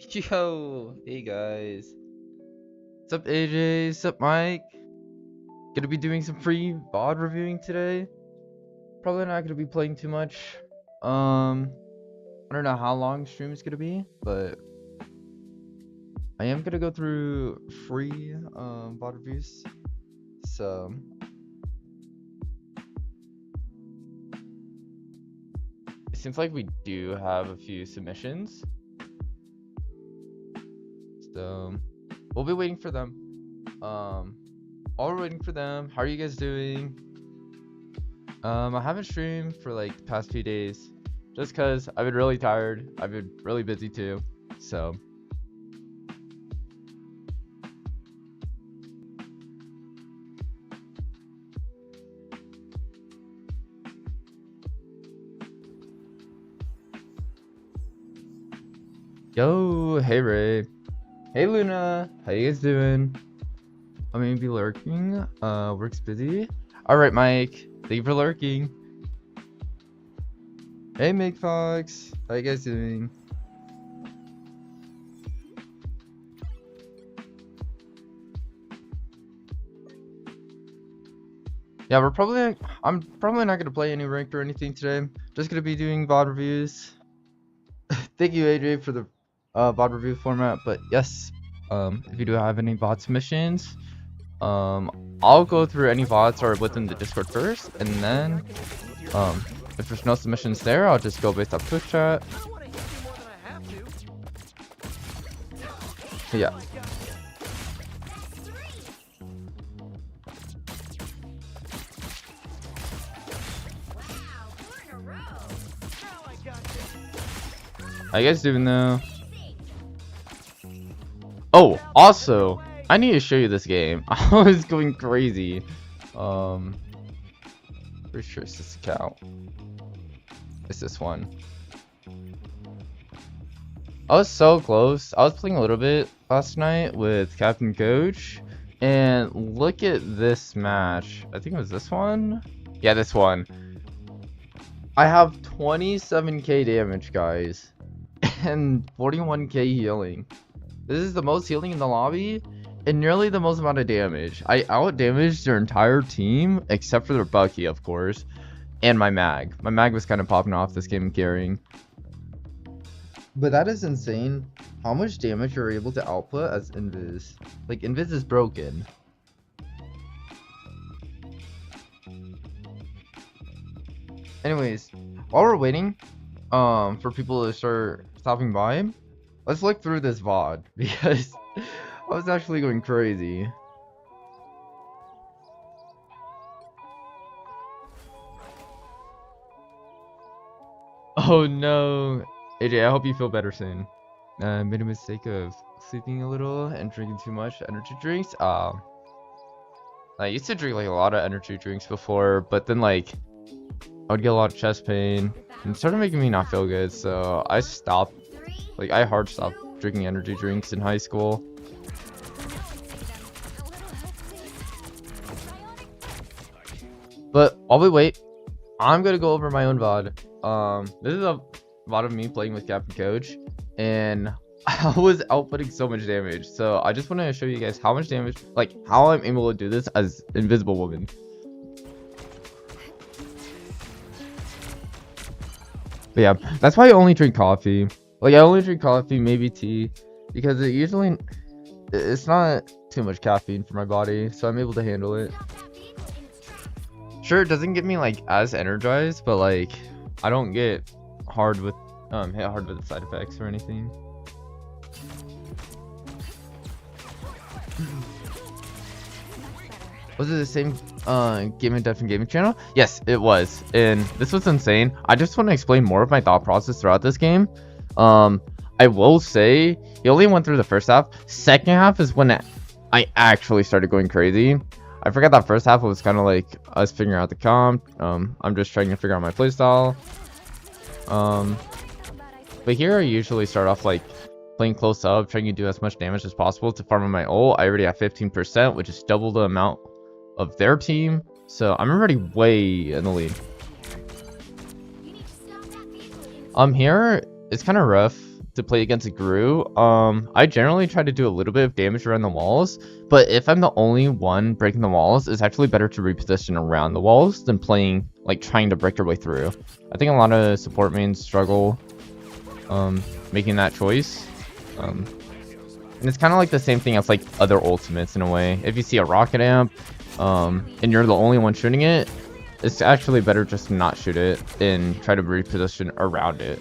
Yo, hey guys. What's up, AJ? What's up, Mike? Gonna be doing some free VOD reviewing today. Probably not gonna be playing too much. I don't know how long stream is gonna be, but I am gonna go through free VOD reviews. So it seems like we do have a few submissions. So we'll be waiting for them. While we're waiting for them, how are you guys doing? I haven't streamed for like the past few days, just cause I've been really tired. I've been really busy too, so. Yo, hey Ray. Hey Luna, how you guys doing? I'm gonna be lurking. Work's busy. Alright, Mike. Thank you for lurking. Hey, Meg Fox. How you guys doing? Yeah, I'm probably not gonna play any ranked or anything today. Just gonna be doing VOD reviews. Thank you, AJ, for the VOD review format. But yes, if you do have any VOD submissions, I'll go through any VODs or within the Discord first, and then if there's no submissions there, I'll just go based off Twitch chat. Yeah. How you guys doing though? Oh, also, I need to show you this game. I was going crazy. Pretty sure it's this account. It's this one. I was so close. I was playing a little bit last night with Captain Coach, and look at this match. I think it was this one. Yeah, this one. I have 27k damage, guys, and 41k healing. This is the most healing in the lobby and nearly the most amount of damage. I out-damaged their entire team except for their Bucky, of course, and my mag. My mag was kind of popping off this game and carrying. But that is insane how much damage you're able to output as Invis. Like, Invis is broken. Anyways, while we're waiting for people to start stopping by, let's look through this VOD because I was actually going crazy. Oh no, AJ, I hope you feel better soon. Made a mistake of sleeping a little and drinking too much energy drinks. I used to drink like a lot of energy drinks before, but then like I would get a lot of chest pain and it started making me not feel good, so I stopped. Like, I hard stopped drinking energy drinks in high school. But while we wait, I'm gonna go over my own VOD. This is a VOD of me playing with Captain Coach, and I was outputting so much damage. So I just want to show you guys how much damage, like how I'm able to do this as Invisible Woman. But yeah, that's why I only drink coffee. Like, I only drink coffee, maybe tea, because it's not too much caffeine for my body, so I'm able to handle it. Sure, it doesn't get me like as energized, but like I don't get hit hard with the side effects or anything. Was it the same Gaming Deaf and Gaming channel? Yes, it was, and this was insane. I just want to explain more of my thought process throughout this game. I will say he only went through the first half. Second half is when I actually started going crazy. I forgot that first half was kind of like us figuring out the comp. I'm just trying to figure out my playstyle. But here I usually start off like playing close up, trying to do as much damage as possible to farm on my ult. I already have 15%, which is double the amount of their team, so I'm already way in the lead. Here it's kind of rough to play against a Gru, I generally try to do a little bit of damage around the walls, but if I'm the only one breaking the walls, it's actually better to reposition around the walls than playing, like, trying to break your way through. I think a lot of support mains struggle making that choice. And it's kind of like the same thing as, like, other ultimates in a way. If you see a rocket amp, and you're the only one shooting it, it's actually better just to not shoot it and try to reposition around it.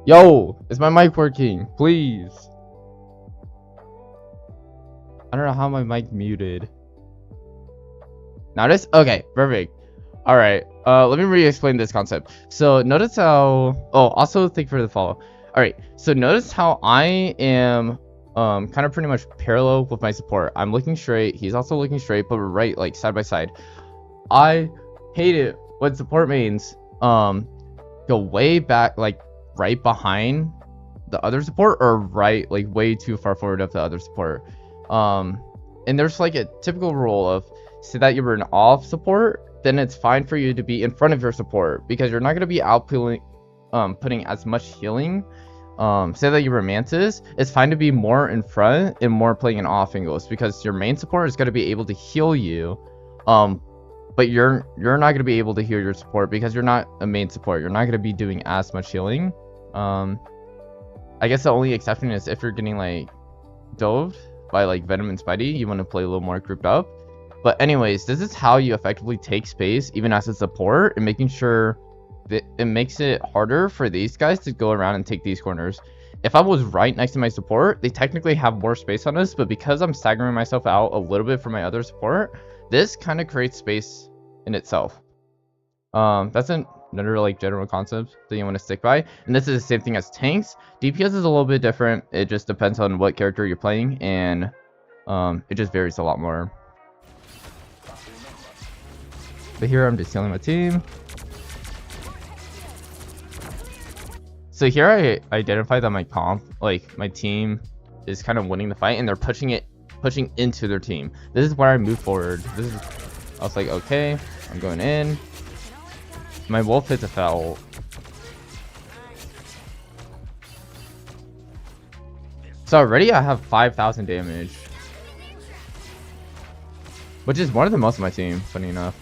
Yo, is my mic working? Please. I don't know how my mic muted. Now this? Okay, perfect. Alright, let me re-explain this concept. So notice how... Oh, also thank you for the follow. Alright, so notice how I am kind of pretty much parallel with my support. I'm looking straight, he's also looking straight, but we're right, like, side by side. I hate it when support mains go way back, like, right behind the other support, or right, like, way too far forward of the other support. And there's, like, a typical rule of, say that you're an off support, then it's fine for you to be in front of your support, because you're not going to be outputting, putting as much healing. Say that you're a Mantis, it's fine to be more in front and more playing an off angles, because your main support is going to be able to heal you, but you're not going to be able to heal your support because you're not a main support. You're not going to be doing as much healing. I guess the only exception is if you're getting, like, doved by like Venom and Spidey. You want to play a little more grouped up. But anyways, this is how you effectively take space even as a support, and making sure that it makes it harder for these guys to go around and take these corners. If I was right next to my support, they technically have more space on us, but because I'm staggering myself out a little bit from my other support, this kind of creates space in itself. That's another like general concept that you want to stick by. And this is the same thing as tanks. DPS is a little bit different. It just depends on what character you're playing, and it just varies a lot more. But here I'm just killing my team. So here I identify that my my team is kind of winning the fight, and they're pushing into their team. This is where I move forward. I was like, okay, I'm going in. My wolf hits a foul. So already I have 5,000 damage, which is more than most of my team, funny enough.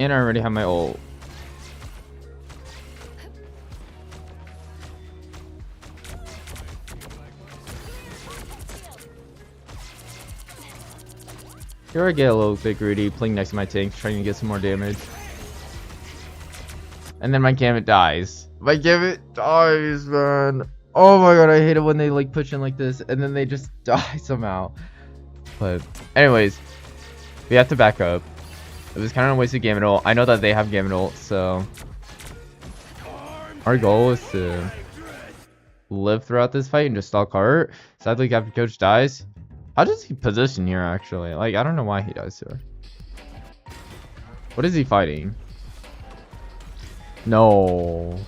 And I already have my ult. Here I get a little bit greedy, playing next to my tank, trying to get some more damage. And then my Gambit dies. My Gambit dies, man. Oh my god, I hate it when they like push in like this and then they just die somehow. But anyways, we have to back up. It was kind of a waste of Gambit ult. I know that they have Gambit ult, so our goal is to live throughout this fight and just stalk Heart. Sadly, Captain Coach dies. How does he position here, actually? Like, I don't know why he dies here. What is he fighting? No.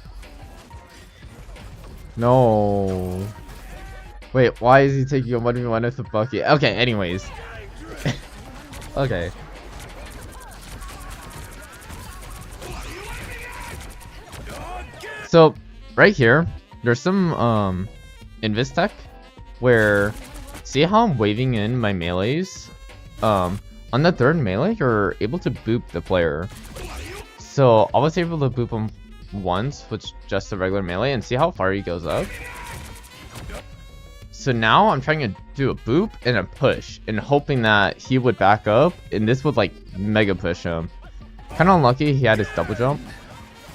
No. Wait, why is he taking a 1v1 with the bucket? Okay, anyways. Okay. So, right here, there's some invis tech where, see how I'm waving in my melees? On the third melee, you're able to boop the player. So I was able to boop him once with just a regular melee, and see how far he goes up? So now I'm trying to do a boop and a push, and hoping that he would back up, and this would like mega push him. Kind of unlucky he had his double jump,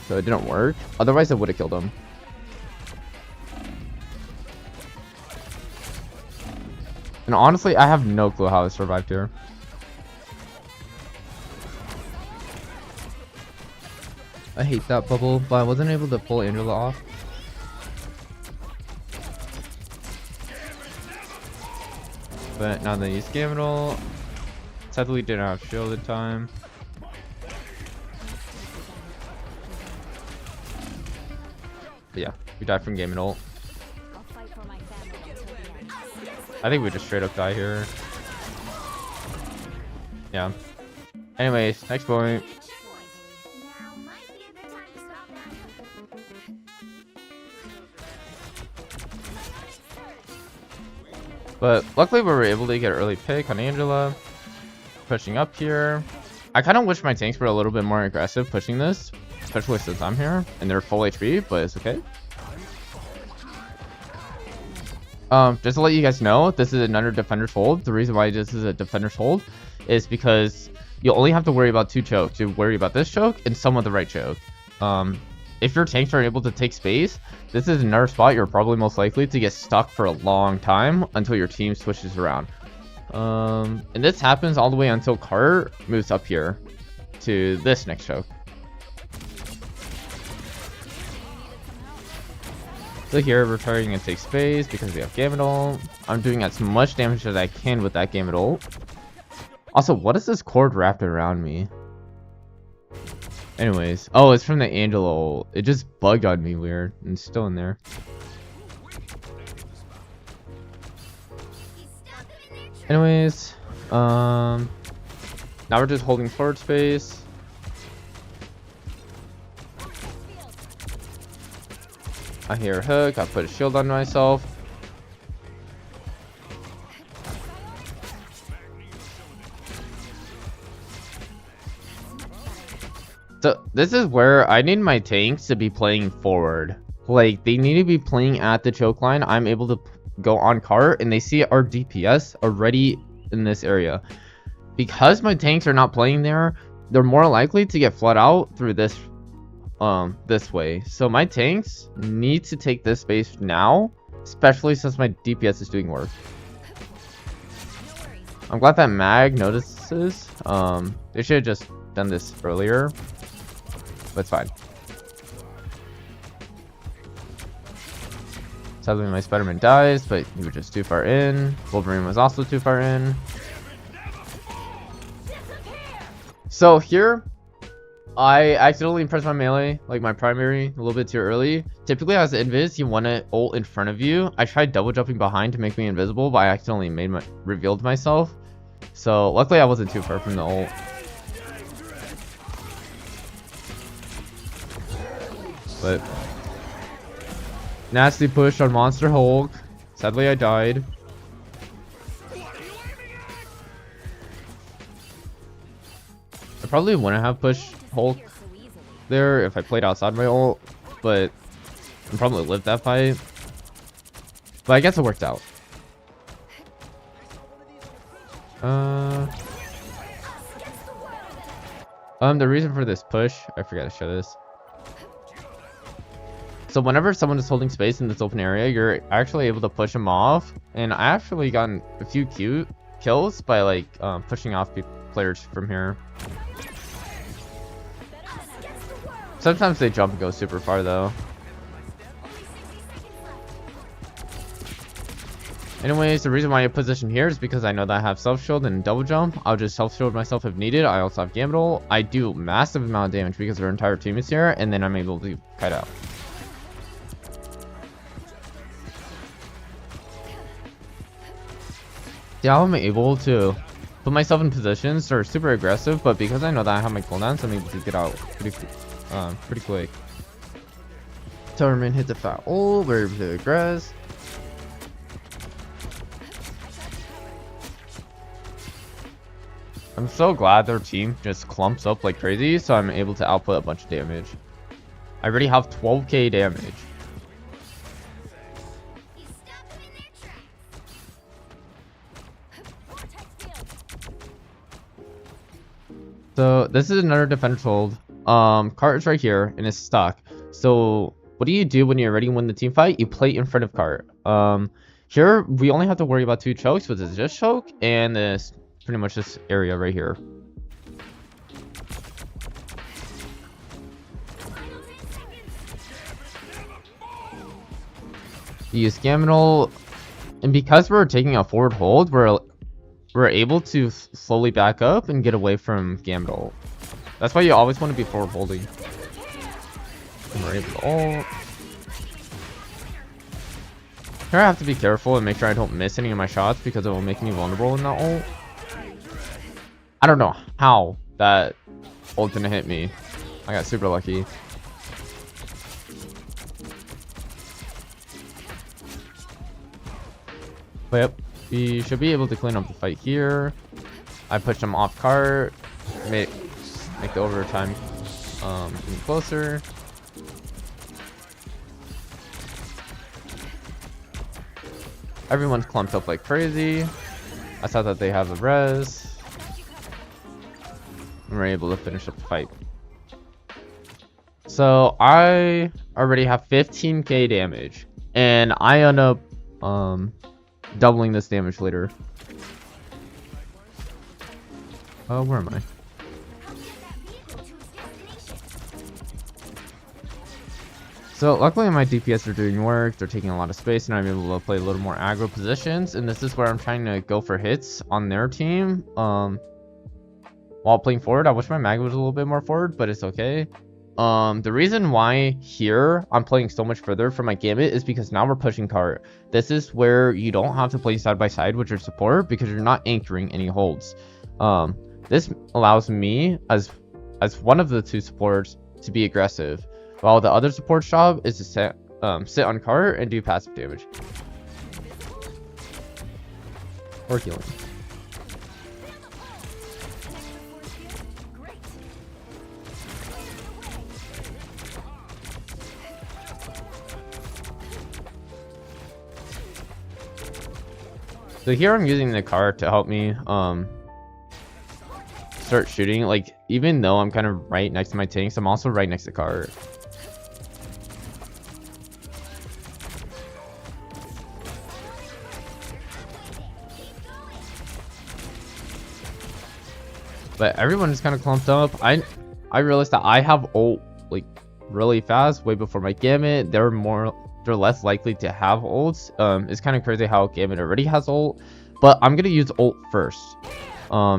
so it didn't work. Otherwise I would have killed him. And honestly, I have no clue how I survived here. I hate that bubble, but I wasn't able to pull Angela off. But now they use Gambit ult. Sadly, didn't have shield in time. But yeah, we died from Gambit ult. I think we just straight up die here. Yeah. Anyways, next point. But luckily we were able to get an early pick on Angela. Pushing up here. I kind of wish my tanks were a little bit more aggressive pushing this, especially since I'm here and they're full HP, but it's okay. Just to let you guys know, this is another defender's hold. The reason why this is a defender's hold is because you only have to worry about 2 chokes. You worry about this choke and some of the right choke. If your tanks are able to take space, this is another spot you're probably most likely to get stuck for a long time until your team switches around. And this happens all the way until Cart moves up here to this next choke. So here we're trying to take space because we have Gambit ult. I'm doing as much damage as I can with that Gambit ult. Also, what is this cord wrapped around me? Anyways, oh, it's from the Angela ult. It just bugged on me weird. And it's still in there. Anyways, now we're just holding forward space. I hear a hook. I put a shield on myself. So this is where I need my tanks to be playing forward. Like, they need to be playing at the choke line. I'm able to go on cart, and they see our DPS already in this area. Because my tanks are not playing there, they're more likely to get flood out through this way. So my tanks need to take this base now, especially since my DPS is doing work. I'm glad that Mag notices. They should have just done this earlier, but it's fine. Sadly, my Spider-Man dies, but he was just too far in. Wolverine was also too far in. So here, I accidentally pressed my melee, like my primary, a little bit too early. Typically, as invis, you want to ult in front of you. I tried double jumping behind to make me invisible, but I accidentally revealed myself. So luckily, I wasn't too far from the ult. But nasty push on Monster Hulk. Sadly, I died. I probably wouldn't have pushed Hulk there if I played outside my ult, but I probably lived that fight. But I guess it worked out. The reason for this push, I forgot to show this. So whenever someone is holding space in this open area, you're actually able to push them off. And I actually gotten a few kills by like pushing off players from here. Sometimes they jump and go super far though. Anyways, the reason why I position here is because I know that I have self shield and double jump. I'll just self shield myself if needed. I also have Gambit ult. I do massive amount of damage because their entire team is here, and then I'm able to kite out. Yeah, I'm able to put myself in positions that are super aggressive, but because I know that I have my cooldowns, I'm able to get out pretty quick. Towerman hit the fat ult, we're able to aggress. I'm so glad their team just clumps up like crazy, so I'm able to output a bunch of damage. I already have 12k damage. So this is another defense hold. Cart is right here and it's stuck. So what do you do when you're ready to win the team fight? You play in front of cart. Here we only have to worry about 2 chokes, which is this choke and this pretty much this area right here. You use Gambit ult, and because we're taking a forward hold, we're able to slowly back up and get away from Gambit ult. That's why you always want to be forward holding. And we're able to ult. Here I have to be careful and make sure I don't miss any of my shots because it will make me vulnerable in that ult. I don't know how that ult didn't hit me. I got super lucky. But yep, we should be able to clean up the fight here. I pushed him off cart, make the overtime getting closer. Everyone's clumped up like crazy. I saw that they have a res. And we're able to finish up the fight. So I already have 15k damage, and I end up doubling this damage later. Oh, where am I? So luckily my DPS are doing work, they're taking a lot of space, and I'm able to play a little more aggro positions, and this is where I'm trying to go for hits on their team while playing forward. I wish my mag was a little bit more forward, but it's okay. The reason why here I'm playing so much further from my Gambit is because now we're pushing cart. This is where you don't have to play side by side with your support because you're not anchoring any holds. This allows me as one of the 2 supports to be aggressive, while the other support's job is to sit on cart and do passive damage or healing. So here I'm using the cart to help me start shooting. Like, even though I'm kind of right next to my tanks, I'm also right next to the cart. But everyone is kind of clumped up. I realized that I have ult like really fast, way before my Gambit. They're less likely to have ults. It's kind of crazy how Gambit already has ult, but I'm gonna use ult first,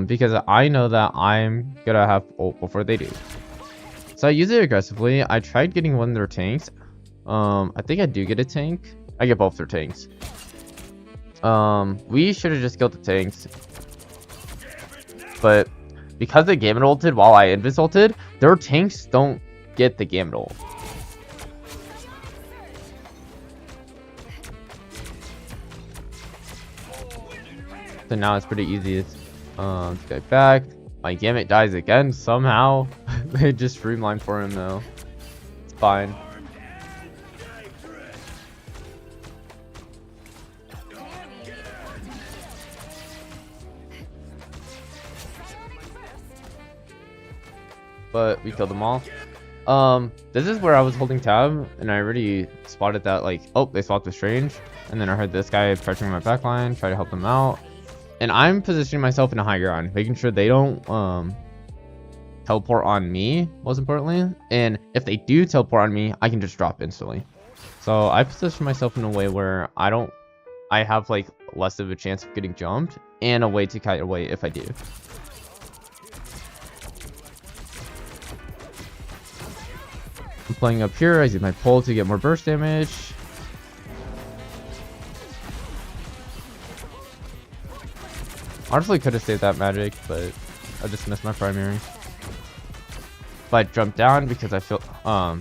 because I know that I'm gonna have ult before they do. So I use it aggressively. I tried getting one of their tanks. I think I do get a tank. I get both their tanks. We should have just killed the tanks, but because the Gambit ulted while I invis ulted, their tanks don't get the Gambit ult. So now it's pretty easy to get back. My Gambit dies again somehow. They just streamlined for him though. It's fine. But we killed them all. This is where I was holding tab, and I already spotted that, like, oh, they swapped with Strange, and then I heard this guy pressuring my backline, try to help them out, and I'm positioning myself in a high ground, making sure they don't teleport on me, most importantly, and if they do teleport on me, I can just drop instantly. So I position myself in a way where I have like less of a chance of getting jumped, and a way to kite away if I do. I'm playing up here. I use my pole to get more burst damage. Honestly, could have saved that magic, but I just missed my primary. But I jumped down because I feel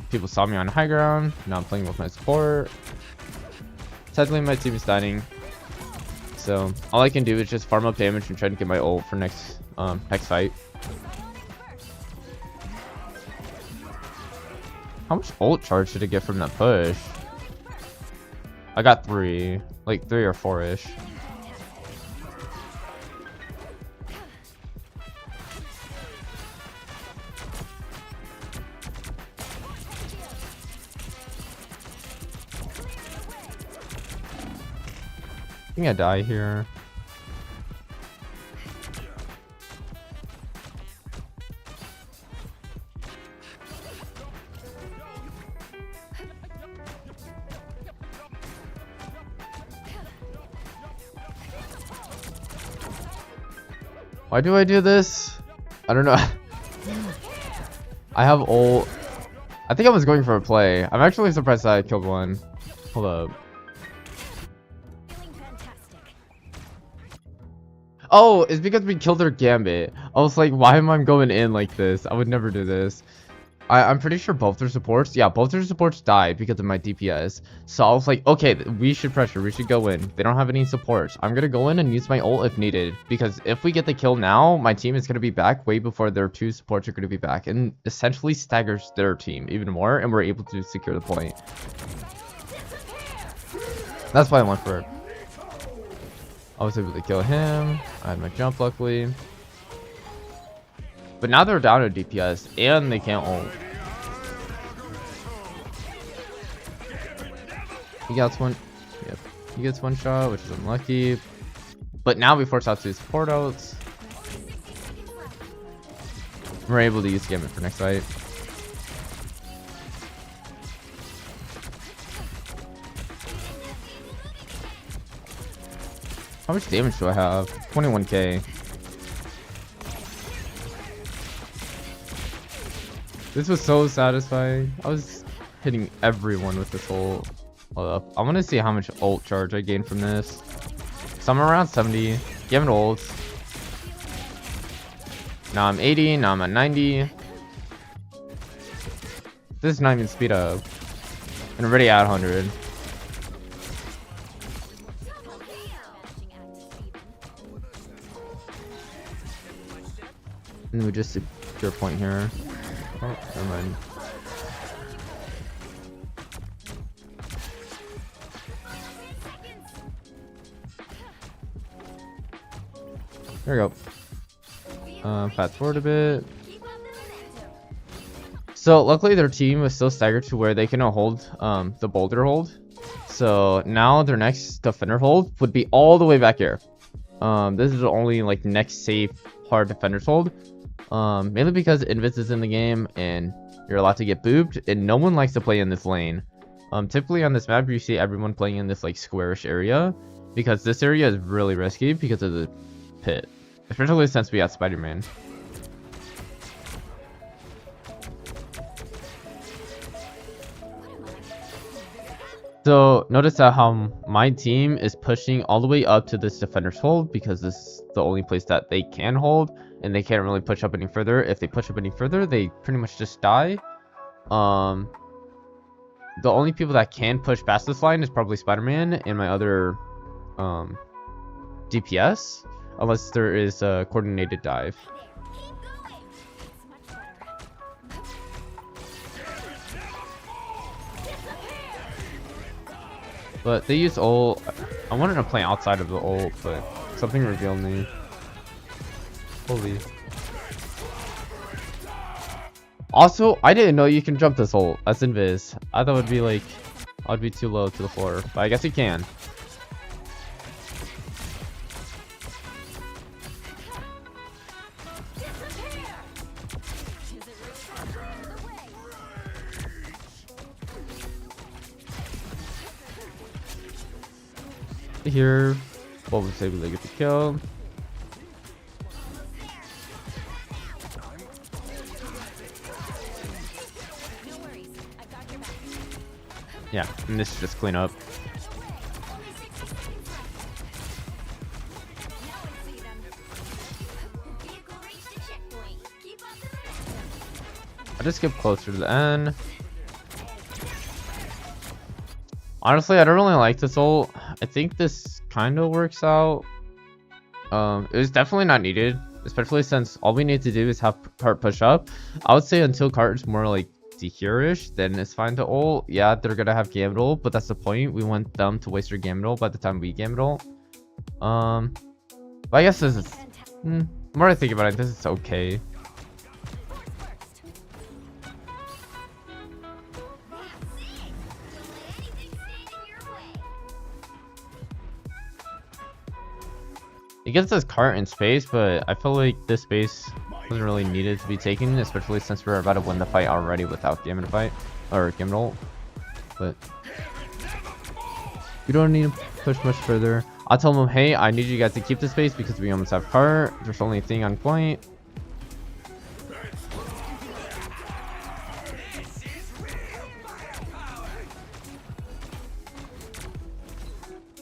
people saw me on high ground. Now I'm playing with my support. Sadly, my team is dying, so all I can do is just farm up damage and try to get my ult for next fight. How much ult charge did I get from that push? I got 3, like 3 or 4-ish. I think I die here. Why do I do this? I don't know. I have ult. I think I was going for a play. I'm actually surprised that I killed one. Hold up. Oh, it's because we killed their Gambit. I was like, why am I going in like this? I would never do this. I'm pretty sure both their supports, yeah, both their supports died because of my DPS. So I was like, okay, we should pressure, we should go in. They don't have any supports. I'm gonna go in and use my ult if needed, because if we get the kill now, my team is gonna be back way before their 2 supports are gonna be back, and essentially staggers their team even more, and we're able to secure the point. That's why I went for it. I was able to kill him. I had my jump, luckily. But now they're down to DPS, and they can't ult. He gets one. Yep. He gets one shot, which is unlucky. But now we force out 2 support outs. We're able to use Gambit for next fight. How much damage do I have? 21k. This was so satisfying. I was hitting everyone with this ult. Hold up. I want to see how much ult charge I gained from this. So I'm around 70. Giving ult. Now I'm 80. Now I'm at 90. This is not even speed up. And already at 100. And we just secure a point here. Oh, never mind. There we go. Fast forward a bit. So luckily their team was still staggered to where they can hold the boulder hold. So now their next defender hold would be all the way back here. This is the only like next safe hard defenders hold. Mainly because Invis is in the game and you're allowed to get booped, and no one likes to play in this lane. Typically on this map you see everyone playing in this like squarish area, because this area is really risky because of the pit, especially since we have Spider-Man. So notice that how my team is pushing all the way up to this defender's hold, because this is the only place that they can hold, and they can't really push up any further. If they push up any further, they pretty much just die. The only people that can push past this line is probably Spider-Man and my other DPS, unless there is a coordinated dive. But they use ult. I wanted to play outside of the ult, but something revealed me. Holy. Also, I didn't know you can jump this ult as Invis. I thought it would be like, I'd be too low to the floor, but I guess you can. Here, Bob was able to get the kill. Yeah, and this is just clean up. I just get closer to the end. Honestly, I don't really like this ult. I think this kind of works out. It was definitely not needed, especially since all we need to do is have cart push up. I would say until cart is more like Dehero-ish, then it's fine to ult. Yeah, they're gonna have Gambit ult, but that's the point. We want them to waste their Gambit ult by the time we Gambit ult. But I guess this is... the more I think about it, this is okay. It gives us cart in space, but I feel like this space wasn't really needed to be taken, especially since we're about to win the fight already without Gambit fight or Gambit ult. But we don't need to push much further. I'll tell them, hey, I need you guys to keep the space because we almost have cart. There's only a thing on point.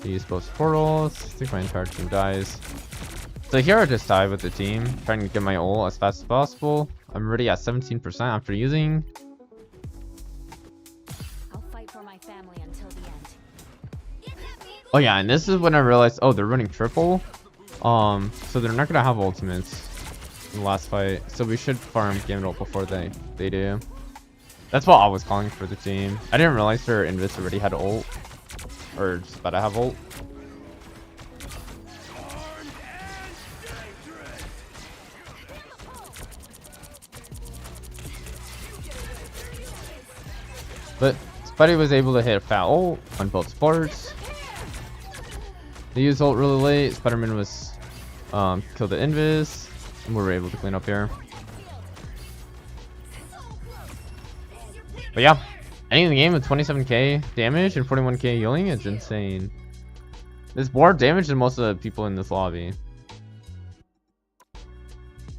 They use both portals. I think my entire team dies. So here I just died with the team, trying to get my ult as fast as possible. I'm already at 17% after using. I'll fight for my family until the end. Oh yeah, and this is when I realized, oh, they're running triple. So they're not gonna have ultimates in the last fight. So we should farm Gambit ult before they do. That's what I was calling for the team. I didn't realize their Invis already had ult. Or just about to have ult. But Spidey was able to hit a fat ult on both supports. They used ult really late. Spider-Man was killed the Invis, and we were able to clean up here. But yeah, ending the game with 27k damage and 41k healing is insane. There's more damage than most of the people in this lobby.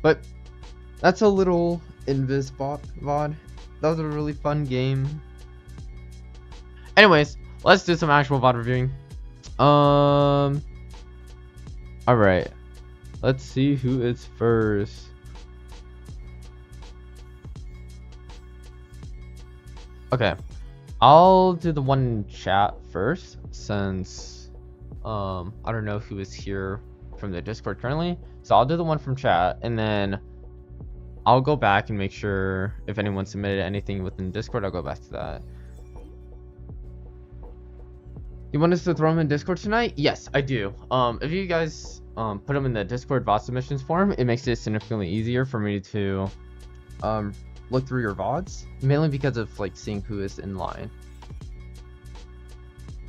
But that's a little Invis VOD. That was a really fun game. Anyways, let's do some actual VOD reviewing. Alright. Let's see who is first. Okay. I'll do the one in chat first, since I don't know who is here from the Discord currently. So I'll do the one from chat, and then I'll go back and make sure if anyone submitted anything within Discord, I'll go back to that. You want us to throw them in Discord tonight? Yes, I do. If you guys put them in the Discord VOD submissions form, it makes it significantly easier for me to look through your VODs, mainly because of like seeing who is in line.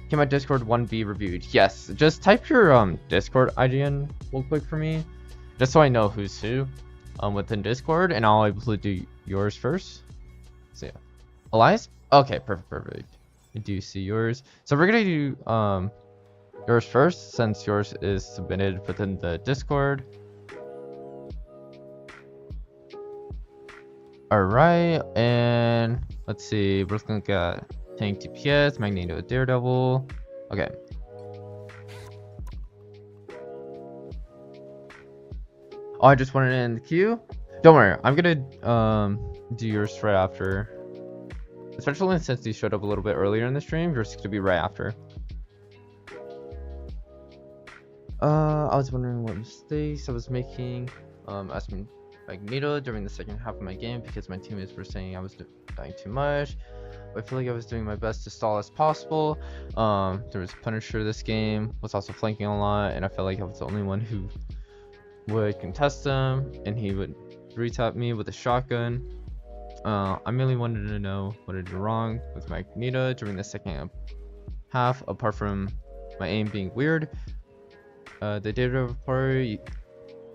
Can my Discord one be reviewed? Yes, just type your Discord IGN real quick for me, just so I know who's who within Discord, and I'll able to do yours first. So yeah, Elias. Okay, perfect. I do see yours. So we're gonna do yours first, since yours is submitted within the Discord. Alright, and let's see, we're looking at Tank TPS, Magneto Daredevil. Okay. Oh, I just wanted it in the queue? Don't worry, I'm gonna do yours right after. Especially since you showed up a little bit earlier in the stream, yours is gonna be right after. I was wondering what mistakes I was making. Asking Magneto during the second half of my game because my teammates were saying I was dying too much. But I feel like I was doing my best to stall as possible. There was Punisher this game, was also flanking a lot, and I felt like I was the only one who would contest him, and he would retap me with a shotgun. I merely wanted to know what I did wrong with Magneto during the second half, apart from my aim being weird. The Daredevil part, you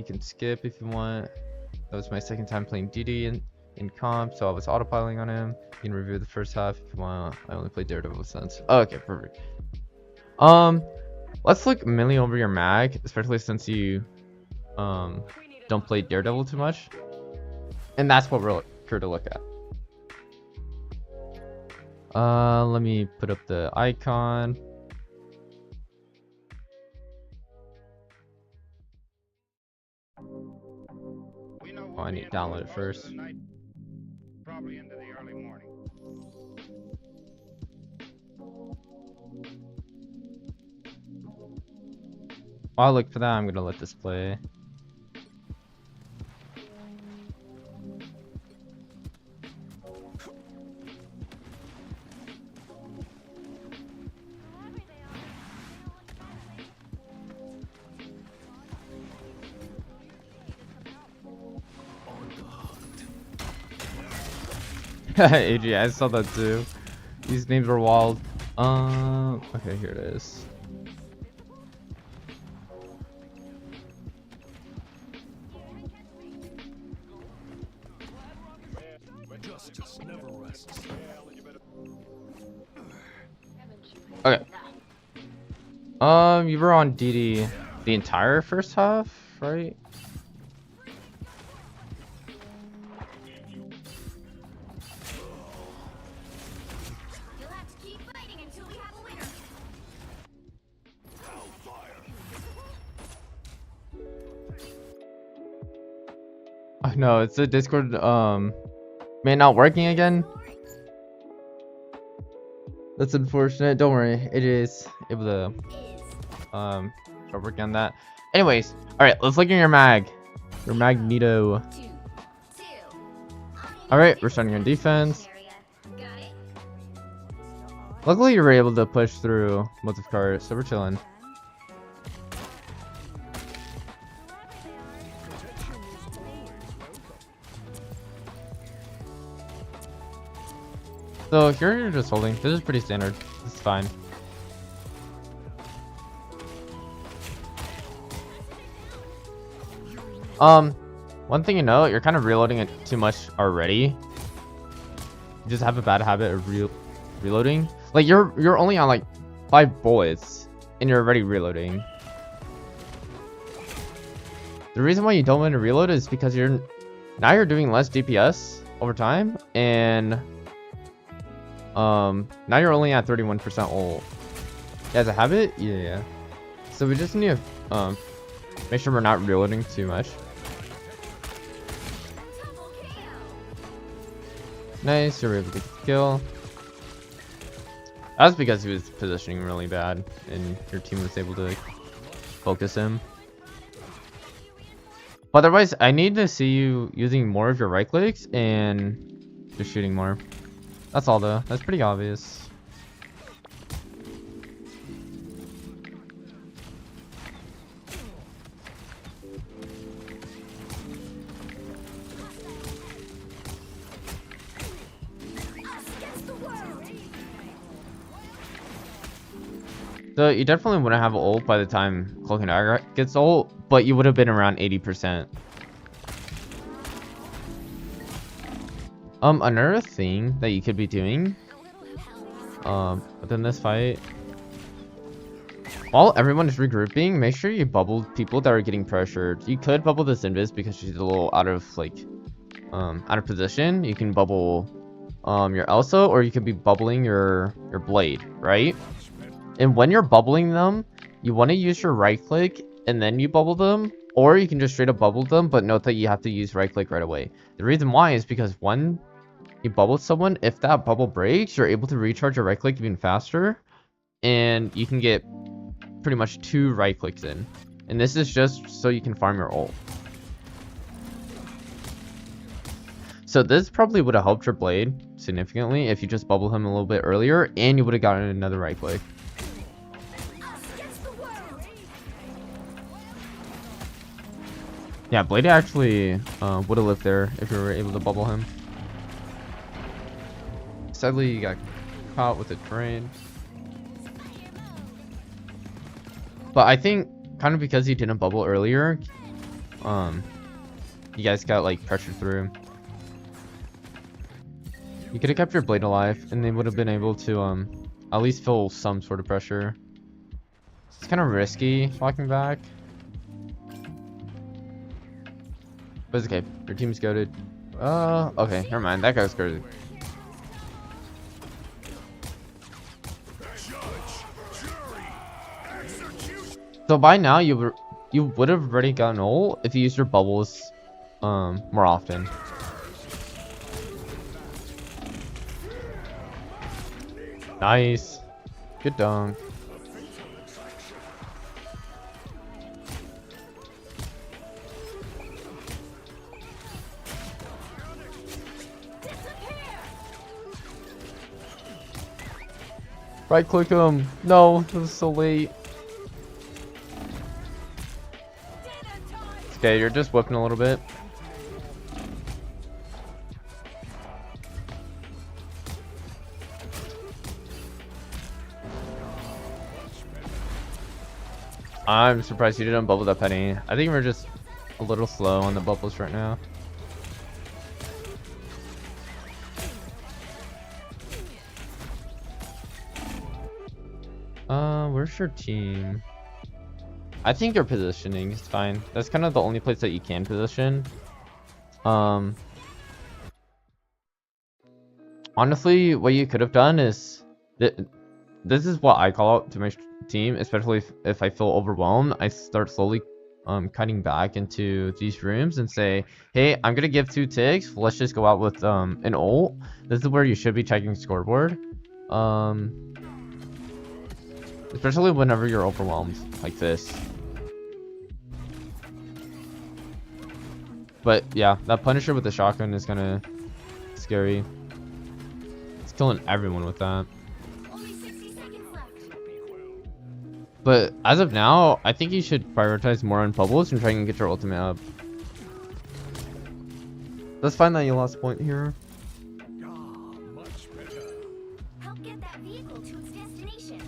can skip if you want. That was my second time playing DD in comp, so I was autopiloting on him. You can review the first half if you want. I only played Daredevil since. Oh, okay, perfect. Let's look mainly over your mag, especially since you don't play Daredevil too much, and that's what we're here to look at. Let me put up the icon. Oh, I need to download it first. Probably into the early morning. While I look for that, I'm gonna let this play. AG, I saw that too. These names are wild. Okay, here it is. Justice never rests. Okay. You were on DD the entire first half, right? You'll have to keep fighting until we have a winner. Oh no, it's the Discord man not working again. That's unfortunate. Don't worry, it is able to start working on that. Anyways, all right, let's look at your mag. Your Magneto. 2, 2. All right, we're starting on defense. Got it? Luckily, you were able to push through most of cars, so we're chilling. So here you're just holding. This is pretty standard. This is fine. One thing you know, you're kind of reloading it too much already. You just have a bad habit of reloading. Like you're only on like 5 bullets and you're already reloading. The reason why you don't want to reload is because you're doing less DPS over time, and now you're only at 31% ult. As a habit, yeah. So we just need to make sure we're not reloading too much. Nice, you're able to kill. That's because he was positioning really bad and your team was able to focus him. But otherwise, I need to see you using more of your right clicks and just shooting more. That's all though. That's pretty obvious. So you definitely wouldn't have ult by the time Cloak and Dagger gets ult, but you would have been around 80%. Another thing that you could be doing, within this fight, while everyone is regrouping, make sure you bubble people that are getting pressured. You could bubble this Invis because she's a little out of out of position. You can bubble your Elsa, or you could be bubbling your Blade, right? And when you're bubbling them, you want to use your right click and then you bubble them, or you can just straight up bubble them, but note that you have to use right click right away. The reason why is because when you bubble someone, if that bubble breaks, you're able to recharge your right click even faster, and you can get pretty much 2 right clicks in. And this is just so you can farm your ult. So this probably would have helped your Blade significantly if you just bubbled him a little bit earlier, and you would have gotten another right click. Yeah, Blade actually would have lived there if you were able to bubble him. Sadly, you got caught with a train. But I think kind of because he didn't bubble earlier, you guys got like pressured through. You could have kept your Blade alive, and they would have been able to at least feel some sort of pressure. It's kind of risky walking back, but it's okay. Your team's goated. Okay, never mind. That guy's goated. So by now you would have already gotten ult if you used your bubbles more often. Nice. Good dunk. Right click him. No, it was so late. Okay, you're just whipping a little bit. I'm surprised you didn't bubble that Penny. I think we're just a little slow on the bubbles right now. Where's your team? I think your positioning is fine. That's kind of the only place that you can position. Honestly, what you could have done is this is what I call out to my team, especially if I feel overwhelmed. I start slowly cutting back into these rooms and say, hey, I'm gonna give 2 ticks. Let's just go out with an ult. This is where you should be checking scoreboard. Especially whenever you're overwhelmed like this. But yeah, that Punisher with the shotgun is kind of scary. It's killing everyone with that. But as of now, I think you should prioritize more on bubbles and try and get your ultimate up. Let's find that you lost point here. Much better. Help get that vehicle to its destination.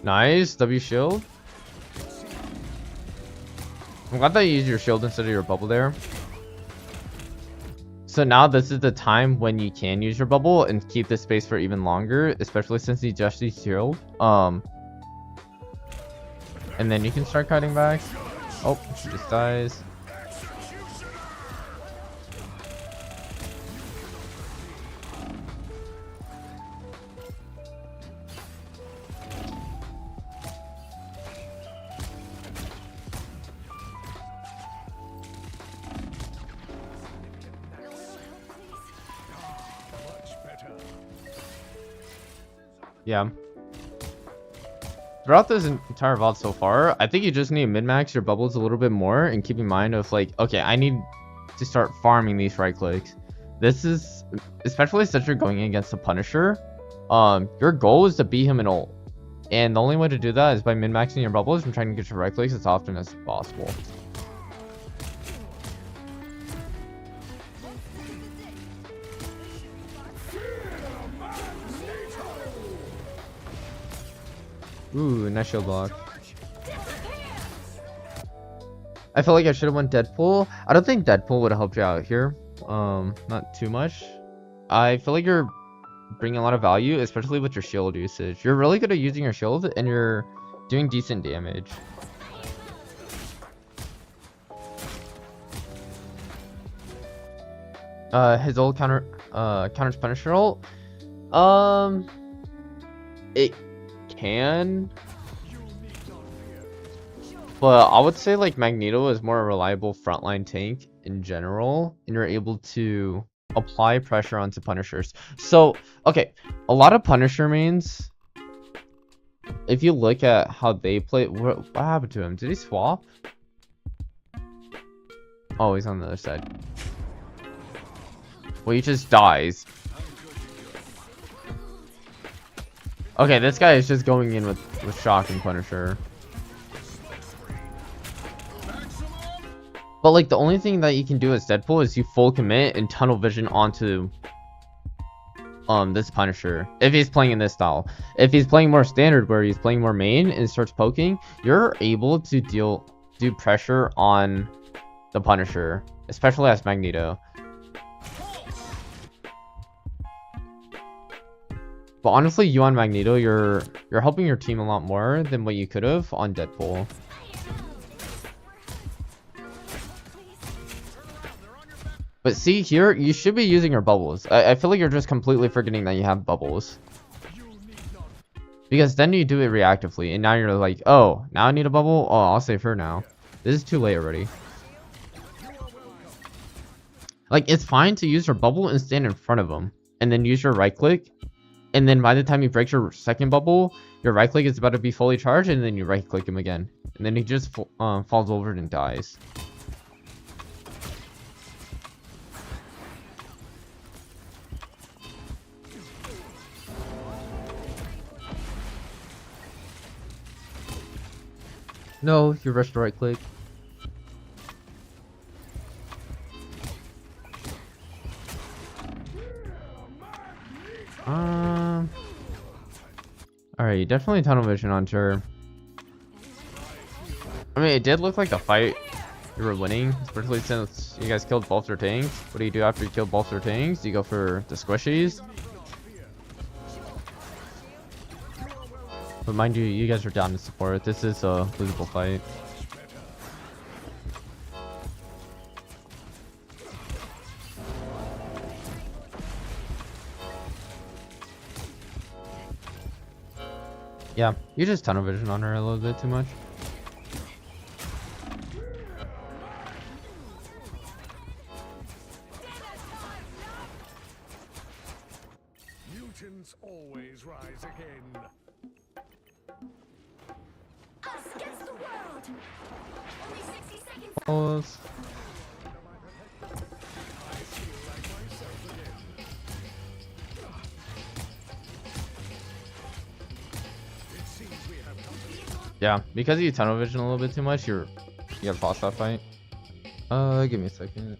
Nice, W shield. I'm glad that you used your shield instead of your bubble there. So now this is the time when you can use your bubble and keep this space for even longer, especially since he just used shield. And then you can start cutting back. Oh, she just dies. Yeah. Throughout this entire VOD so far, I think you just need to min-max your bubbles a little bit more and keep in mind of like, okay, I need to start farming these right clicks. This is, especially since you're going against a Punisher, your goal is to beat him in ult. And the only way to do that is by min-maxing your bubbles and trying to get your right clicks as often as possible. Ooh, nice shield block. I feel like I should have went Deadpool. I don't think Deadpool would have helped you out here. Not too much. I feel like you're bringing a lot of value, especially with your shield usage. You're really good at using your shield, and you're doing decent damage. His old counters Punisher ult. It can, but I would say like Magneto is more a reliable frontline tank in general, and you're able to apply pressure onto Punishers. So, okay, a lot of Punisher mains, if you look at how they play, what happened to him? Did he swap? Oh, he's on the other side. Well, he just dies. Okay, this guy is just going in with Shock and Punisher. But like the only thing that you can do as Deadpool is you full commit and tunnel vision onto this Punisher. If he's playing in this style. If he's playing more standard where he's playing more main and starts poking, you're able to do pressure on the Punisher, especially as Magneto. But honestly, you on Magneto, you're helping your team a lot more than what you could have on Deadpool. But see here, you should be using your bubbles. I feel like you're just completely forgetting that you have bubbles. Because then you do it reactively, and now you're like, oh, now I need a bubble? Oh, I'll save her now. This is too late already. Like, it's fine to use your bubble and stand in front of them, and then use your right click. And then by the time you break your second bubble, your right click is about to be fully charged, and then you right click him again. And then he just falls over and dies. No, you rushed the right click. Alright, definitely tunnel vision on her. I mean, it did look like the fight you were winning, especially since you guys killed both their tanks. What do you do after you kill both their tanks? Do you go for the squishies? But mind you, you guys are down to support. This is a losable fight. Yeah, you just tunnel vision on her a little bit too much. Mutants always rise again. Us against the world. Only 60 seconds. Pause. Yeah, because you tunnel vision a little bit too much, you gotta pause that fight. Give me a second.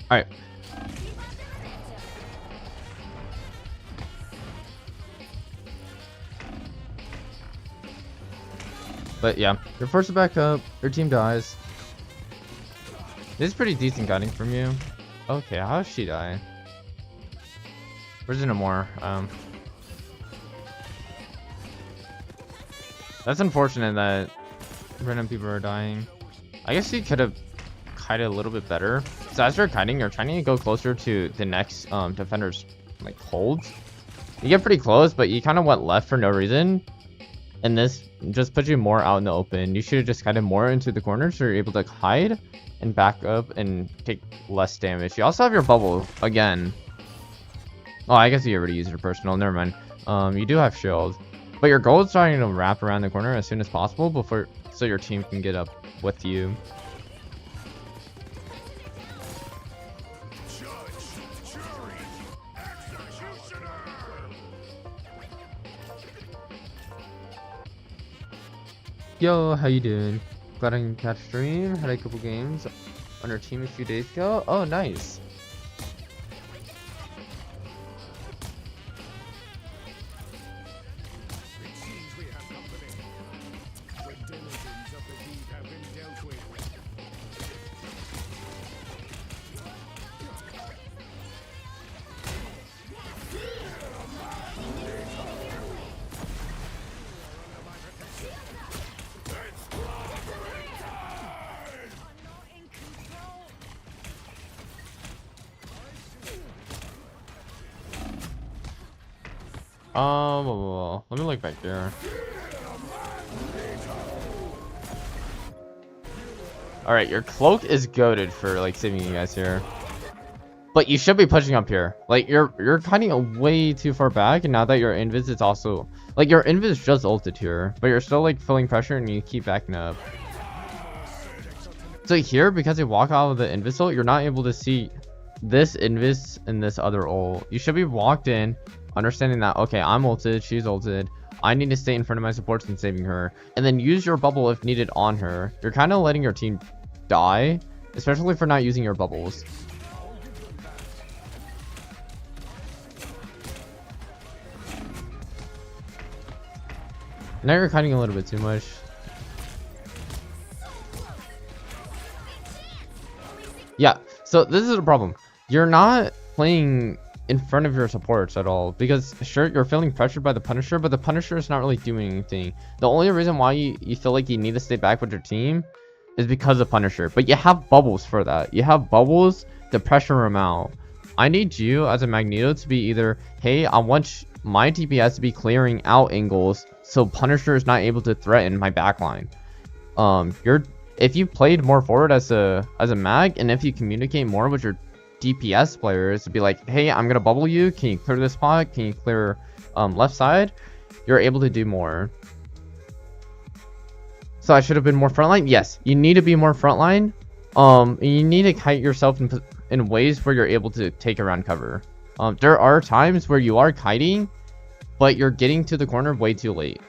Alright. But yeah, you're forced to back up, your team dies. This is pretty decent guiding from you. Okay, how does she die? Where's Namor? That's unfortunate that random people are dying. I guess he could have kited a little bit better. So as you're kiting, you're trying to go closer to the next defender's like holds. You get pretty close, but you kind of went left for no reason. And this just puts you more out in the open. You should have just kited more into the corner so you're able to hide and back up and take less damage. You also have your bubble again. Oh, I guess you already used your personal. Never mind. You do have shield. But your goal is trying to wrap around the corner as soon as possible before so your team can get up with you. Yo, how you doing? Glad I can catch stream. Had a couple games on our team a few days ago. Oh, nice. It seems we have company. The diligence of the deed have been dealt with. Let me look back there. Alright, your cloak is goated for like saving you guys here. But you should be pushing up here. Like you're kind of way too far back, and now that your invis is also like your invis just ulted here, but you're still like feeling pressure and you keep backing up. So here, because you walk out of the invis ult, you're not able to see this invis and this other ult. You should be walked in, understanding that okay, I'm ulted, she's ulted. I need to stay in front of my supports and saving her, and then use your bubble if needed on her. You're kind of letting your team die, especially for not using your bubbles. Now you're kiting a little bit too much. Yeah, so this is a problem. You're not playing in front of your supports at all, because sure, you're feeling pressured by the Punisher, but the Punisher is not really doing anything. The only reason why you feel like you need to stay back with your team is because of Punisher, but you have bubbles for that. You have bubbles to pressure him out. I need you as a Magneto to be either, hey, I want my DPS to be clearing out angles so Punisher is not able to threaten my backline. If you played more forward as a mag, and if you communicate more with your DPS players to be like, hey, I'm gonna bubble you, can you clear this spot, can you clear left side, you're able to do more. So I should have been more frontline. Yes, you need to be more frontline. You need to kite yourself in ways where you're able to take around cover. There are times where you are kiting, but you're getting to the corner way too late.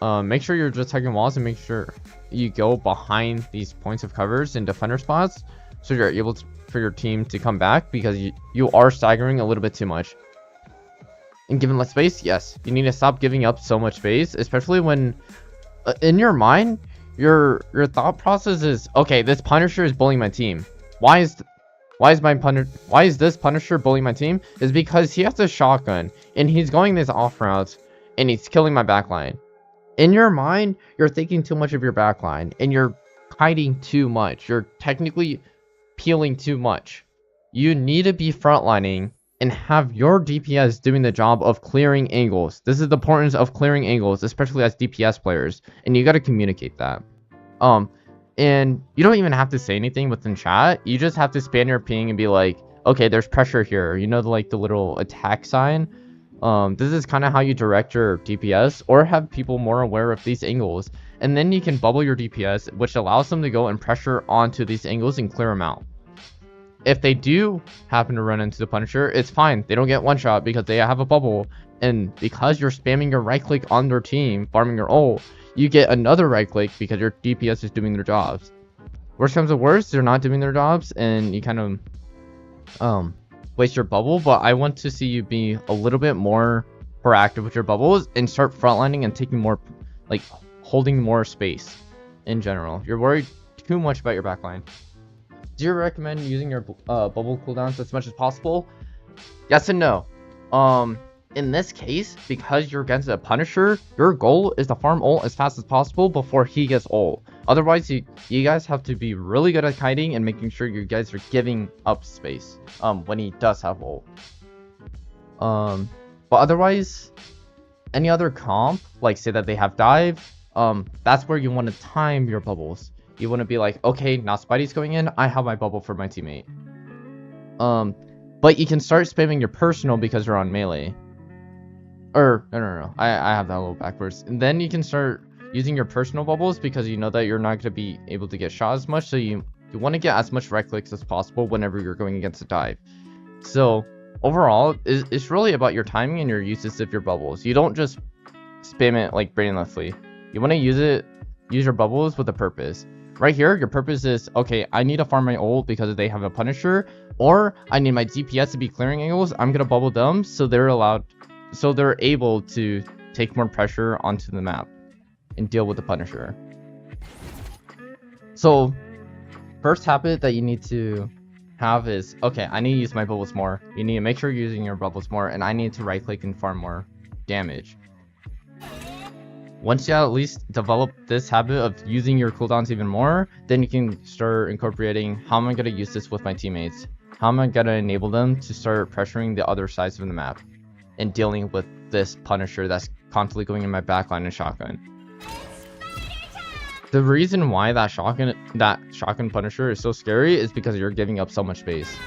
Make sure you're just taking walls and make sure you go behind these points of covers and defender spots so you're able to, for your team to come back, because you are staggering a little bit too much. And given less space, yes, you need to stop giving up so much space, especially when in your mind your thought process is, okay, this Punisher is bullying my team. Why is this Punisher bullying my team? Is because he has a shotgun and he's going this off routes and he's killing my backline. In your mind, you're thinking too much of your backline and you're kiting too much. You're technically peeling too much. You need to be frontlining and have your DPS doing the job of clearing angles. This is the importance of clearing angles, especially as DPS players, and you got to communicate that. And you don't even have to say anything within chat. You just have to spam your ping and be like, okay, there's pressure here. You know, the little attack sign. This is kind of how you direct your DPS, or have people more aware of these angles, and then you can bubble your DPS, which allows them to go and pressure onto these angles and clear them out. If they do happen to run into the Punisher, it's fine. They don't get one shot because they have a bubble, and because you're spamming your right click on their team, farming your ult, you get another right click because your DPS is doing their jobs. Worst comes to worst, they're not doing their jobs, and you kind of waste your bubble. But I want to see you be a little bit more proactive with your bubbles and start frontlining and taking more, like, holding more space in general. You're worried too much about your backline. Do you recommend using your bubble cooldowns as much as possible? Yes and no. In this case, because you're against a Punisher, your goal is to farm ult as fast as possible before he gets ult. Otherwise, you guys have to be really good at kiting and making sure you guys are giving up space when he does have ult. But otherwise, any other comp, like say that they have dive, that's where you want to time your bubbles. You want to be like, okay, now Spidey's going in, I have my bubble for my teammate. But you can start spamming your personal because you're on melee. Or, no, I have that a little backwards. And then you can start using your personal bubbles because you know that you're not going to be able to get shot as much. So you want to get as much right clicks as possible whenever you're going against a dive. So overall, it's really about your timing and your uses of your bubbles. You don't just spam it like brainlessly. You want to use your bubbles with a purpose. Right here, your purpose is, okay, I need to farm my ult because they have a Punisher, or I need my DPS to be clearing angles. I'm gonna bubble them so they're able to take more pressure onto the map and deal with the Punisher. So first habit that you need to have is, okay, I need to use my bubbles more. You need to make sure you're using your bubbles more, and I need to right click and farm more damage. Once you at least develop this habit of using your cooldowns even more, then you can start incorporating, how am I going to use this with my teammates? How am I going to enable them to start pressuring the other sides of the map and dealing with this Punisher that's constantly going in my backline and shotgun? The reason why that shotgun Punisher is so scary is because you're giving up so much space.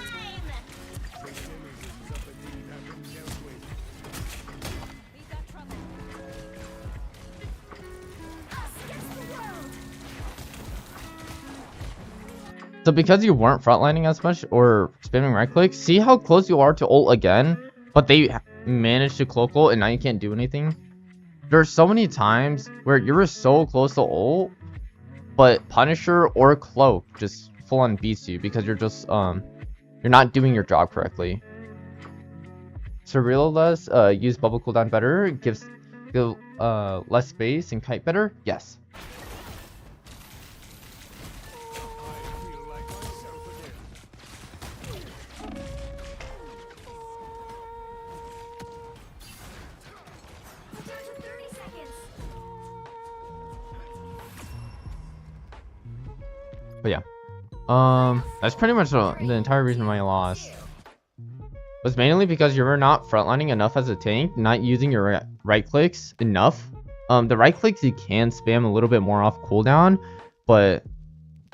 So because you weren't frontlining as much or spamming right click, see how close you are to ult again, but they managed to cloak ult and now you can't do anything? There's so many times where you're so close to ult, but Punisher or Cloak just full on beats you because you're just you're not doing your job correctly. So realize use bubble cooldown better, gives less space and kite better? Yes. But yeah, that's pretty much the entire reason why I lost. Was mainly because you were not frontlining enough as a tank, not using your right clicks enough. The right clicks you can spam a little bit more off cooldown, but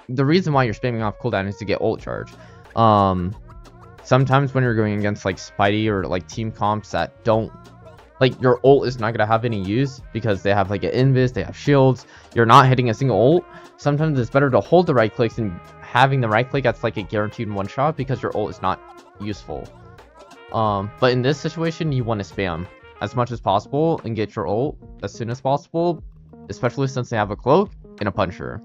the reason why you're spamming off cooldown is to get ult charge. Sometimes when you're going against like Spidey or like team comps that don't, like, your ult is not gonna have any use because they have like an invis, they have shields, you're not hitting a single ult. Sometimes it's better to hold the right clicks and having the right click that's like a guaranteed one shot because your ult is not useful. But in this situation, you want to spam as much as possible and get your ult as soon as possible, especially since they have a cloak and a Punisher.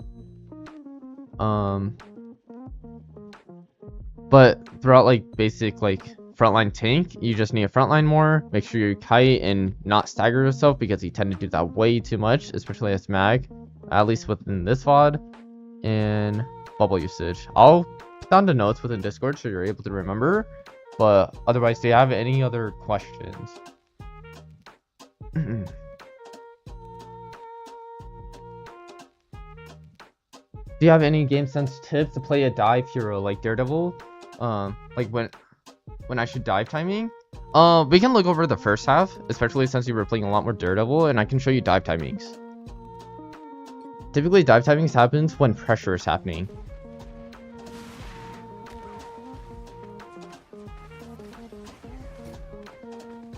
But throughout like basic like frontline tank, you just need to frontline more, make sure you kite and not stagger yourself because you tend to do that way too much, especially as mag, at least within this VOD, and bubble usage. I'll put down the notes within Discord so you're able to remember, but otherwise, do you have any other questions? Do you have any game sense tips to play a dive hero like Daredevil? Like when I should dive timing? We can look over the first half, especially since you were playing a lot more Daredevil, and I can show you dive timings. Typically, dive timings happens when pressure is happening.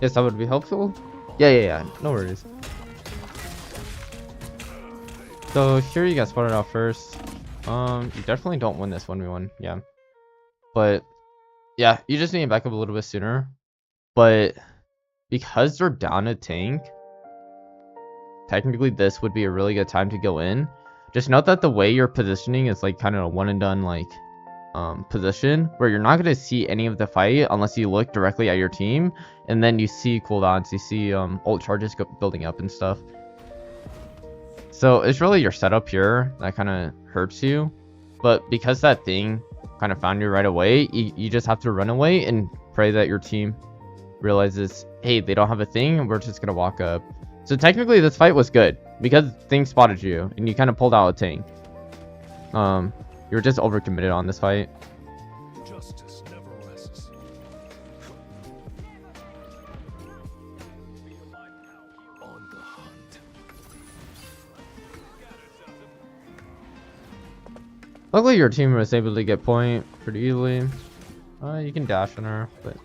Yes, that would be helpful. Yeah, no worries. So here you got spotted out first. You definitely don't win this 1v1, yeah. But yeah, you just need to back up a little bit sooner. But because they're down a tank, technically this would be a really good time to go in. Just note that the way you're positioning is like kind of a one and done like position where you're not going to see any of the fight unless you look directly at your team, and then you see cooldowns, you see ult charges building up and stuff. So it's really your setup here that kind of hurts you, but because that thing kind of found you right away, you just have to run away and pray that your team realizes, hey, they don't have a thing, and we're just gonna walk up. So technically this fight was good because Thing spotted you and you kind of pulled out a Ting. You were just overcommitted on this fight. Justice never rests. On the hunt. Luckily your team was able to get point pretty easily. You can dash on her, but...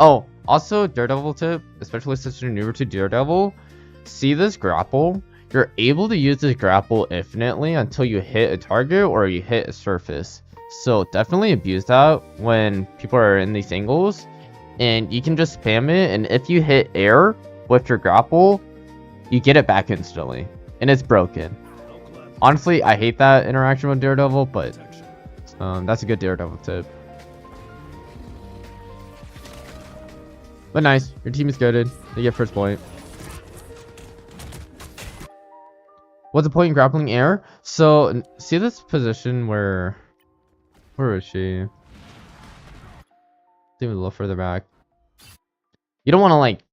Oh, also Daredevil tip, especially since you're newer to Daredevil, see this grapple? You're able to use this grapple infinitely until you hit a target or you hit a surface. So definitely abuse that when people are in these angles, and you can just spam it, and if you hit air with your grapple, you get it back instantly, and it's broken. Honestly, I hate that interaction with Daredevil, but that's a good Daredevil tip. But nice, your team is goated. They get first point. What's the point in grappling air? So, see this position where is she? Even a little further back. You don't want to like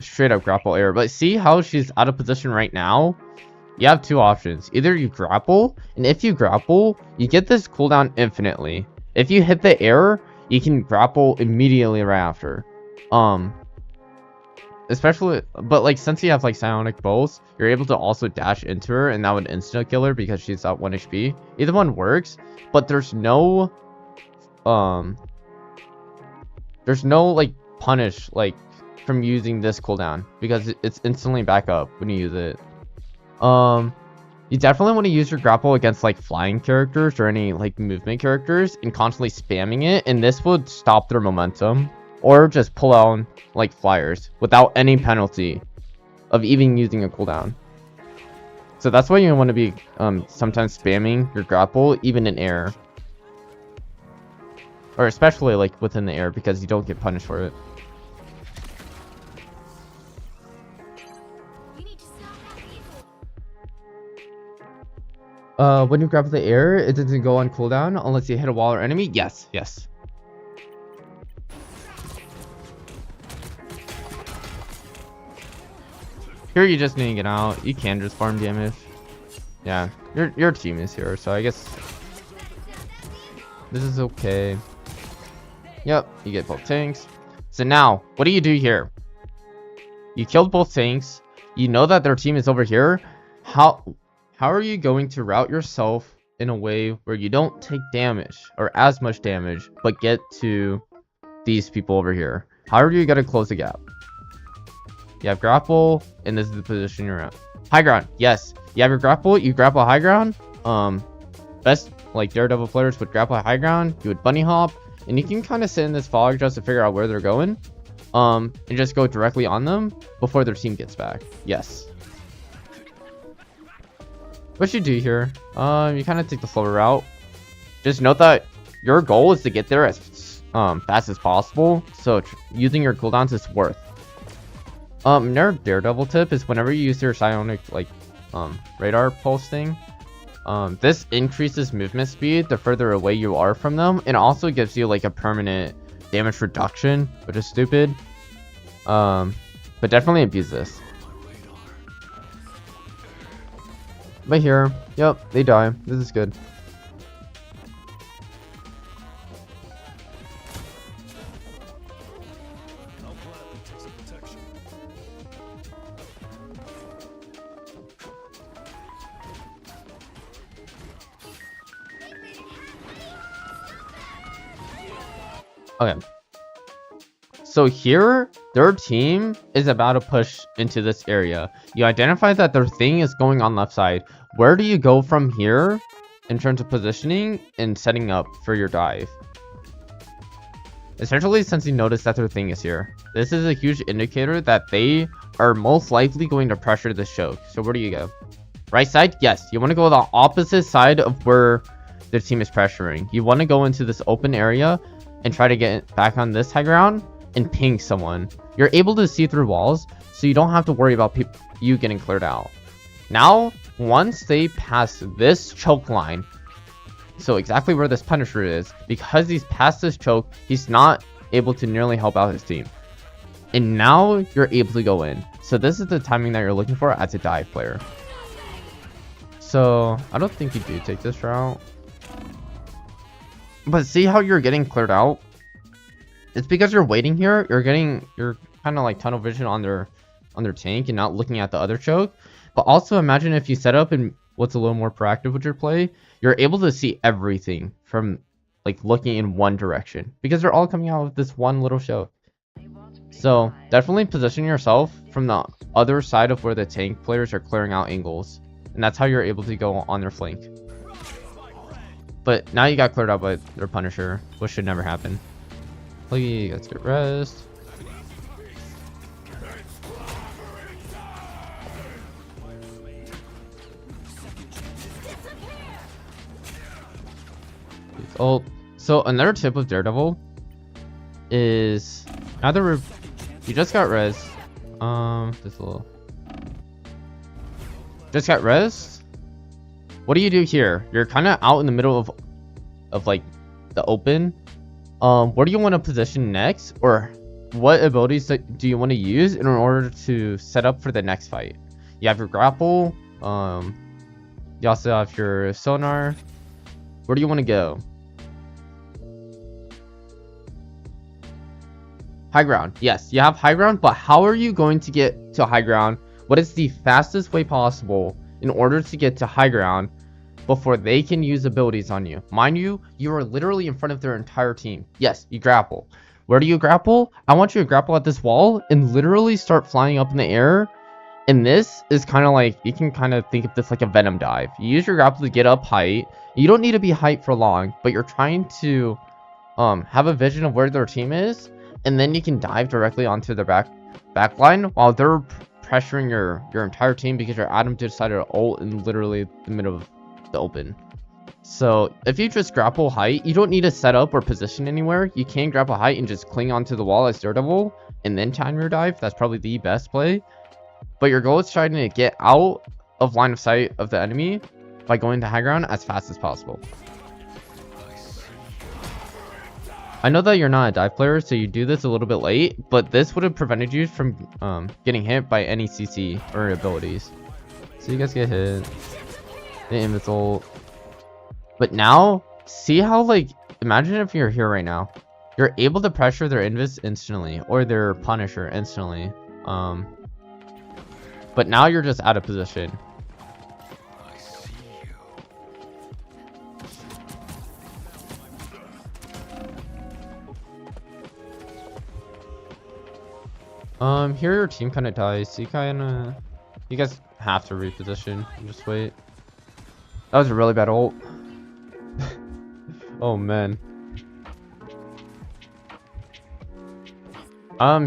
straight up grapple air, but see how she's out of position right now? You have two options. Either you grapple, and if you grapple, you get this cooldown infinitely. If you hit the air, you can grapple immediately right after. Especially, but like since you have like psionic bolts, you're able to also dash into her, and that would insta kill her because she's at 1 HP. Either one works, but there's no like punish like from using this cooldown because it's instantly back up when you use it. You definitely want to use your grapple against like flying characters or any like movement characters and constantly spamming it, and this would stop their momentum. Or just pull out like flyers without any penalty of even using a cooldown. So that's why you want to be sometimes spamming your grapple even in air. Or especially like within the air because you don't get punished for it. You need to stop that evil. When you grapple the air, it doesn't go on cooldown unless you hit a wall or enemy. Yes. Here you just need to get out. You can just farm damage. Yeah, your team is here, so I guess this is okay. Yep, you get both tanks. So now, what do you do here? You killed both tanks. You know that their team is over here. How are you going to route yourself in a way where you don't take damage or as much damage, but get to these people over here? How are you gonna close the gap? You have grapple, and this is the position you're at. High ground, yes. You have your grapple, you grapple high ground. Best like Daredevil players would grapple high ground, you would bunny hop, and you can kind of sit in this fog just to figure out where they're going. And just go directly on them before their team gets back. Yes. What you do here, you kind of take the slower route. Just note that your goal is to get there as fast as possible, so using your cooldowns is worth. Another Daredevil tip is whenever you use your psionic like radar pulse thing, this increases movement speed the further away you are from them, and also gives you like a permanent damage reduction, which is stupid. But definitely abuse this. But here, yep, they die. This is good. Okay. So here, their team is about to push into this area. You identify that their thing is going on left side. Where do you go from here in terms of positioning and setting up for your dive? Essentially, since you notice that their thing is here, this is a huge indicator that they are most likely going to pressure this choke. So where do you go? Right side? Yes. You want to go the opposite side of where the team is pressuring. You want to go into this open area and try to get back on this high ground and ping someone. You're able to see through walls, so you don't have to worry about you getting cleared out. Now, once they pass this choke line, so exactly where this Punisher is, because he's past this choke, he's not able to nearly help out his team. and now you're able to go in. So this is the timing that you're looking for as a dive player. So I don't think you do take this route, but see how you're getting cleared out? It's because you're waiting here. You're kind of like tunnel vision on their tank and not looking at the other choke. But also imagine if you set up and what's a little more proactive with your play, you're able to see everything from like looking in one direction because they're all coming out with this one little choke. So definitely position yourself from the other side of where the tank players are clearing out angles, and that's how you're able to go on their flank. But now you got cleared out by their Punisher, which should never happen. Let's get rest. Oh, so another tip with Daredevil is now that you just got res. This little just got res. What do you do here? You're kind of out in the middle of like the open. Where do you want to position next, or what abilities do you want to use in order to set up for the next fight? You have your grapple. You also have your sonar. Where do you want to go? High ground. Yes, you have high ground, but how are you going to get to high ground? What is the fastest way possible in order to get to high ground before they can use abilities on you? Mind you, you are literally in front of their entire team. Yes, you grapple. Where do you grapple? I want you to grapple at this wall and literally start flying up in the air. And this is kind of like, you can kind of think of this like a Venom dive. You use your grapple to get up height. You don't need to be height for long, but you're trying to have a vision of where their team is, and then you can dive directly onto their back line while they're pressuring your entire team because your Adam decided to ult in literally the middle of the open. So if you just grapple height, you don't need to set up or position anywhere. You can grapple height and just cling onto the wall as Daredevil and then time your dive. That's probably the best play. But your goal is trying to get out of line of sight of the enemy by going to high ground as fast as possible. I know that you're not a dive player, so you do this a little bit late, but this would have prevented you from getting hit by any CC or abilities. So you guys get hit. The invis ult. But now, see how, like, imagine if you're here right now. You're able to pressure their invis instantly, or their Punisher instantly. But now you're just out of position. Here your team kind of dies, so you guys have to reposition and just wait. That was a really bad ult. Oh man.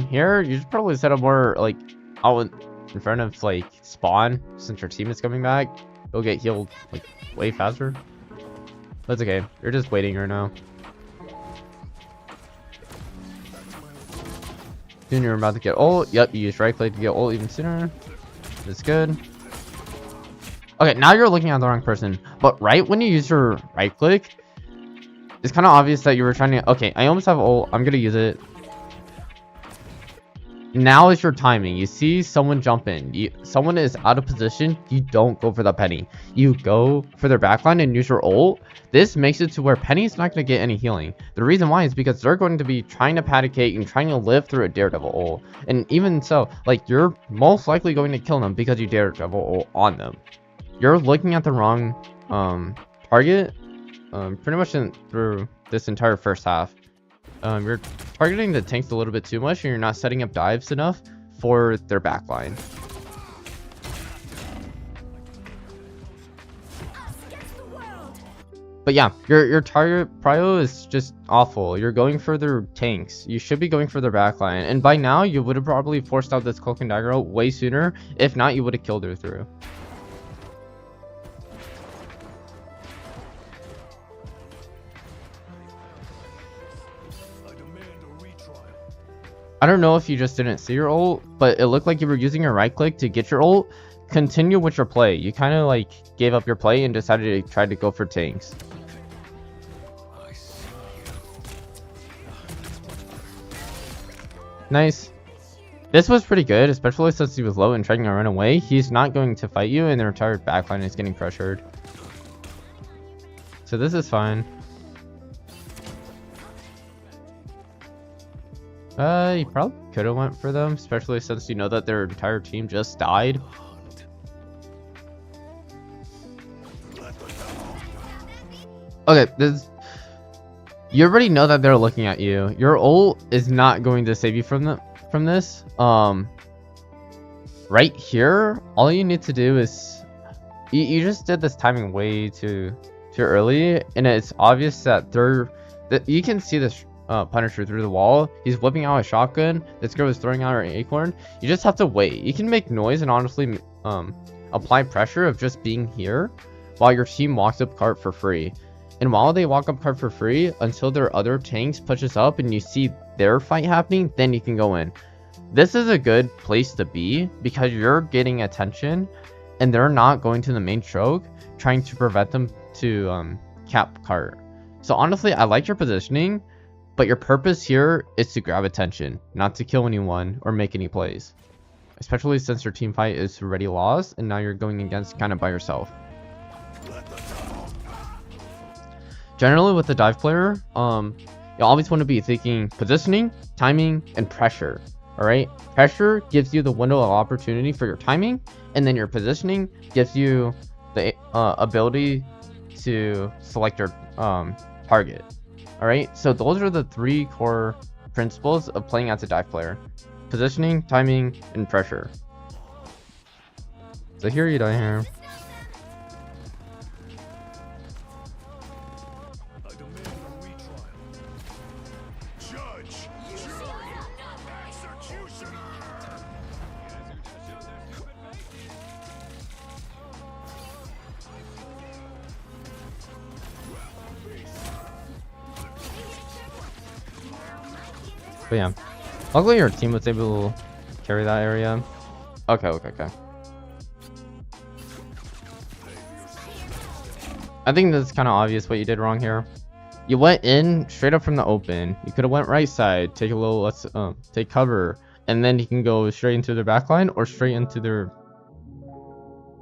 Here you should probably set up more like out in front of like spawn, since your team is coming back. You'll get healed like way faster. That's okay. You're just waiting right now. Soon you're about to get ult. Yep, you use right click to get ult even sooner. That's good. Okay, now you're looking at the wrong person. But right when you use your right click, it's kind of obvious that you were trying to. Okay, I almost have ult. I'm gonna use it. Now is your timing. You see someone jump in. Someone is out of position. You don't go for the Penny. You go for their backline and use your ult. This makes it to where Penny's not going to get any healing. The reason why is because they're going to be trying to Paticate and trying to live through a Daredevil ult. And even so, like, you're most likely going to kill them because you Daredevil ult on them. You're looking at the wrong target pretty much through this entire first half. You're targeting the tanks a little bit too much and you're not setting up dives enough for their backline. But yeah, your target prio is just awful. You're going for their tanks. You should be going for their backline. And by now, you would have probably forced out this Cloak and Dagger ult way sooner. If not, you would have killed her through. I don't know if you just didn't see your ult, but it looked like you were using your right click to get your ult. Continue with your play. You kind of like gave up your play and decided to try to go for tanks. Nice. This was pretty good, especially since he was low and trying to run away. He's not going to fight you, and their entire backline is getting pressured. So this is fine. You probably could have went for them, especially since you know that their entire team just died. Okay, you already know that they're looking at you. Your ult is not going to save you from this. Right here, all you need to do is you just did this timing way too early, and it's obvious that you can see this Punisher through the wall. He's whipping out a shotgun. This girl is throwing out her acorn. You just have to wait. You can make noise and honestly apply pressure of just being here while your team walks up cart for free. And while they walk up cart for free until their other tanks pushes up and you see their fight happening, then you can go in. This is a good place to be because you're getting attention and they're not going to the main choke, trying to prevent them to cap cart. So honestly, I like your positioning, but your purpose here is to grab attention, not to kill anyone or make any plays. Especially since your team fight is already lost and now you're going against kind of by yourself. Generally with the dive player, you always want to be thinking positioning, timing, and pressure. Alright? Pressure gives you the window of opportunity for your timing, and then your positioning gives you the ability to select your target. Alright? So those are the 3 core principles of playing as a dive player. Positioning, timing, and pressure. So here you die here. But yeah, luckily your team was able to carry that area. Okay. I think that's kind of obvious what you did wrong here. You went in straight up from the open. You could have went right side, take a little, take cover, and then you can go straight into their backline or straight into their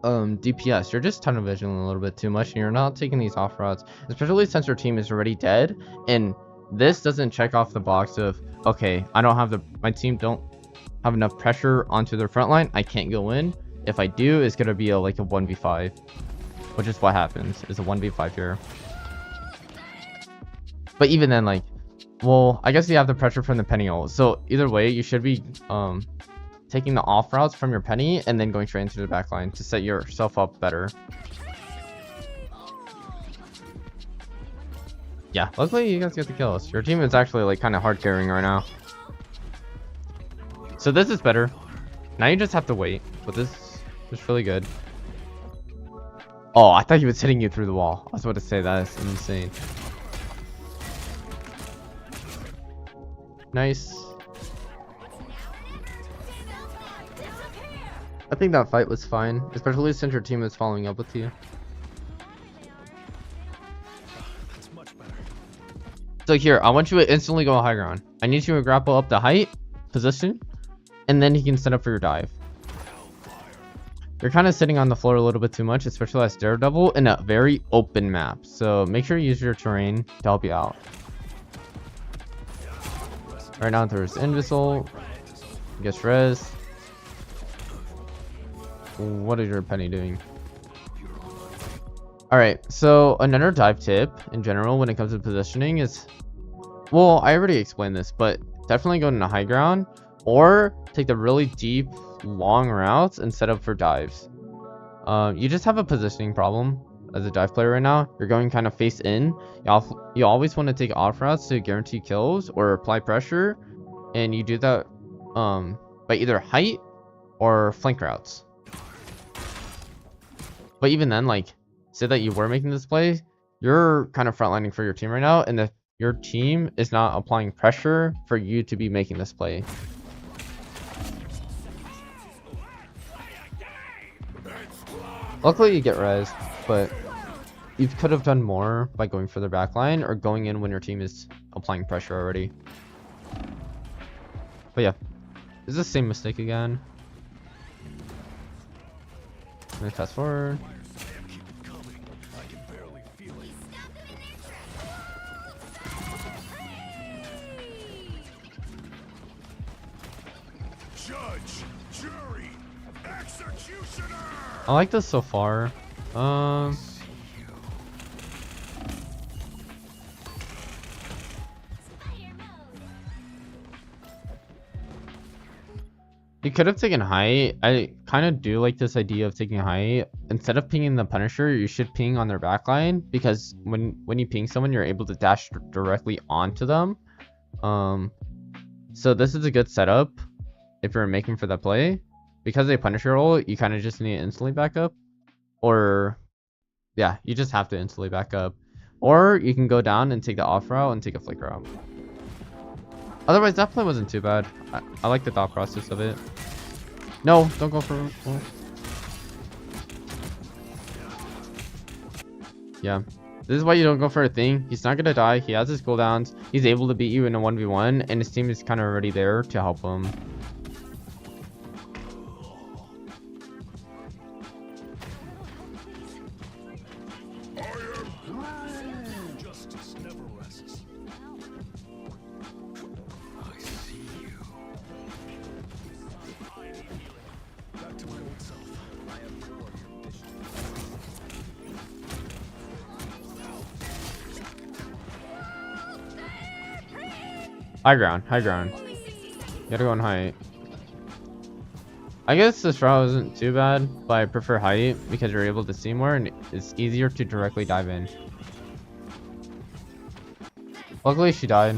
DPS. You're just tunnel visioning a little bit too much, and you're not taking these off routes, especially since your team is already dead. And this doesn't check off the box of, okay, my team don't have enough pressure onto their front line. I can't go in. If I do, it's gonna be like a 1v5, which is what happens. It's a 1v5 here. But even then, like, well, I guess you have the pressure from the penny ult. So either way, you should be taking the off routes from your penny and then going straight into the back line to set yourself up better. Yeah, luckily you guys get the kills. Your team is actually like kind of hard carrying right now. So this is better. Now you just have to wait, but this is really good. Oh, I thought he was hitting you through the wall. I was about to say that is insane. Nice. I think that fight was fine, especially since your team is following up with you. So here, I want you to instantly go high ground. I need you to grapple up the height, position, and then you can set up for your dive. You're kind of sitting on the floor a little bit too much, especially as Daredevil in a very open map. So make sure you use your terrain to help you out. Right now there's Invisol. Gets res. What is your penny doing? Alright, so another dive tip in general when it comes to positioning is, well, I already explained this, but definitely go into high ground or take the really deep, long routes and set up for dives. You just have a positioning problem as a dive player right now. You're going kind of face in. You always want to take off routes to guarantee kills or apply pressure, and you do that by either height or flank routes. But even then, like, say that you were making this play, you're kind of frontlining for your team right now, and your team is not applying pressure for you to be making this play. Luckily you get res, but you could have done more by going for the back line or going in when your team is applying pressure already. But yeah, It's the same mistake again. Let me fast forward. Judge, jury, executioner. I like this so far. You could have taken height. I kind of do like this idea of taking height. Instead of pinging the Punisher, you should ping on their backline, because when you ping someone, you're able to dash directly onto them. So this is a good setup if you're making for that play. Because they Punisher roll, you kind of just need to instantly back up. Or, yeah, you just have to instantly back up. Or you can go down and take the off route and take a flick route. Otherwise, that play wasn't too bad. I like the thought process of it. No, don't go for... Oh. Yeah. This is why you don't go for a thing. He's not going to die. He has his cooldowns. He's able to beat you in a 1v1. And his team is kind of already there to help him. Justice never rests. I see you. I need healing. Back to my old self. I am your condition. High ground. High ground. Only 60 seconds. You gotta go on height. I guess this route isn't too bad, but I prefer height because you're able to see more and it's easier to directly dive in. Luckily, she died.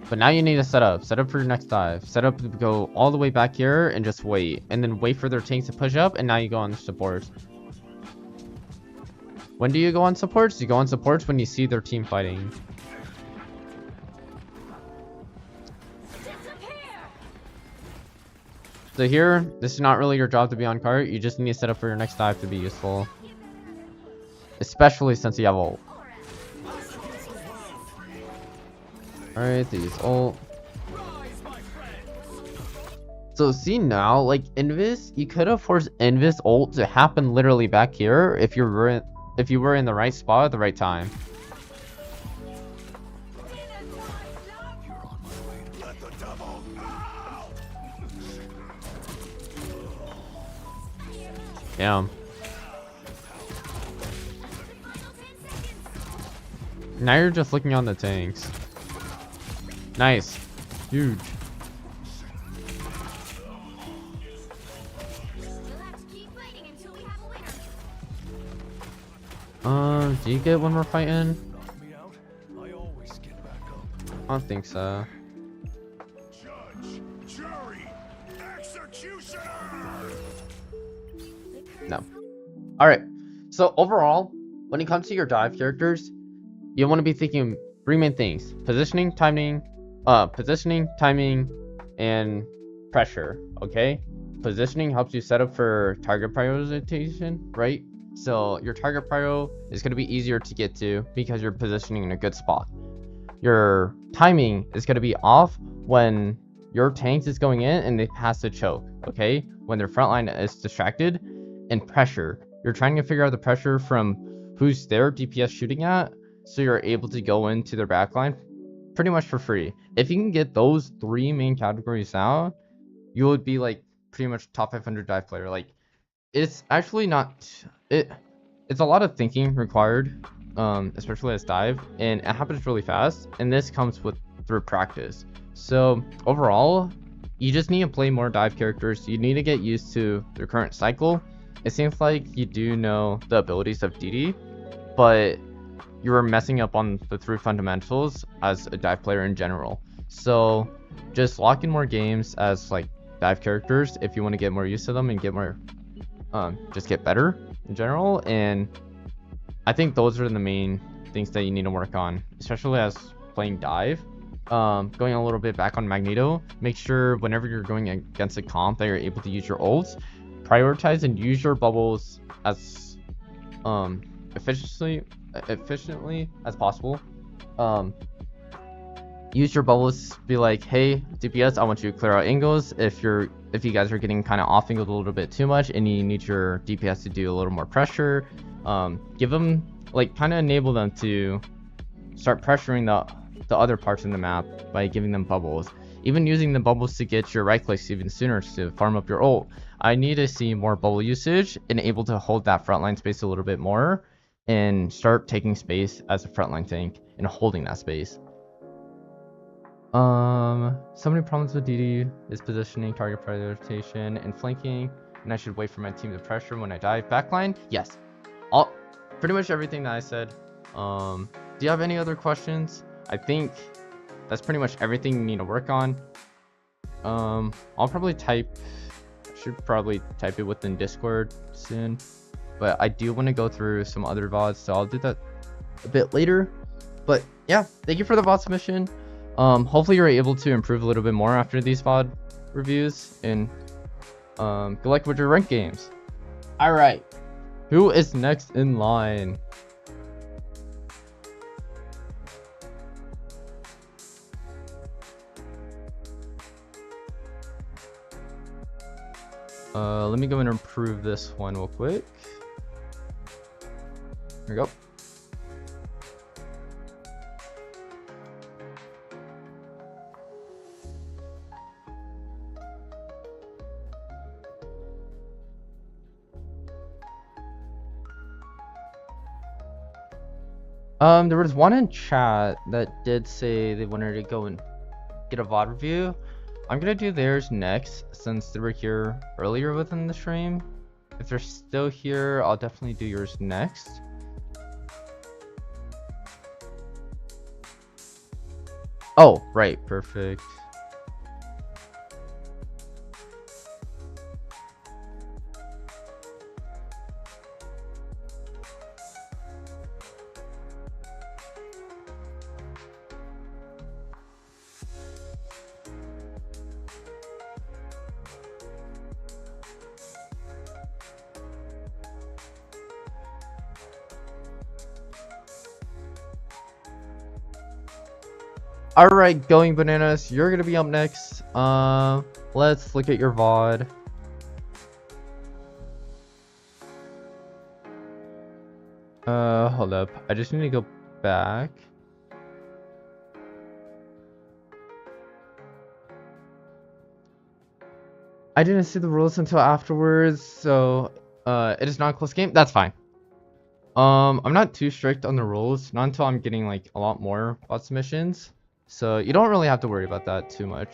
But now you need to set up. Set up for your next dive. Set up to go all the way back here and just wait. And then wait for their tanks to push up, and now you go on supports. When do you go on supports? You go on supports when you see their team fighting. So here, this is not really your job to be on cart. You just need to set up for your next dive to be useful. Especially since you have ult. Alright, they use ult. So see now, like Invis, you could have forced Invis ult to happen literally back here if you were in the right spot at the right time. Let the devil out. Damn. Now you're just looking on the tanks. Nice. Huge. We'll have to keep fighting until we have a winner. Do you get when we're fighting? Knock me out. I always get back up. I don't think so. Judge, jury, executioner. No. Alright. So overall, when it comes to your dive characters, you want to be thinking three main things. Positioning, timing, and pressure. Okay? Positioning helps you set up for target prioritization, right? So your target prio is going to be easier to get to because you're positioning in a good spot. Your timing is going to be off when your tank is going in and they pass the choke, okay? When their front line is distracted. And pressure. You're trying to figure out the pressure from who's their DPS shooting at, so you're able to go into their backline pretty much for free. If you can get those three main categories out, you would be like pretty much top 500 dive player. Like, it's actually not it's a lot of thinking required, especially as dive, and it happens really fast, and this comes through practice. So overall, you just need to play more dive characters. You need to get used to their current cycle. It seems like you do know the abilities of DD, but you were messing up on the three fundamentals as a dive player in general. So just lock in more games as like dive characters if you want to get more used to them and get more, just get better in general. And I think those are the main things that you need to work on, especially as playing dive. Going a little bit back on Magneto, make sure whenever you're going against a comp that you're able to use your ults. Prioritize and use your bubbles as efficiently as possible. use your bubbles to be like, hey, DPS, I want you to clear out angles. If you guys are getting kind of off angled a little bit too much and you need your DPS to do a little more pressure, give them, like, kind of enable them to start pressuring the other parts in the map by giving them bubbles. Even using the bubbles to get your right clicks even sooner to farm up your ult. I need to see more bubble usage and able to hold that frontline space a little bit more and start taking space as a frontline tank and holding that space. So many problems with DD is positioning, target prioritization, and flanking, and I should wait for my team to pressure when I dive. Backline, yes. Pretty much everything that I said. Do you have any other questions? I think that's pretty much everything you need to work on. I'll probably should probably type it within Discord soon, but I do want to go through some other VODs, so I'll do that a bit later. But yeah, thank you for the VOD submission. Hopefully you're able to improve a little bit more after these VOD reviews, and good luck with your ranked games. All right, who is next in line? Let me go and improve this one real quick. Here we go. There was one in chat that did say they wanted to go and get a VOD review. I'm gonna do theirs next since they were here earlier within the stream. If they're still here, I'll definitely do yours next. Oh, right, perfect. Alright, Going Bananas, you're gonna be up next. Let's look at your VOD. Hold up. I just need to go back. I didn't see the rules until afterwards, so it is not a close game. That's fine. I'm not too strict on the rules, not until I'm getting like a lot more VOD submissions. So you don't really have to worry about that too much.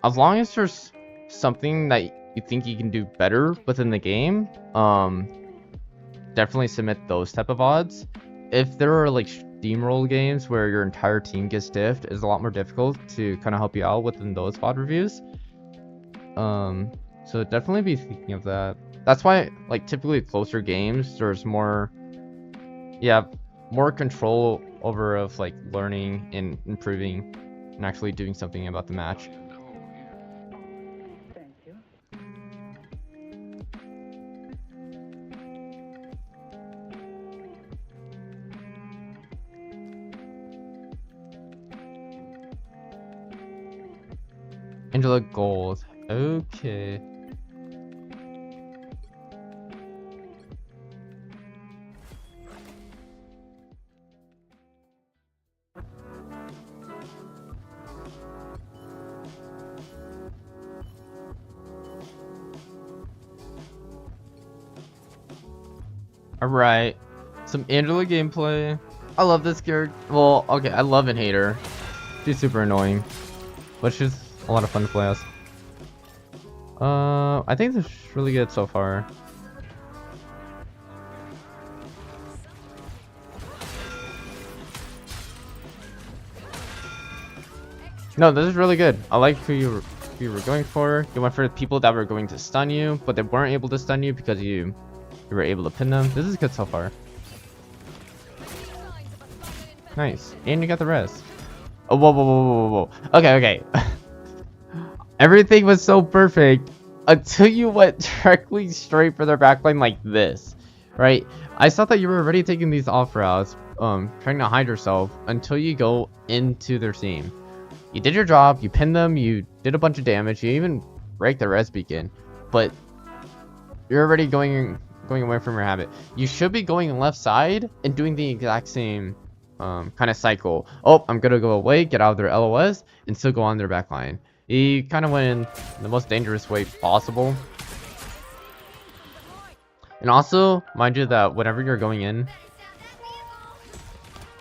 As long as there's something that you think you can do better within the game, definitely submit those type of VODs. If there are like steamroll games where your entire team gets diffed, it's a lot more difficult to kind of help you out within those VOD reviews. So definitely be thinking of that. That's why, like, typically closer games, there's more control over of like learning and improving and actually doing something about the match. Thank you. Angela Gold. Okay. Alright, some Angela gameplay. I love this character. Well, okay, I love and hate her. She's super annoying, but she's a lot of fun to play as. I think this is really good so far. No, this is really good. I like who you were going for. You went for people that were going to stun you, but they weren't able to stun you because you were able to pin them. This is good so far. Nice. And you got the rest. Oh, whoa, whoa, whoa, whoa, whoa. Okay, okay. Everything was so perfect until you went directly straight for their backline like this, right? I saw that you were already taking these off routes, trying to hide yourself until you go into their team. You did your job, you pinned them, you did a bunch of damage, you even break the res beacon, but you're already going away from your habit. You should be going left side and doing the exact same kind of cycle. Oh, I'm gonna go away, get out of their LOS, and still go on their back line. You kind of went in the most dangerous way possible. And also, mind you that whenever you're going in,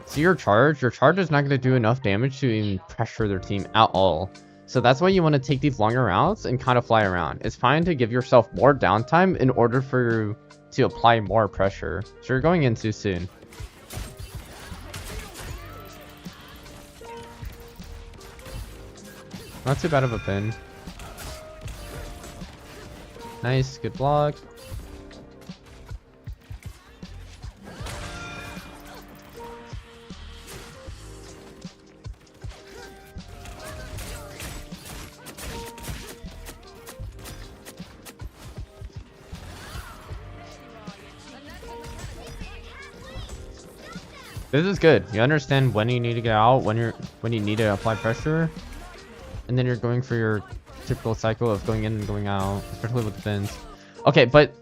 see your charge is not going to do enough damage to even pressure their team at all. So that's why you want to take these longer routes and kind of fly around. It's fine to give yourself more downtime in order for you to apply more pressure. So you're going in too soon. Not too bad of a pin. Nice, good block. This is good. You understand when you need to get out, when you need to apply pressure, and then you're going for your typical cycle of going in and going out, especially with the pins. Okay, but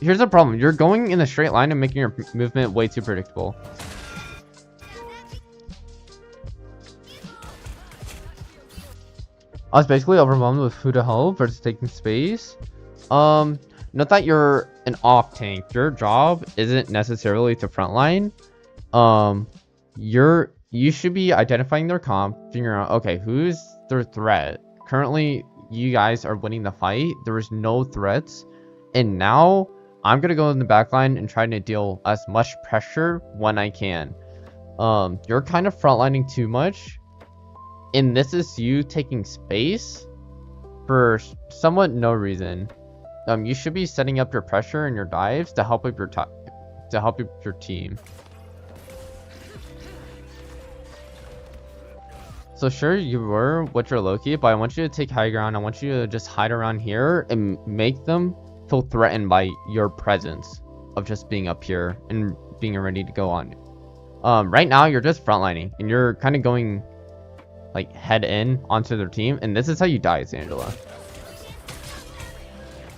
here's the problem. You're going in a straight line and making your movement way too predictable. I was basically overwhelmed with who to help versus taking space. Note that you're an off tank. Your job isn't necessarily to frontline. You should be identifying their comp, figuring out, okay, who's their threat. Currently, you guys are winning the fight. There is no threats, and now I'm gonna go in the back line and try to deal as much pressure when I can. You're kind of frontlining too much, and this is you taking space for somewhat no reason. You should be setting up your pressure and your dives to help up your team. So sure, you were with your Loki, but I want you to take high ground. I want you to just hide around here and make them feel threatened by your presence of just being up here and being ready to go on. Right now, you're just frontlining, and you're kind of going like head in onto their team, and this is how you die, Angela.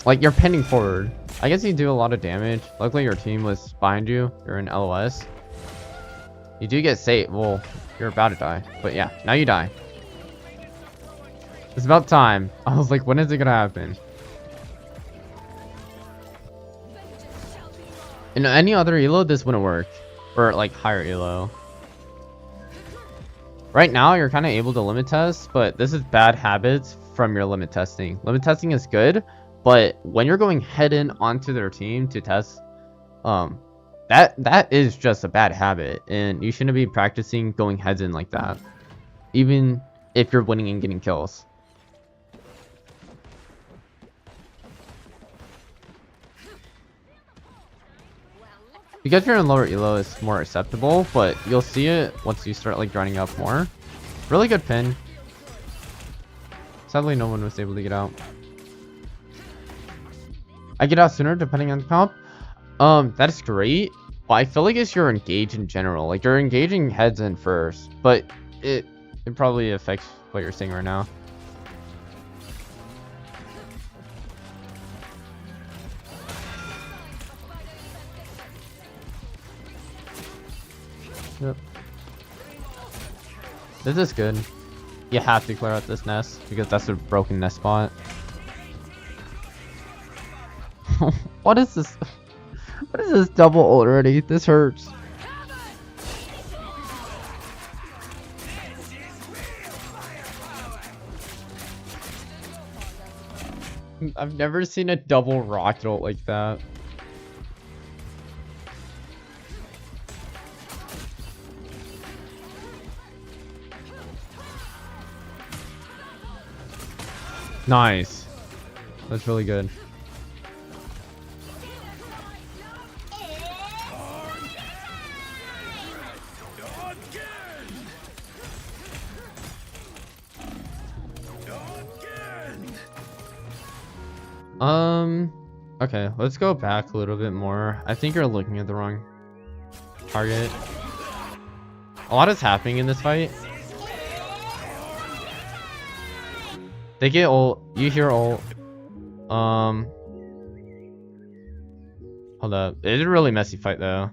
Like, you're pinning forward. I guess you do a lot of damage. Luckily, your team was behind you. You're in LOS. You do get saved. Well, you're about to die. But yeah, now you die. It's about time. I was like, when is it gonna happen? In any other elo, this wouldn't work. Or like higher elo. Right now, you're kind of able to limit test, but this is bad habits from your limit testing. Limit testing is good, but when you're going head in onto their team to test, that is just a bad habit, and you shouldn't be practicing going heads in like that, even if you're winning and getting kills. Because you're in lower elo, it's more acceptable, but you'll see it once you start like grinding up more. Really good pin. Sadly, no one was able to get out. I get out sooner depending on the comp. That is great, but I feel like it's you're engaged in general. Like, you're engaging heads in first, but it probably affects what you're saying right now. Yep. This is good. You have to clear out this nest because that's a broken nest spot. What is this? What is this double already? This hurts. I've never seen a double rocket ult like that. Nice. That's really good. Okay, let's go back a little bit more. I think you're looking at the wrong target. A lot is happening in this fight. They get ult. You hear ult. Hold up. It's a really messy fight though.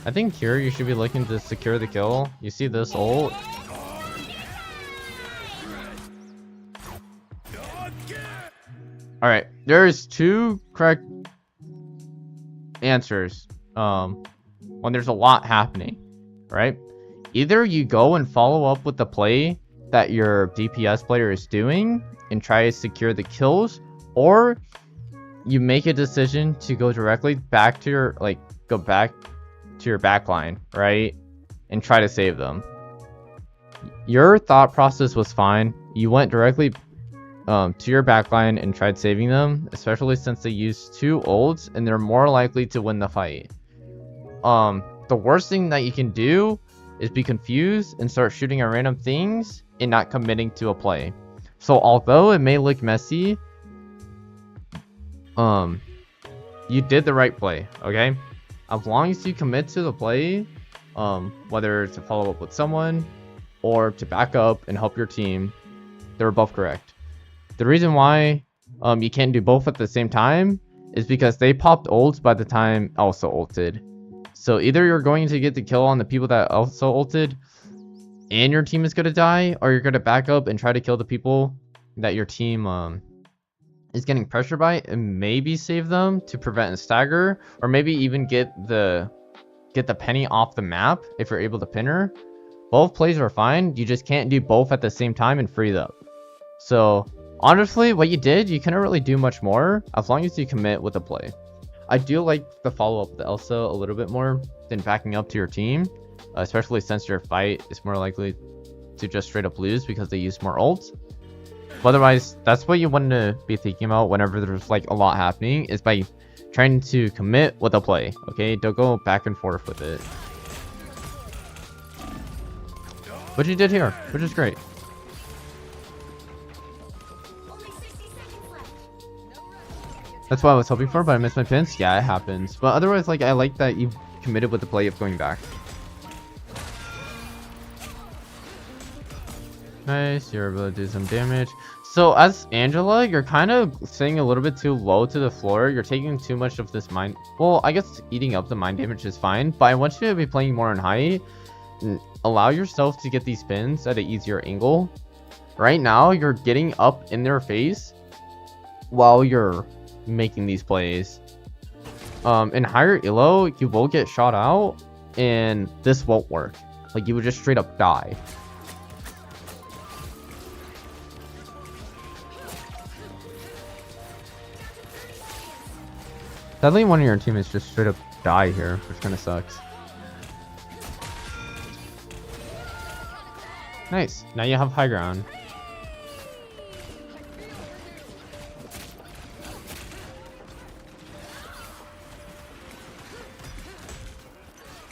I think here you should be looking to secure the kill. You see this ult? Alright, there's two correct answers when there's a lot happening, right? Either you go and follow up with the play that your DPS player is doing and try to secure the kills, or you make a decision to go directly back to your go back to your backline, right, and try to save them. Your thought process was fine. You went directly to your backline and tried saving them, especially since they use 2 ults and they're more likely to win the fight. The worst thing that you can do is be confused and start shooting at random things and not committing to a play. So although it may look messy, you did the right play, okay? As long as you commit to the play, whether to follow up with someone or to back up and help your team, they were both correct. The reason why you can't do both at the same time is because they popped ults by the time Elsa ulted. So either you're going to get the kill on the people that also ulted and your team is going to die, or you're going to back up and try to kill the people that your team is getting pressure by and maybe save them to prevent a stagger, or maybe even get the penny off the map if you're able to pin her. Both plays are fine. You just can't do both at the same time and free up. So honestly, what you did, you couldn't really do much more as long as you commit with the play. I do like the follow-up with Elsa a little bit more than backing up to your team, especially since your fight is more likely to just straight up lose because they use more ults. But otherwise, that's what you want to be thinking about whenever there's like a lot happening, is by trying to commit with a play, okay? Don't go back and forth with it. Which you did here, which is great. Only 60 seconds left. That's what I was hoping for, but I missed my pins. Yeah, it happens. But otherwise, like, I like that you committed with the play of going back. Nice, you're able to do some damage. So as Angela, you're kind of staying a little bit too low to the floor. You're taking too much of this mind. Well, I guess eating up the mind damage is fine, but I want you to be playing more on height. Allow yourself to get these pins at an easier angle. Right now, you're getting up in their face while you're making these plays. In higher elo, you will get shot out, and this won't work. Like, you would just straight up die. Sadly, one of your teammates just straight up die here, which kind of sucks. Nice. Now you have high ground.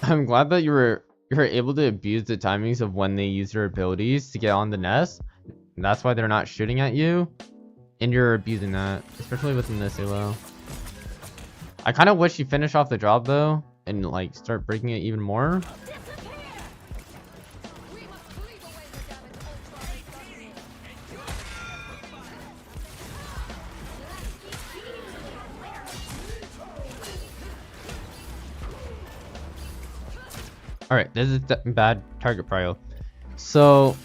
I'm glad that you were able to abuse the timings of when they use their abilities to get on the nest. And that's why they're not shooting at you. And you're abusing that, especially within this elo. I kind of wish you finish off the job though, and like start breaking it even more. Alright, this is bad target prio. So,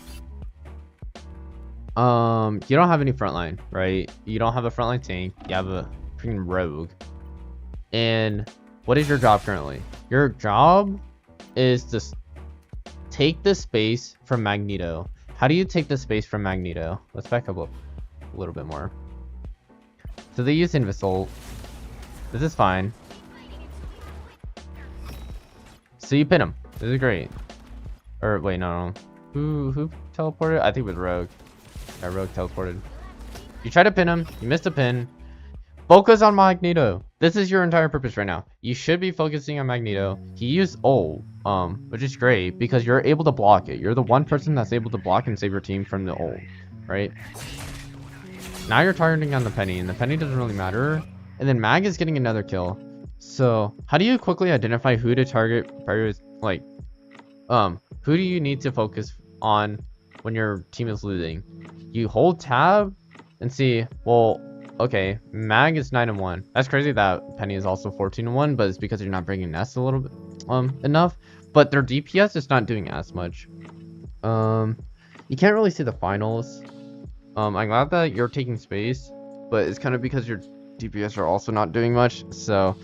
you don't have any frontline, right? You don't have a frontline tank. You have a freaking rogue. And what is your job currently? Your job is to take the space from Magneto. How do you take the space from Magneto? Let's back up a little bit more. So they use Invisol. This is fine. So you pin him. This is great. Or wait, no. Who teleported? I think it was Rogue. Yeah, Rogue teleported. You try to pin him. You missed a pin. Focus on Magneto. This is your entire purpose right now. You should be focusing on Magneto. He used ult, which is great because you're able to block it. You're the one person that's able to block and save your team from the ult, right? Now you're targeting on the penny, and the penny doesn't really matter. And then Mag is getting another kill. So how do you quickly identify who to target? Like, who do you need to focus on when your team is losing? You hold tab and see, well, okay, Mag is 9-1. That's crazy that Penny is also 14-1, but it's because you're not bringing Nest a little bit enough. But their DPS is not doing as much. You can't really see the finals. I'm glad that you're taking space, but it's kind of because your DPS are also not doing much. So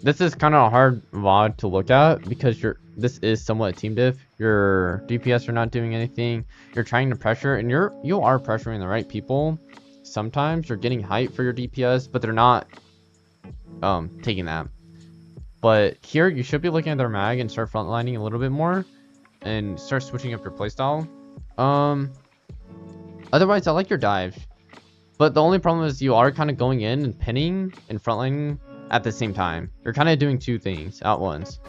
this is kind of a hard VOD to look at because this is somewhat a team diff. Your DPS are not doing anything. You're trying to pressure, and you are pressuring the right people. Sometimes you're getting hype for your DPS, but they're not taking that. But here you should be looking at their mag and start frontlining a little bit more and start switching up your playstyle. Otherwise, I like your dive, but the only problem is you are kind of going in and pinning and frontlining at the same time. You're kind of doing two things at once.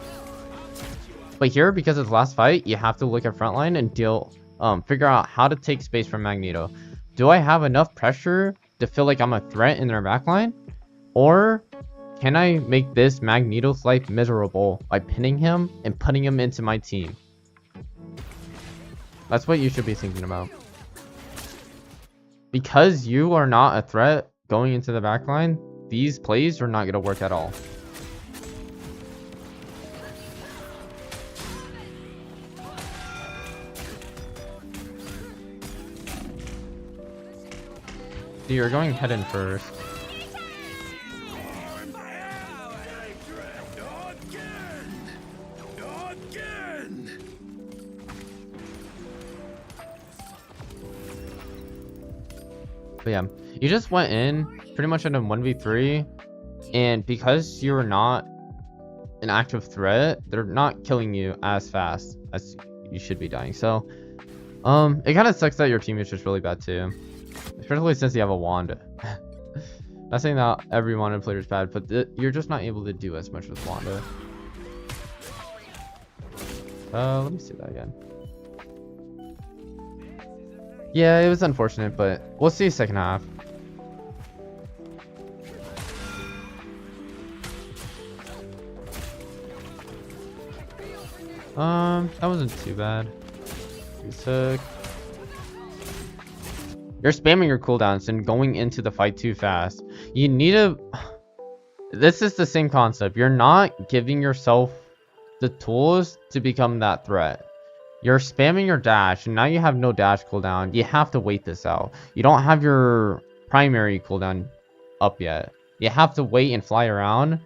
But here, because it's last fight, you have to look at frontline and figure out how to take space from Magneto. Do I have enough pressure to feel like I'm a threat in their backline? Or can I make this Magneto's life miserable by pinning him and putting him into my team? That's what you should be thinking about. Because you are not a threat going into the backline, these plays are not going to work at all. So you're going head in first. But yeah, you just went in pretty much in a 1v3, and because you're not an active threat, they're not killing you as fast as you should be dying. So it kind of sucks that your team is just really bad too, especially since you have a wand. Not saying that every Wanda player is bad, but you're just not able to do as much with Wanda. Let me see that again. Yeah, it was unfortunate, but we'll see second half. That wasn't too bad. You're spamming your cooldowns and going into the fight too fast. You need to... This is the same concept. You're not giving yourself the tools to become that threat. You're spamming your dash, and now you have no dash cooldown. You have to wait this out. You don't have your primary cooldown up yet. You have to wait and fly around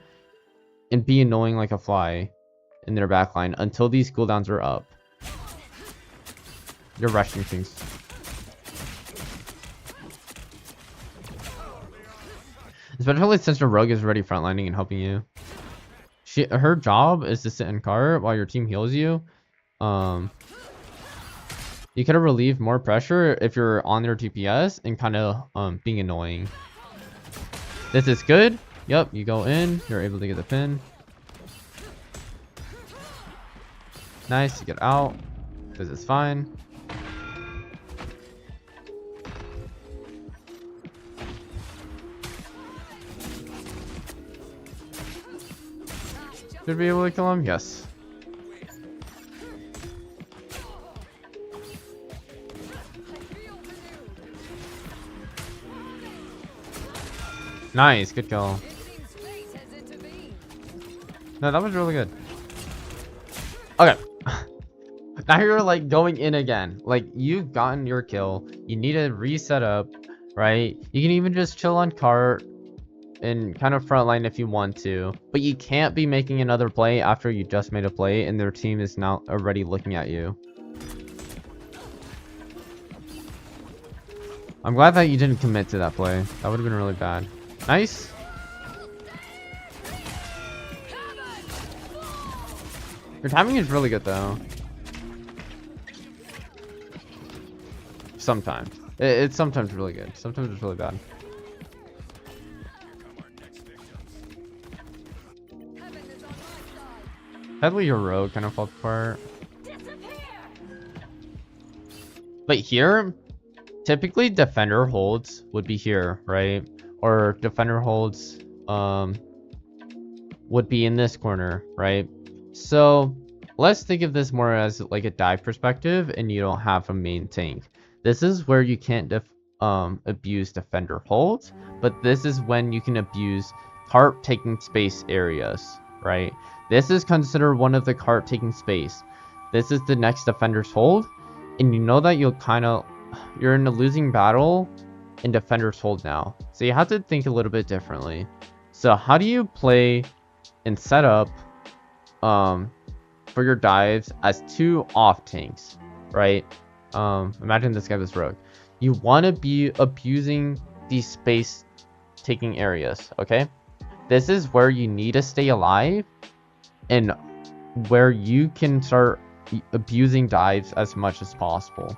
and be annoying like a fly in their backline until these cooldowns are up. You're rushing things. Especially since your rogue is already frontlining and helping you. Her job is to sit in car while your team heals you. You could have relieved more pressure if you're on their DPS and kind of being annoying. This is good. Yep, you go in, you're able to get the pin. Nice, you get out. This is fine. Should be able to kill him? Yes. Nice, good kill. No, that was really good. Okay. Now you're like going in again. Like you've gotten your kill. You need to reset up, right? You can even just chill on cart and kind of frontline if you want to. But you can't be making another play after you just made a play and their team is now already looking at you. I'm glad that you didn't commit to that play. That would have been really bad. Nice. Your timing is really good though. Sometimes. It's sometimes really good. Sometimes it's really bad. Sadly, your rogue kind of falls apart. But here, typically defender holds would be here, right? Or defender holds would be in this corner, right? So let's think of this more as like a dive perspective, and you don't have a main tank. This is where you can't abuse defender holds, but this is when you can abuse cart taking space areas, right? This is considered one of the cart taking space. This is the next defender's hold, and you know that you're in a losing battle in defender's hold now. So you have to think a little bit differently. So how do you play and set up for your dives as 2 off tanks, right? Imagine this guy was rogue. You want to be abusing these space taking areas, okay? This is where you need to stay alive and where you can start abusing dives as much as possible,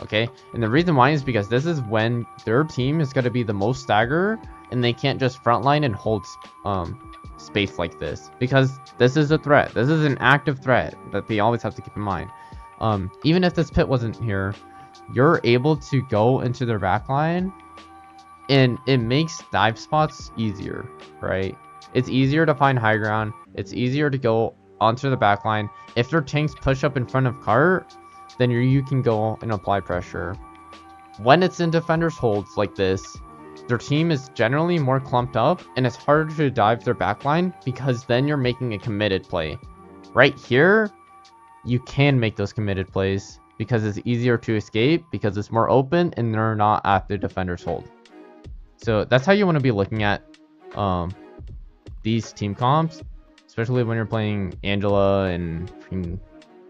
okay? And the reason why is because this is when their team is going to be the most stagger, and they can't just frontline and hold space like this, because this is a threat. This is an active threat that they always have to keep in mind. Even if this pit wasn't here, you're able to go into their backline, and it makes dive spots easier, right? It's easier to find high ground. It's easier to go onto the backline. If their tanks push up in front of cart, then you can go and apply pressure. When it's in defenders holds like this, their team is generally more clumped up, and it's harder to dive their backline because then you're making a committed play. Right here, you can make those committed plays because it's easier to escape, because it's more open and they're not at the defender's hold. So that's how you want to be looking at these team comps, especially when you're playing Angela and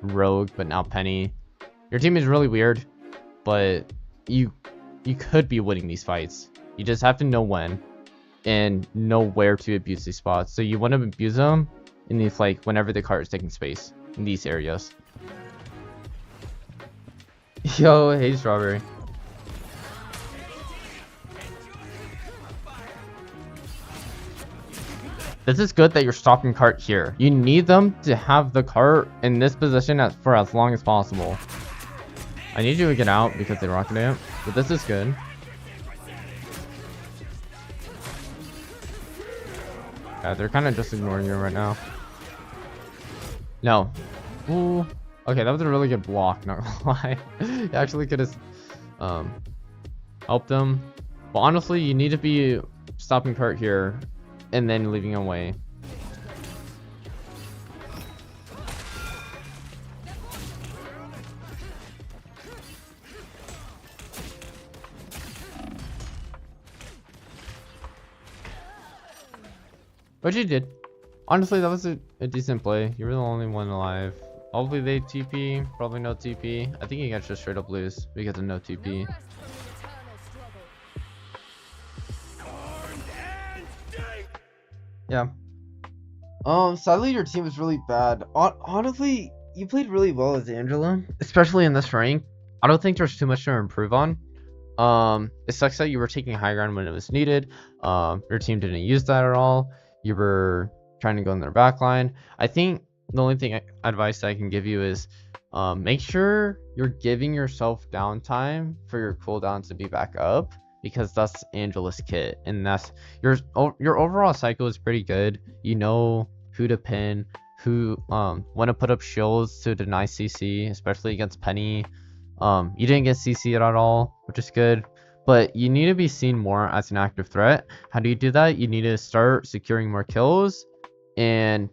Rogue, but now Penny. Your team is really weird, but you could be winning these fights. You just have to know when and know where to abuse these spots. So you want to abuse them in these, like, whenever the cart is taking space in these areas. Yo, hey Strawberry. This is good that you're stopping cart here. You need them to have the cart in this position for as long as possible. I need you to get out because they rocket it, but this is good. Yeah, they're kind of just ignoring you right now. No. Ooh. Okay, that was a really good block, not gonna lie. You actually could have helped them. But honestly, you need to be stopping cart here and then leaving away. But you did. Honestly, that was a decent play. You were the only one alive. Hopefully they TP. Probably no TP. I think you guys just straight up lose because of no TP. Yeah. Sadly your team was really bad. Honestly, you played really well as Angela, especially in this rank. I don't think there's too much to improve on. It sucks that you were taking high ground when it was needed. Your team didn't use that at all. You were trying to go in their backline. I think the only advice I can give you is make sure you're giving yourself downtime for your cooldowns to be back up, because that's Angela's kit, and that's your overall cycle is pretty good. You know who to pin, who when to put up shields to deny CC, especially against Penny. You didn't get CC at all, which is good, but you need to be seen more as an active threat. How do you do that? You need to start securing more kills. And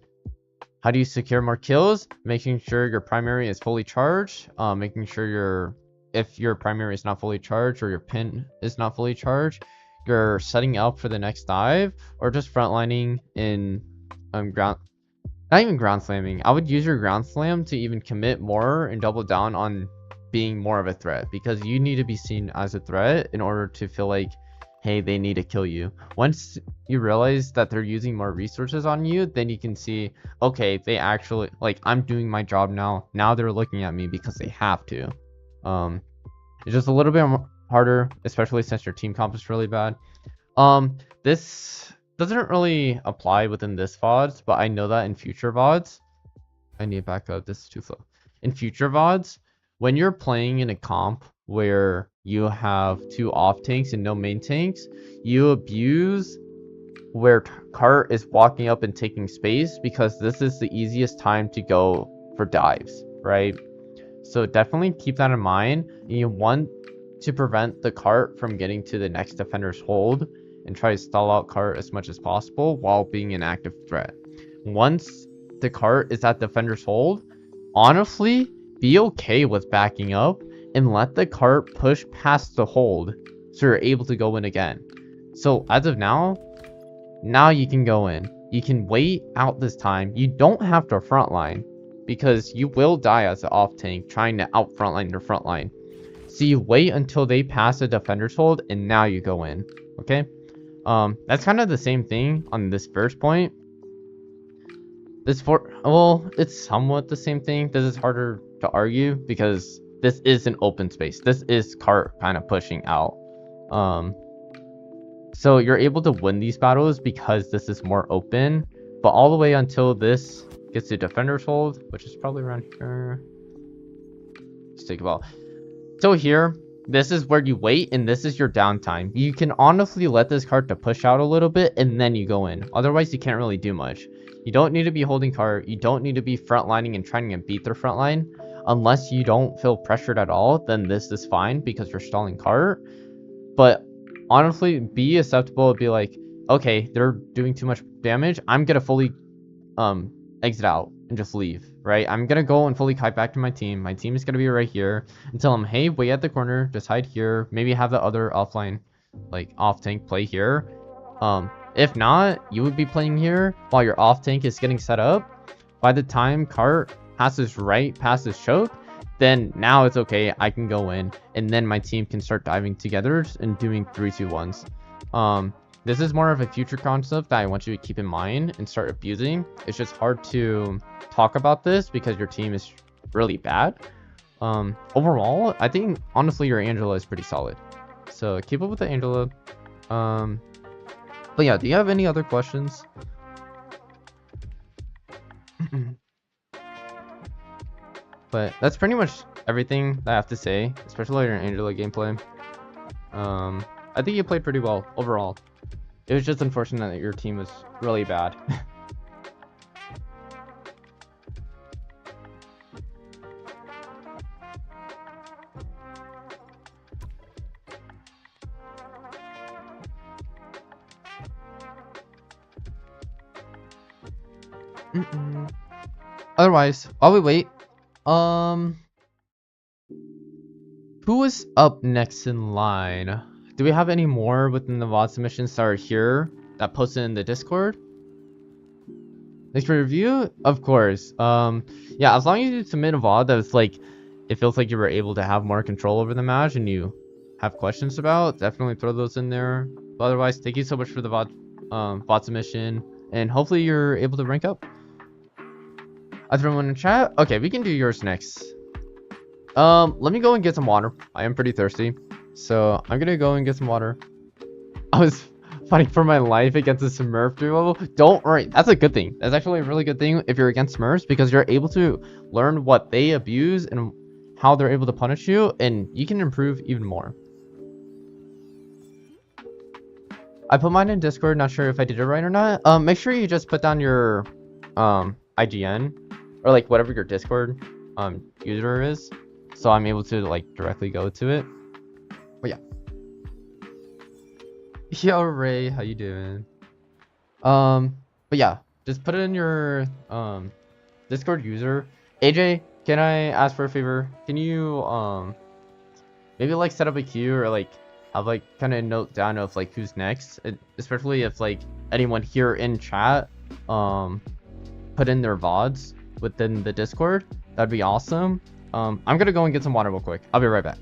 how do you secure more kills? Making sure your primary is fully charged, making sure if your primary is not fully charged or your pin is not fully charged, you're setting up for the next dive, or just frontlining in ground, not even ground slamming. I would use your ground slam to even commit more and double down on being more of a threat, because you need to be seen as a threat in order to feel like, hey, they need to kill you. Once you realize that they're using more resources on you, then you can see, okay, they actually, like, I'm doing my job now. Now they're looking at me because they have to. It's just a little bit harder, especially since your team comp is really bad. This doesn't really apply within this VODs, but I know that in future VODs, I need to back up, this is too slow. In future VODs, when you're playing in a comp where you have 2 off tanks and no main tanks, you abuse where cart is walking up and taking space, because this is the easiest time to go for dives, right? So definitely keep that in mind. You want to prevent the cart from getting to the next defender's hold and try to stall out cart as much as possible while being an active threat. Once the cart is at defender's hold, honestly, be okay with backing up and let the cart push past the hold so you're able to go in again. So as of now you can go in. You can wait out this time. You don't have to frontline because you will die as an off tank trying to out frontline their frontline. So you wait until they pass the defender's hold and now you go in. Okay? That's kind of the same thing on this first point. It's somewhat the same thing. This is harder to argue because this is an open space. This is cart kind of pushing out. So you're able to win these battles because this is more open, but all the way until this gets to defender's hold, which is probably around here. Let's take a ball. So here, this is where you wait, and this is your downtime. You can honestly let this cart to push out a little bit, and then you go in. Otherwise, you can't really do much. You don't need to be holding cart. You don't need to be frontlining and trying to beat their frontline. Unless you don't feel pressured at all, then this is fine because you're stalling cart. But honestly, be acceptable. Be like, okay, they're doing too much damage. I'm gonna fully exit out and just leave, right? I'm gonna go and fully kite back to my team. My team is gonna be right here and tell them, hey, wait at the corner, just hide here. Maybe have the other offline, like off tank play here. If not, you would be playing here while your off tank is getting set up. By the time cart passes right past this choke, then now it's okay. I can go in, and then my team can start diving together and doing 3-2-1s. This is more of a future concept that I want you to keep in mind and start abusing. It's just hard to talk about this because your team is really bad. Overall, I think honestly your Angela is pretty solid. So keep up with the Angela. But yeah, do you have any other questions? But that's pretty much everything that I have to say, especially your Angela gameplay. I think you played pretty well overall. It was just unfortunate that your team was really bad. Otherwise, while we wait, who is up next in line? Do we have any more within the VOD submissions that are here that posted in the Discord? Next review? Of course. Yeah, as long as you submit a VOD that's like, it feels like you were able to have more control over the match and you have questions about, definitely throw those in there. But otherwise, thank you so much for the VOD submission, and hopefully you're able to rank up. Everyone in chat? Okay, we can do yours next. Let me go and get some water. I am pretty thirsty. So I'm gonna go and get some water. I was fighting for my life against a Smurf duo. Don't worry, that's a good thing. That's actually a really good thing if you're against Smurfs, because you're able to learn what they abuse and how they're able to punish you, and you can improve even more. I put mine in Discord, not sure if I did it right or not. Make sure you just put down your IGN or like whatever your Discord user is, so I'm able to like directly go to it. But yeah. Yo Ray, how you doing? But yeah, just put it in your Discord user. AJ, can I ask for a favor? Can you maybe like set up a queue or like have like kind of note down of like who's next, especially if like anyone here in chat put in their VODs within the Discord. That'd be awesome. I'm gonna go and get some water real quick. I'll be right back.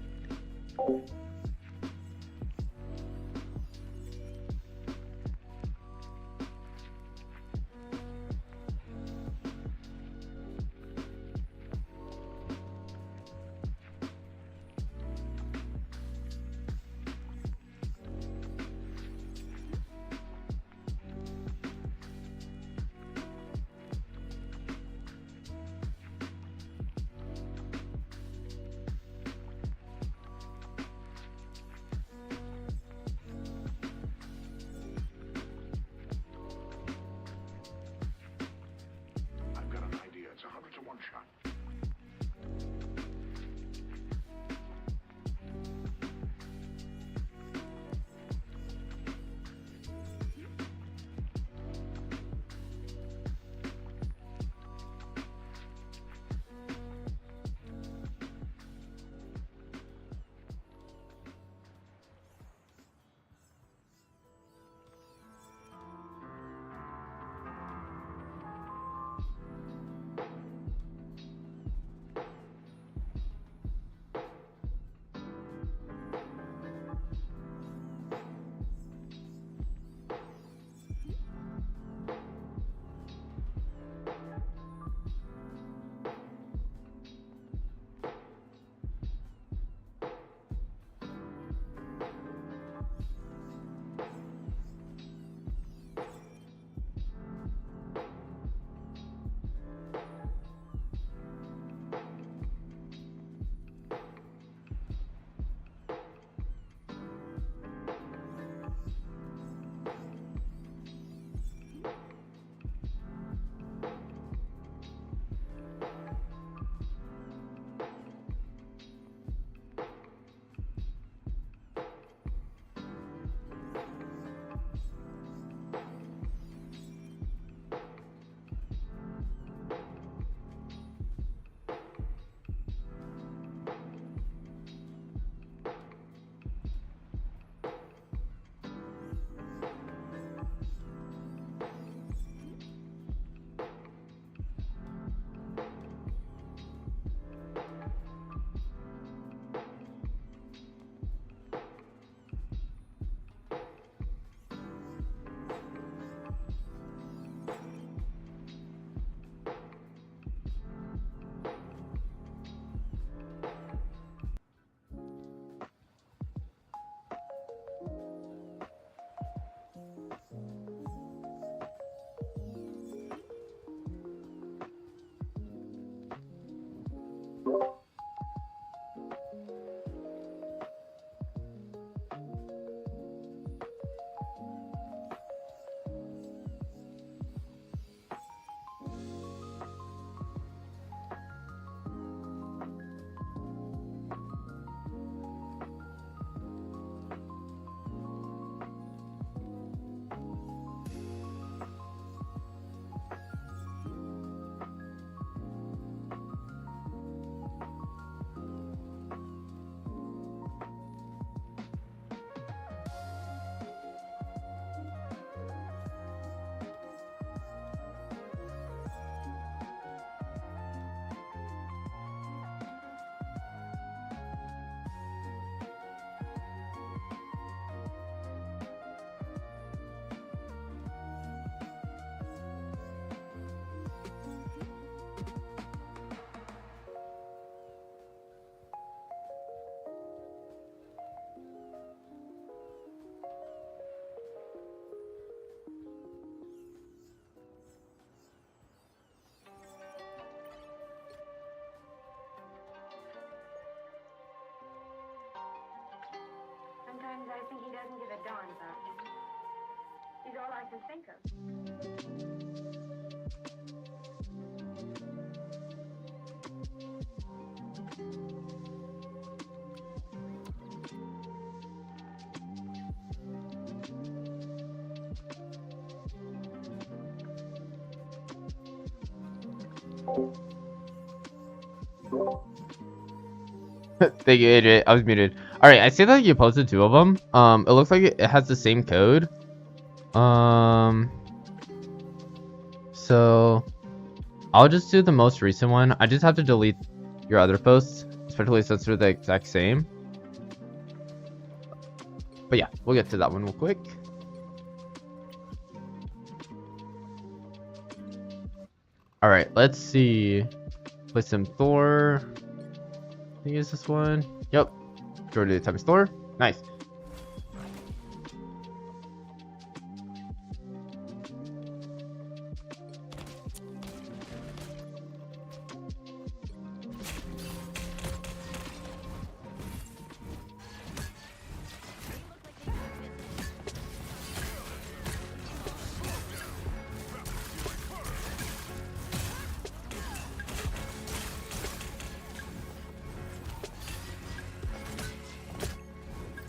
Sometimes I think he doesn't give a darn about me. He's all I can think of. Thank you, AJ. I was muted. Alright, I see that you posted 2 of them. It looks like it has the same code. So I'll just do the most recent one. I just have to delete your other posts, especially since they're the exact same. But yeah, we'll get to that one real quick. Alright, let's see. Play some Thor. I think it's this one. Yep. Jordan times Thor. Nice.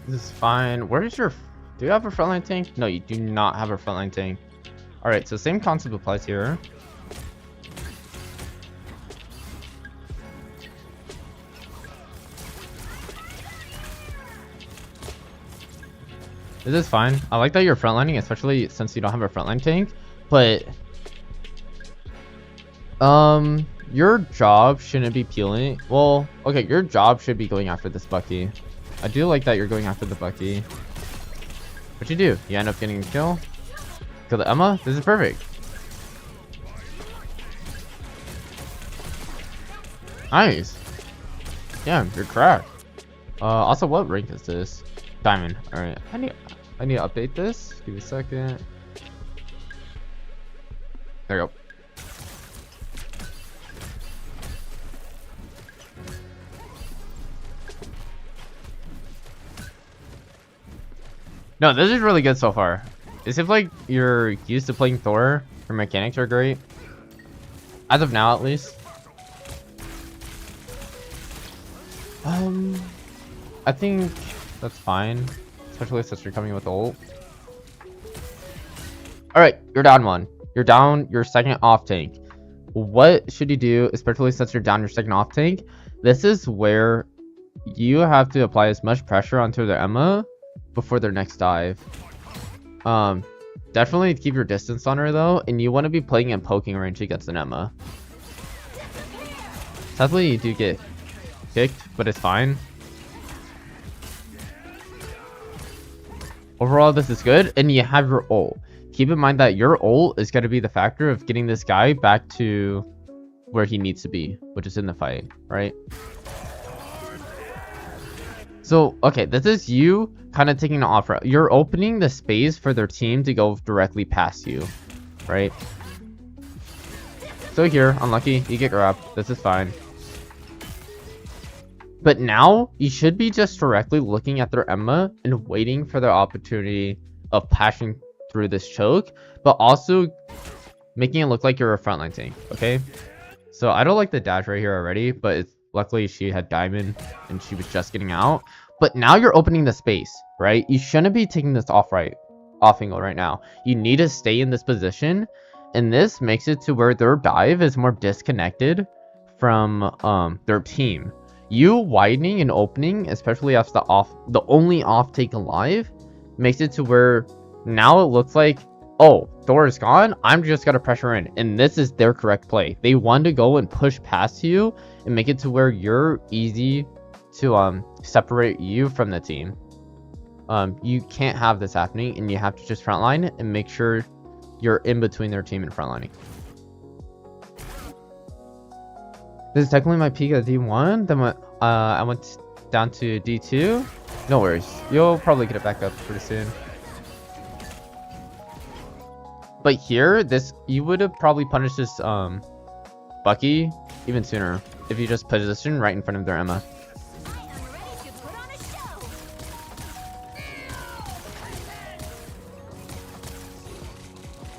This is fine. Where is your... Do you have a frontline tank? No, you do not have a frontline tank. Alright, so same concept applies here. This is fine. I like that you're frontlining, especially since you don't have a frontline tank. But... your job shouldn't be peeling. Well, okay, your job should be going after this Bucky. I do like that you're going after the Bucky. What you do? You end up getting a kill? Kill the Emma? This is perfect. Nice. Yeah, you're cracked. Also, what rank is this? Diamond. Alright. I need to update this. Give me a second. There you go. No, this is really good so far. It seems like you're used to playing Thor. Your mechanics are great. As of now, at least. I think that's fine. Especially since you're coming with ult. Alright, you're down 1. You're down your second off tank. What should you do, especially since you're down your second off tank? This is where you have to apply as much pressure onto their Emma before their next dive. Definitely keep your distance on her though, and you want to be playing in poking range against an Emma. Sadly, you do get kicked, but it's fine. Overall, this is good, and you have your ult. Keep in mind that your ult is going to be the factor of getting this guy back to where he needs to be, which is in the fight, right? So, okay, this is you kind of taking an off route. You're opening the space for their team to go directly past you, right? So here, unlucky, you get grabbed. This is fine. But now, you should be just directly looking at their Emma and waiting for the opportunity of passing through this choke, but also making it look like you're a frontline tank, okay? So I don't like the dash right here already, but it's luckily she had diamond and she was just getting out. But now you're opening the space, right? You shouldn't be taking this off angle right now. You need to stay in this position, and this makes it to where their dive is more disconnected from their team. You widening and opening, especially after the only off take alive, makes it to where now it looks like, oh, Thor is gone, I'm just gonna pressure in, and this is their correct play. They want to go and push past you and make it to where you're easy to separate you from the team. You can't have this happening, and you have to just frontline and make sure you're in between their team and frontlining. This is technically my peak at D1. Then I went down to D2. No worries, you'll probably get it back up pretty soon. But here, you would have probably punished this Bucky even sooner if you just position right in front of their Emma.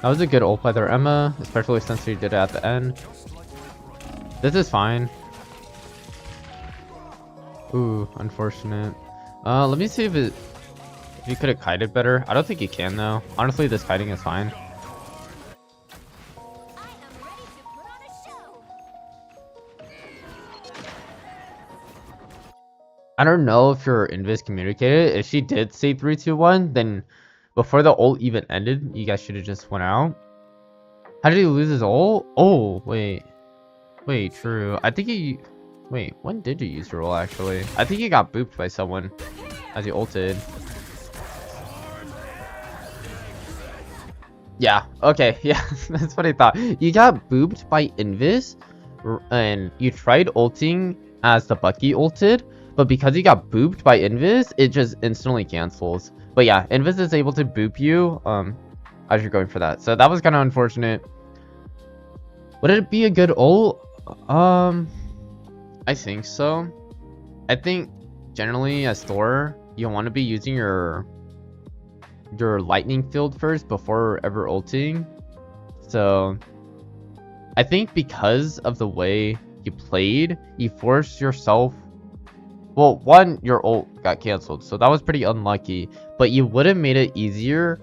That was a good ult by their Emma, especially since she did it at the end. This is fine. Ooh, unfortunate. Let me see if you could have kited better. I don't think you can though. Honestly, this kiting is fine. I am ready to put on a show. I don't know if your invis communicated. If she did say 3, 2, 1, then before the ult even ended, you guys should have just went out. How did he lose his ult? Oh, wait. Wait, true. I think he... Wait, when did you use your ult, actually? I think he got booped by someone as he ulted. Yeah, okay, yeah, that's what I thought. You got booped by Invis, and you tried ulting as the Bucky ulted, but because you got booped by Invis, it just instantly cancels. But yeah, Invis is able to boop you as you're going for that. So that was kind of unfortunate. Would it be a good ult? I think so. I think generally as Thor, you want to be using your lightning field first before ever ulting. So I think because of the way you played, you forced yourself. Well, one, your ult got canceled, so that was pretty unlucky. But you would have made it easier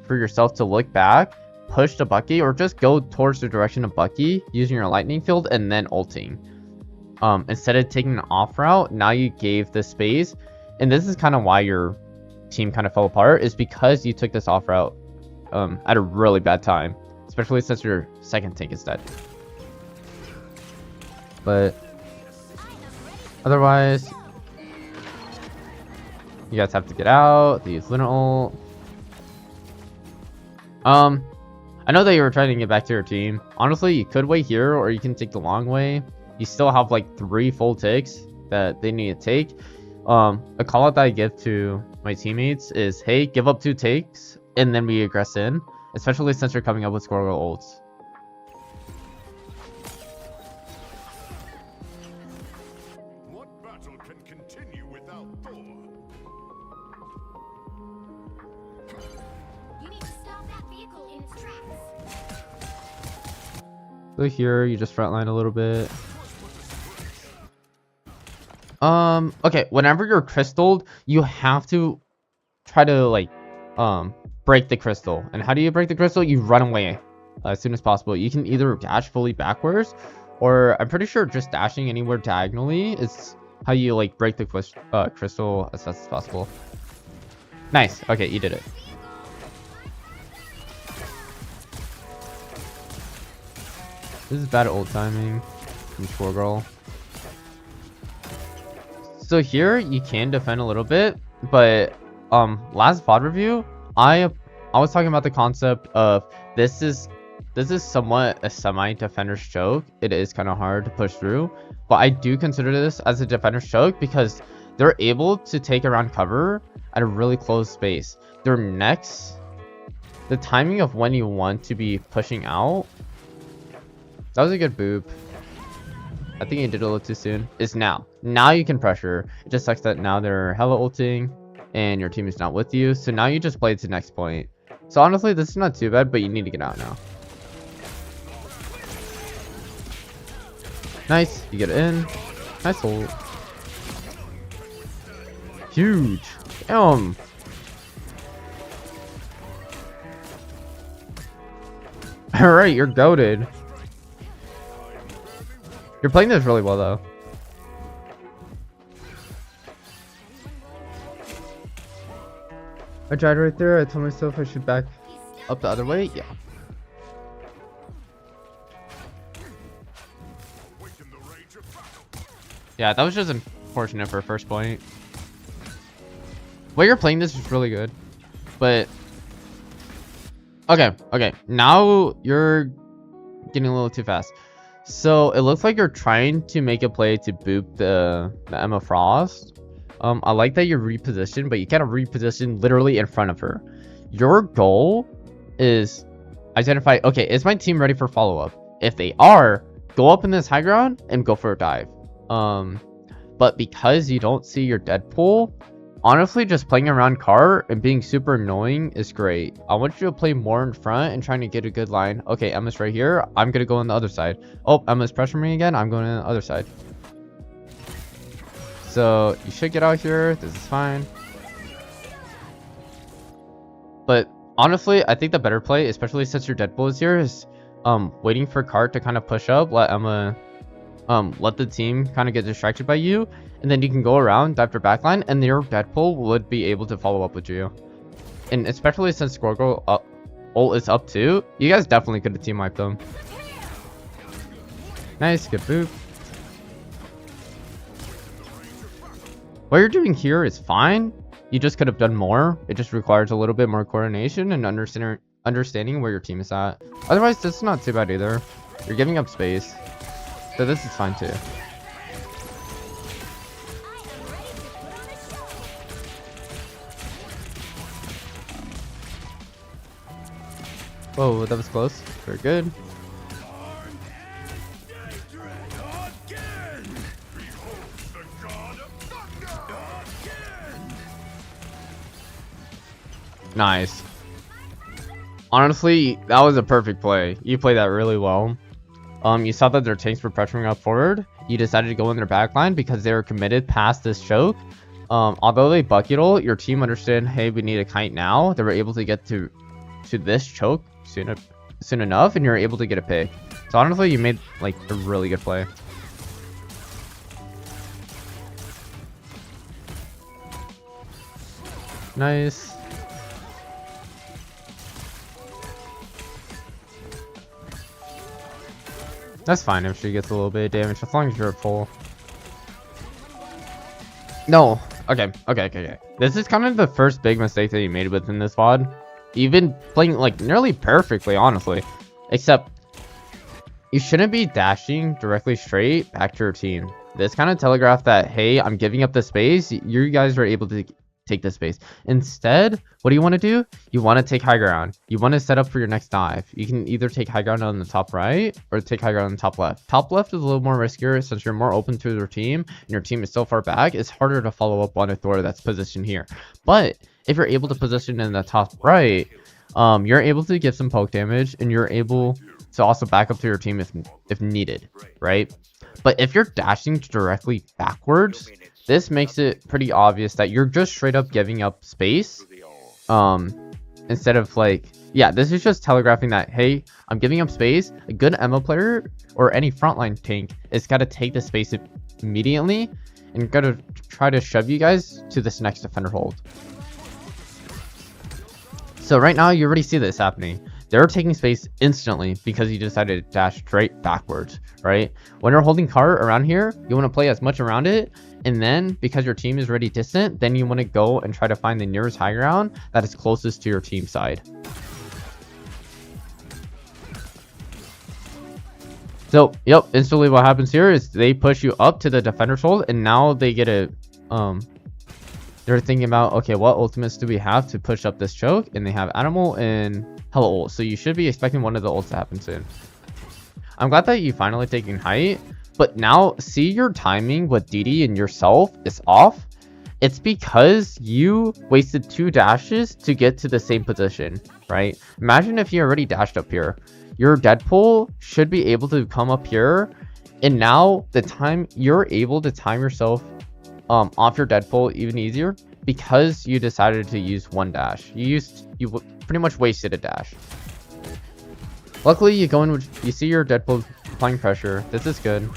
for yourself to look back, push the Bucky, or just go towards the direction of Bucky using your lightning field and then ulting. Instead of taking an off route, now you gave the space, and this is kind of why your team kind of fell apart, is because you took this off route at a really bad time, especially since your second tank is dead. But otherwise, you guys have to get out. They use Luna ult. I know that you were trying to get back to your team. Honestly, you could wait here, or you can take the long way. You still have like 3 full ticks that they need to take. A call out that I give to my teammates is, hey, give up 2 takes and then we aggress in, especially since you're coming up with score ults. What battle can continue without Thor? You need to stop that vehicle in its tracks. So here, you just frontline a little bit. Okay, whenever you're crystalled, you have to try to like break the crystal. And how do you break the crystal? You run away as soon as possible. You can either dash fully backwards, or I'm pretty sure just dashing anywhere diagonally is how you like break the crystal as fast as possible. Nice. Okay, you did it. This is bad ult timing from Squirrel. So here you can defend a little bit, but last VOD review, I was talking about the concept of this is somewhat a semi-defender's choke. It is kind of hard to push through, but I do consider this as a defender's choke because they're able to take around cover at a really close space. Their next, the timing of when you want to be pushing out, that was a good boop. I think you did it a little too soon. Is now. Now you can pressure. It just sucks that now they're hella ulting and your team is not with you. So now you just play to the next point. So honestly, this is not too bad, but you need to get out now. Nice. You get it in. Nice ult. Huge. Damn. Alright, you're goated. You're playing this really well, though. I tried right there. I told myself I should back up the other way. Yeah. Yeah, that was just unfortunate for a first point. Way you're playing this is really good. But... Okay. Now you're getting a little too fast. So it looks like you're trying to make a play to boop the Emma Frost. I like that you're repositioned, but you can't reposition literally in front of her. Your goal is identify, okay, is my team ready for follow-up? If they are, go up in this high ground and go for a dive. But because you don't see your Deadpool, honestly, just playing around cart and being super annoying is great. I want you to play more in front and trying to get a good line. Okay, Emma's right here. I'm gonna go on the other side. Oh, Emma's pressuring me again. I'm going on the other side. So you should get out here. This is fine. But honestly, I think the better play, especially since your Deadpool is here, is waiting for cart to kind of push up, let Emma let the team kind of get distracted by you, and then you can go around, dive your backline, and your Deadpool would be able to follow up with you. And especially since Squirgle ult is up too, you guys definitely could have team wiped them. Nice, good boop. What you're doing here is fine. You just could have done more. It just requires a little bit more coordination and understanding where your team is at. Otherwise, this is not too bad either. You're giving up space. So this is fine too. Whoa, that was close. Very good. Nice. Honestly, that was a perfect play. You played that really well. You saw that their tanks were pressuring up forward. You decided to go in their backline because they were committed past this choke. Although they bucket ult, your team understood, hey, we need a kite now. They were able to get to this choke soon enough, and you're able to get a pick. So honestly, you made like a really good play. Nice. That's fine if she gets a little bit of damage, as long as you're at full. No. Okay. This is kind of the first big mistake that you made within this VOD. You've been playing like nearly perfectly, honestly. Except, you shouldn't be dashing directly straight back to your team. This kind of telegraphed that, hey, I'm giving up the space. You guys are able to take the space. Instead, what do you want to do? You want to take high ground. You want to set up for your next dive. You can either take high ground on the top right or take high ground on the top left. Top left is a little more riskier since you're more open to your team and your team is so far back. It's harder to follow up on a Thor that's positioned here. But if you're able to position in the top right, you're able to get some poke damage and you're able to also back up to your team if needed, right? But if you're dashing directly backwards, this makes it pretty obvious that you're just straight up giving up space. Instead of like, yeah, this is just telegraphing that, hey, I'm giving up space. A good Emma player or any frontline tank is got to take the space immediately and got to try to shove you guys to this next defender hold. So right now, you already see this happening. They're taking space instantly because you decided to dash straight backwards, right? When you're holding cart around here, you want to play as much around it. And then, because your team is already distant, then you want to go and try to find the nearest high ground that is closest to your team side. So, yep, instantly what happens here is they push you up to the defender's hold, and now they get a, they're thinking about, okay, what ultimates do we have to push up this choke? And they have Animal and Hella ult. So you should be expecting one of the ults to happen soon. I'm glad that you finally taken height. But now, see your timing with DD and yourself is off. It's because you wasted 2 dashes to get to the same position, right? Imagine if you already dashed up here. Your Deadpool should be able to come up here. And now, the time you're able to time yourself off your Deadpool even easier because you decided to use 1 dash. You pretty much wasted a dash. Luckily, you see your Deadpool applying pressure. This is good.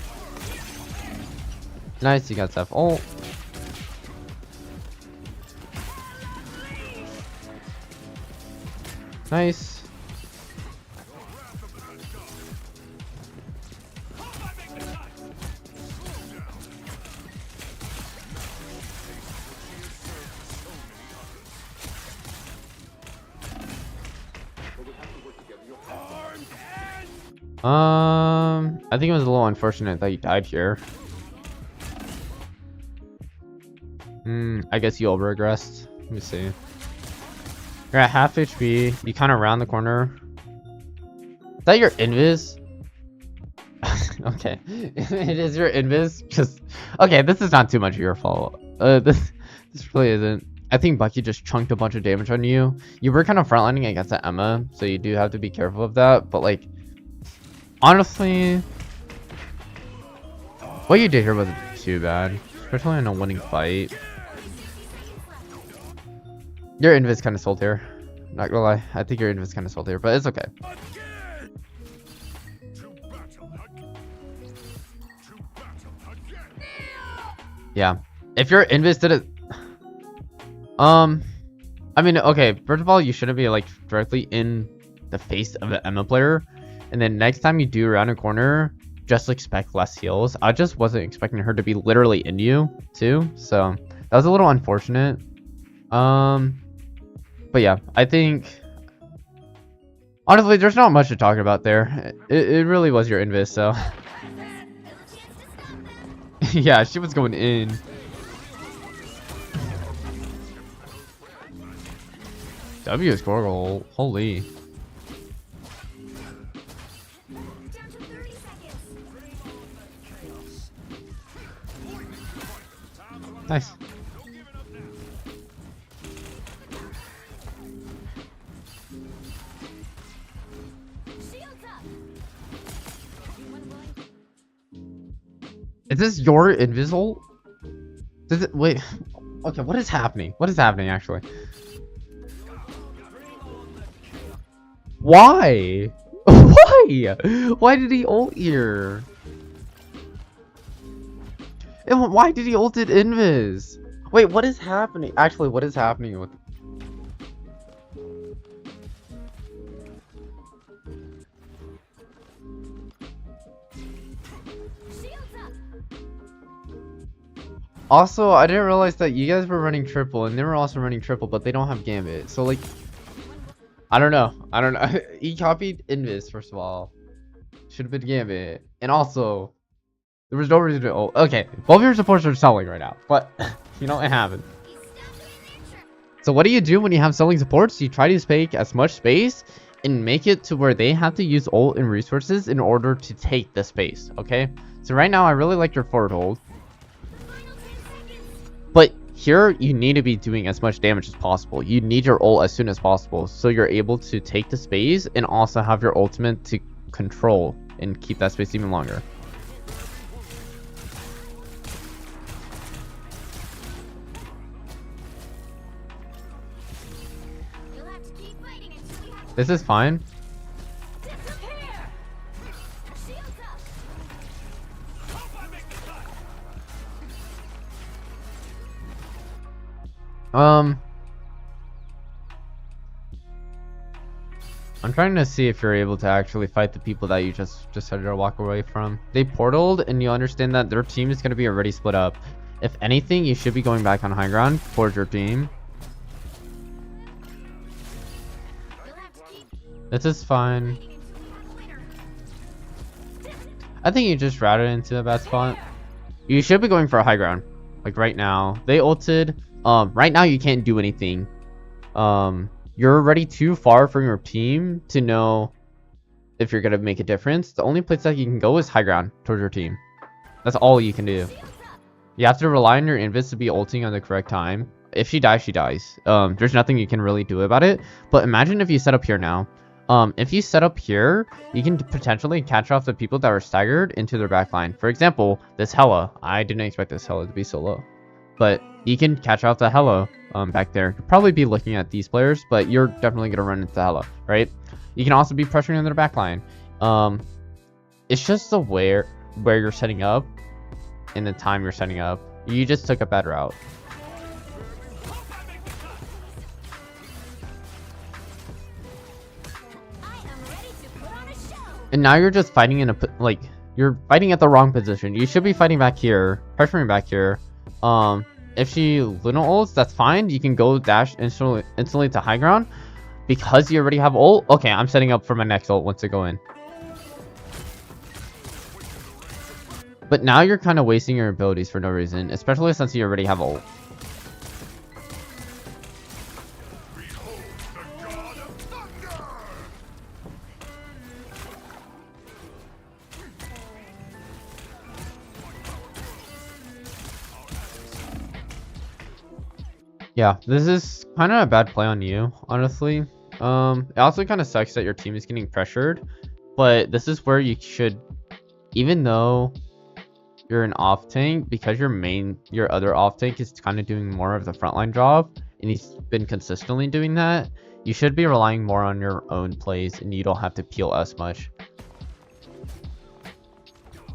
Nice, you got Seth ult. Nice. I think it was a little unfortunate that you died here. I guess you over-regressed. Let me see. You're at half HP. You kind of round the corner. Is that your invis? Okay. It is your invis. Just okay, this is not too much of your fault. This This really isn't. I think Bucky just chunked a bunch of damage on you. You were kind of frontlining against the Emma, so you do have to be careful of that. But like, honestly, what you did here wasn't too bad, especially in a winning fight. Your invis kind of sold here. Not gonna lie, I think your invis kind of sold here, but it's okay. Yeah, if your invis did it, I mean, okay, first of all, you shouldn't be like directly in the face of the Emma player, and then next time you do around a corner, just expect less heals. I just wasn't expecting her to be literally in you too, so that was a little unfortunate. But yeah, I think honestly, there's not much to talk about there. It really was your invis, so yeah, she was going in. W score goal, holy. Down to 30 seconds. Nice. Shields up. Is this your invisible? Does it wait? Okay, what is happening? What is happening actually? Why? Why? Why did he ult here? And why did he ult it invis? Wait, what is happening? Actually, what is happening with? Shields up. Also, I didn't realize that you guys were running triple and they were also running triple, but they don't have Gambit. So like, I don't know. He copied invis first of all. Should have been Gambit. And also, there was no reason to ult. Okay, both of your supports are selling right now, but you know it happened. He's still doing their trick. So what do you do when you have selling supports? You try to take as much space and make it to where they have to use ult and resources in order to take the space, okay? So right now, I really like your forward hold. Final 10 seconds. But here, you need to be doing as much damage as possible. You need your ult as soon as possible, so you're able to take the space and also have your ultimate to control and keep that space even longer. You'll have to keep fighting until you have This is fine. disappear. Shields up. I'm trying to see if you're able to actually fight the people that you just decided to walk away from. They portaled, and you understand that their team is going to be already split up. If anything, you should be going back on high ground towards your team. You'll have to keep This is fine. fighting until we have a winner. I think you just routed into a bad spot. You should be going for a high ground. Like right now. They ulted. Right now you can't do anything. You're already too far from your team to know if you're gonna make a difference. The only place that you can go is high ground towards your team. That's all you can do. You have to rely on your invis to be ulting on the correct time. If she dies, she dies. There's nothing you can really do about it. But imagine if you set up here now. If you set up here, you can potentially catch off the people that are staggered into their backline. For example, this Hela. I didn't expect this Hela to be so low. But you can catch off the Hela back there. You'll probably be looking at these players, but you're definitely going to run into the Hela, right? You can also be pressuring on their backline. It's just the where you're setting up and the time you're setting up. You just took a bad route. I am ready to put on a show. And now you're just fighting in a like you're fighting at the wrong position. You should be fighting back here, pressuring back here. If she Luna ults, that's fine. You can go dash instantly to high ground because you already have ult. Okay, I'm setting up for my next ult once I go in. But now you're kind of wasting your abilities for no reason, especially since you already have ult. Yeah, this is kind of a bad play on you, honestly. It also kind of sucks that your team is getting pressured, but this is where you should, even though you're an off tank, because your other off tank is kind of doing more of the frontline job, and he's been consistently doing that, you should be relying more on your own plays, and you don't have to peel as much.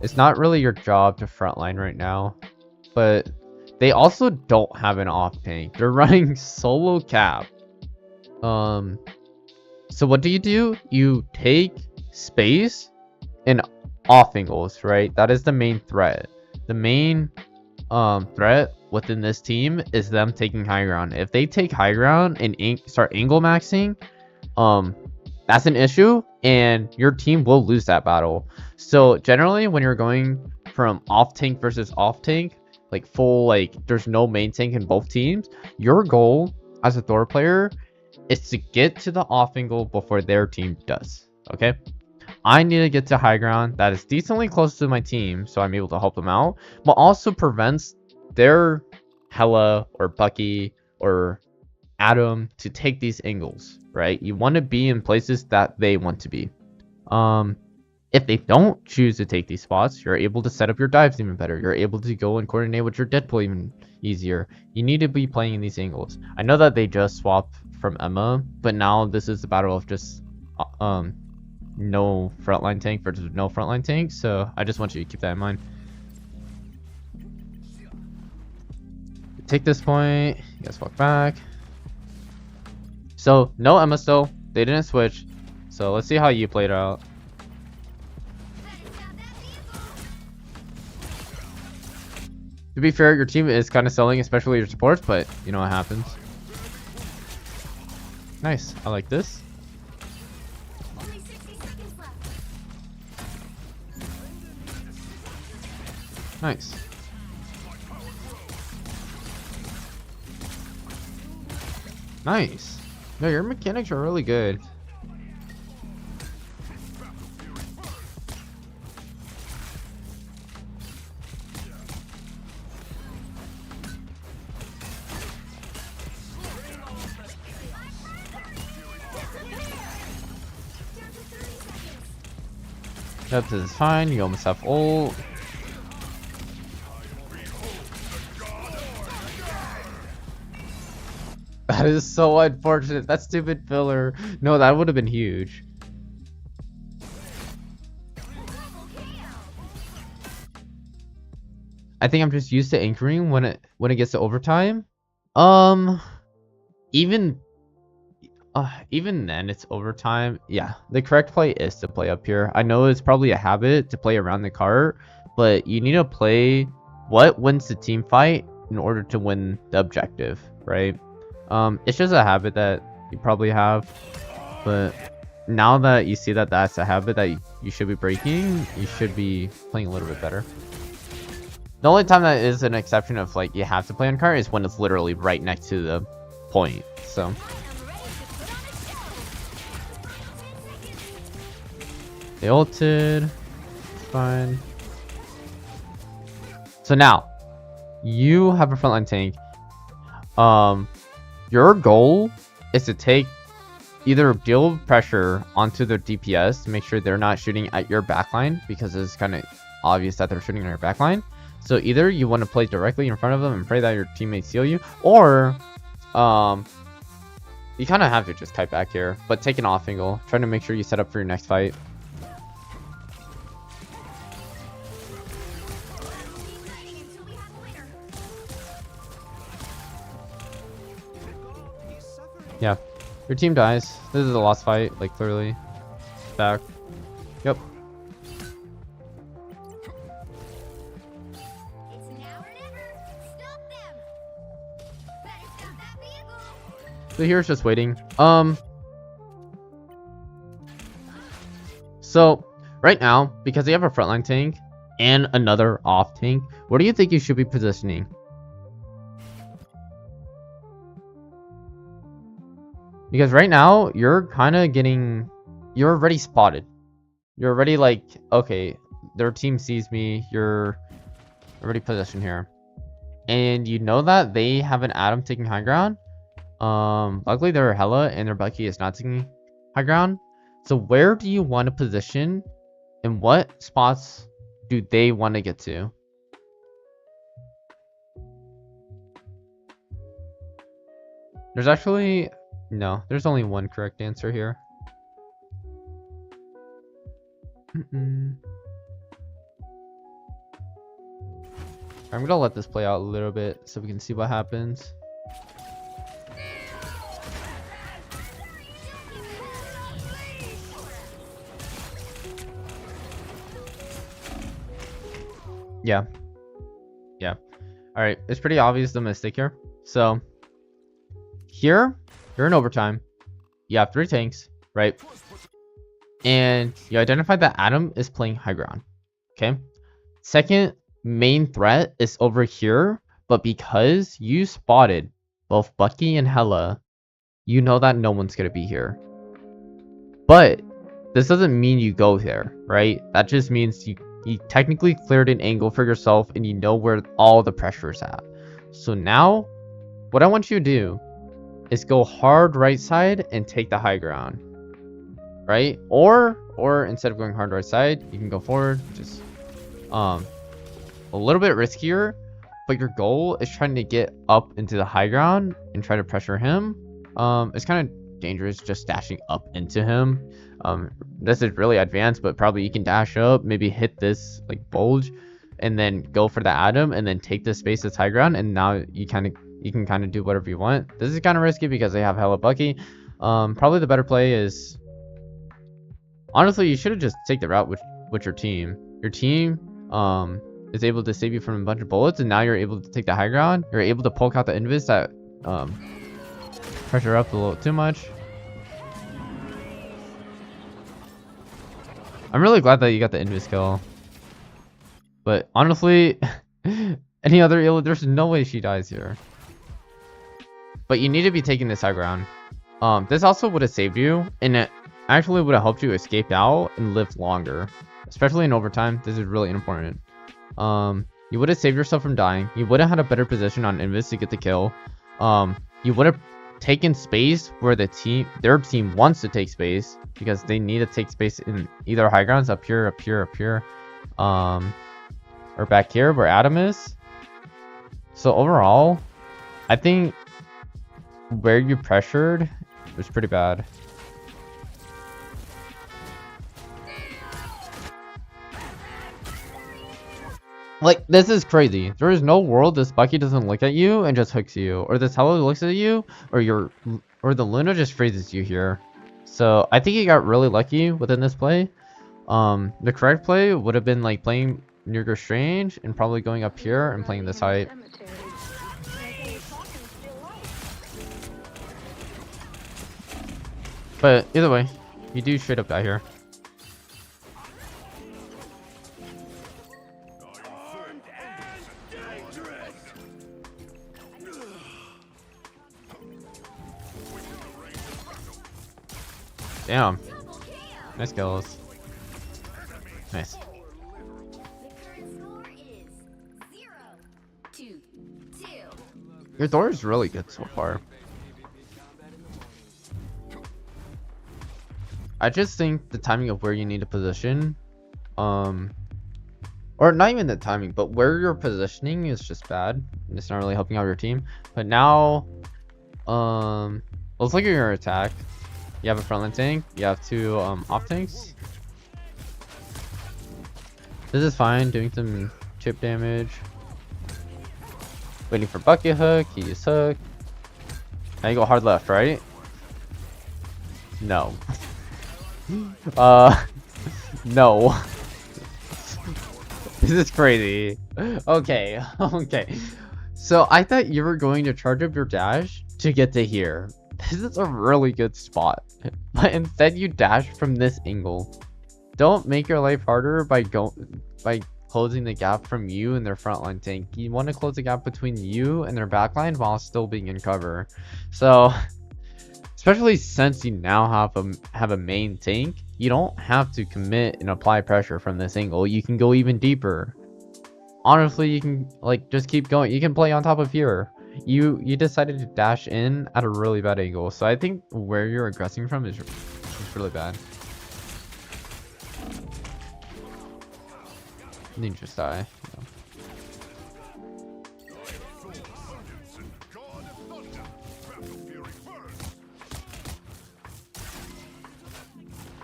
It's not really your job to frontline right now, but they also don't have an off tank. They're running solo cap. So what do? You take space and off angles, right? That is the main threat. The main threat within this team is them taking high ground. If they take high ground and start angle maxing, that's an issue, and your team will lose that battle. So generally, when you're going from off tank versus off tank, like full, like there's no main tank in both teams, your goal as a Thor player is to get to the off angle before their team does. Okay, I need to get to high ground that is decently close to my team, so I'm able to help them out, but also prevents their Hela or Bucky or Adam to take these angles, right? You want to be in places that they want to be. If they don't choose to take these spots, you're able to set up your dives even better. You're able to go and coordinate with your Deadpool even easier. You need to be playing in these angles. I know that they just swapped from Emma, but now this is the battle of just no frontline tank versus no frontline tank, so I just want you to keep that in mind. Take this point, you guys walk back. So no Emma still, they didn't switch, so let's see how you played out. To be fair, your team is kind of selling, especially your supports, but you know what happens. Nice, I like this. Only 60 seconds left. Nice. Nice. No, your mechanics are really good. Yep, this is fine. You almost have ult. That is so unfortunate. That stupid filler. No, that would have been huge. I think I'm just used to anchoring when it gets to overtime. Even then it's overtime. Yeah, the correct play is to play up here. I know it's probably a habit to play around the cart, but you need to play what wins the team fight in order to win the objective, right? It's just a habit that you probably have, but now that you see that that's a habit that you should be breaking, you should be playing a little bit better. The only time that is an exception of like you have to play on cart is when it's literally right next to the point. So they ulted. Fine. So now you have a frontline tank. Your goal is to take either deal pressure onto their DPS to make sure they're not shooting at your backline, because it's kind of obvious that they're shooting at your backline. So either you want to play directly in front of them and pray that your teammates seal you, or you kind of have to just type back here, but take an off angle, trying to make sure you set up for your next fight. Yeah, your team dies. This is a lost fight, like clearly. Back. Yep. It's now or never. Stop them. Better stop that vehicle. So here's just waiting. So right now, because they have a frontline tank and another off tank, what do you think you should be positioning? Because right now, you're kind of getting... You're already spotted. You're already like, okay, their team sees me. You're already positioned here. and you know that they have an Adam taking high ground. Luckily they're Hella and their Bucky is not taking high ground. So where do you want to position, and what spots do they want to get to? There's actually no. There's only one correct answer here. I'm gonna let this play out a little bit so we can see what happens. Yeah. All right, it's pretty obvious the mistake here. So here, you're in overtime. You have 3 tanks, right? And you identify that Adam is playing high ground. Okay. Second main threat is over here, but because you spotted both Bucky and Hella, you know that no one's gonna be here. But this doesn't mean you go there, right? That just means you technically cleared an angle for yourself and you know where all the pressure is at. So now, what I want you to do is go hard right side and take the high ground, right? Or instead of going hard right side, you can go forward, just a little bit riskier, but your goal is trying to get up into the high ground and try to pressure him. It's kind of dangerous just dashing up into him. This is really advanced, but probably you can dash up, maybe hit this like bulge, and then go for the Adam, and then take the space that's high ground, and now you can kind of do whatever you want. This is kind of risky because they have Hella Bucky. Probably the better play is, honestly, you should have just take the route with your team. Your team is able to save you from a bunch of bullets, and now you're able to take the high ground. You're able to poke out the invis that pressure up a little too much. I'm really glad that you got the invis kill. But honestly, any other Ill, there's no way she dies here. But you need to be taking this high ground. This also would have saved you, and it actually would have helped you escape out and live longer. Especially in overtime, this is really important. You would have saved yourself from dying. You would have had a better position on invis to get the kill. You would have taken space where their team wants to take space, because they need to take space in either high grounds up here, or back here where Adam is. So overall, I think where you pressured was pretty bad. Like, this is crazy. There is no world this Bucky doesn't look at you and just hooks you, or this Hella looks at you, or the Luna just freezes you here. So I think he got really lucky within this play. The correct play would have been like playing Nurgle Strange and probably going up here and playing this height. But either way, you do straight up die here. Damn. Nice kills. Nice. The current score is 0-2. Your Thor is really good so far. I just think the timing of where you need to position, or not even the timing, but where you're positioning is just bad. It's not really helping out your team. But now, let's look at your attack. You have a frontline tank. You have 2 off tanks. This is fine, doing some chip damage. Waiting for bucket hook. He used hook. Now you go hard left, right? No. No. This is crazy. Okay. So I thought you were going to charge up your dash to get to here. This is a really good spot, but instead you dash from this angle. Don't make your life harder by closing the gap from you and their frontline tank. You want to close the gap between you and their backline while still being in cover. So, especially since you now have a main tank, you don't have to commit and apply pressure from this angle. You can go even deeper. honestly, you can like just keep going. You can play on top of here. You decided to dash in at a really bad angle, so I think where you're aggressing from is really bad. And then you just die. You know. God of thunder. Battle fury first.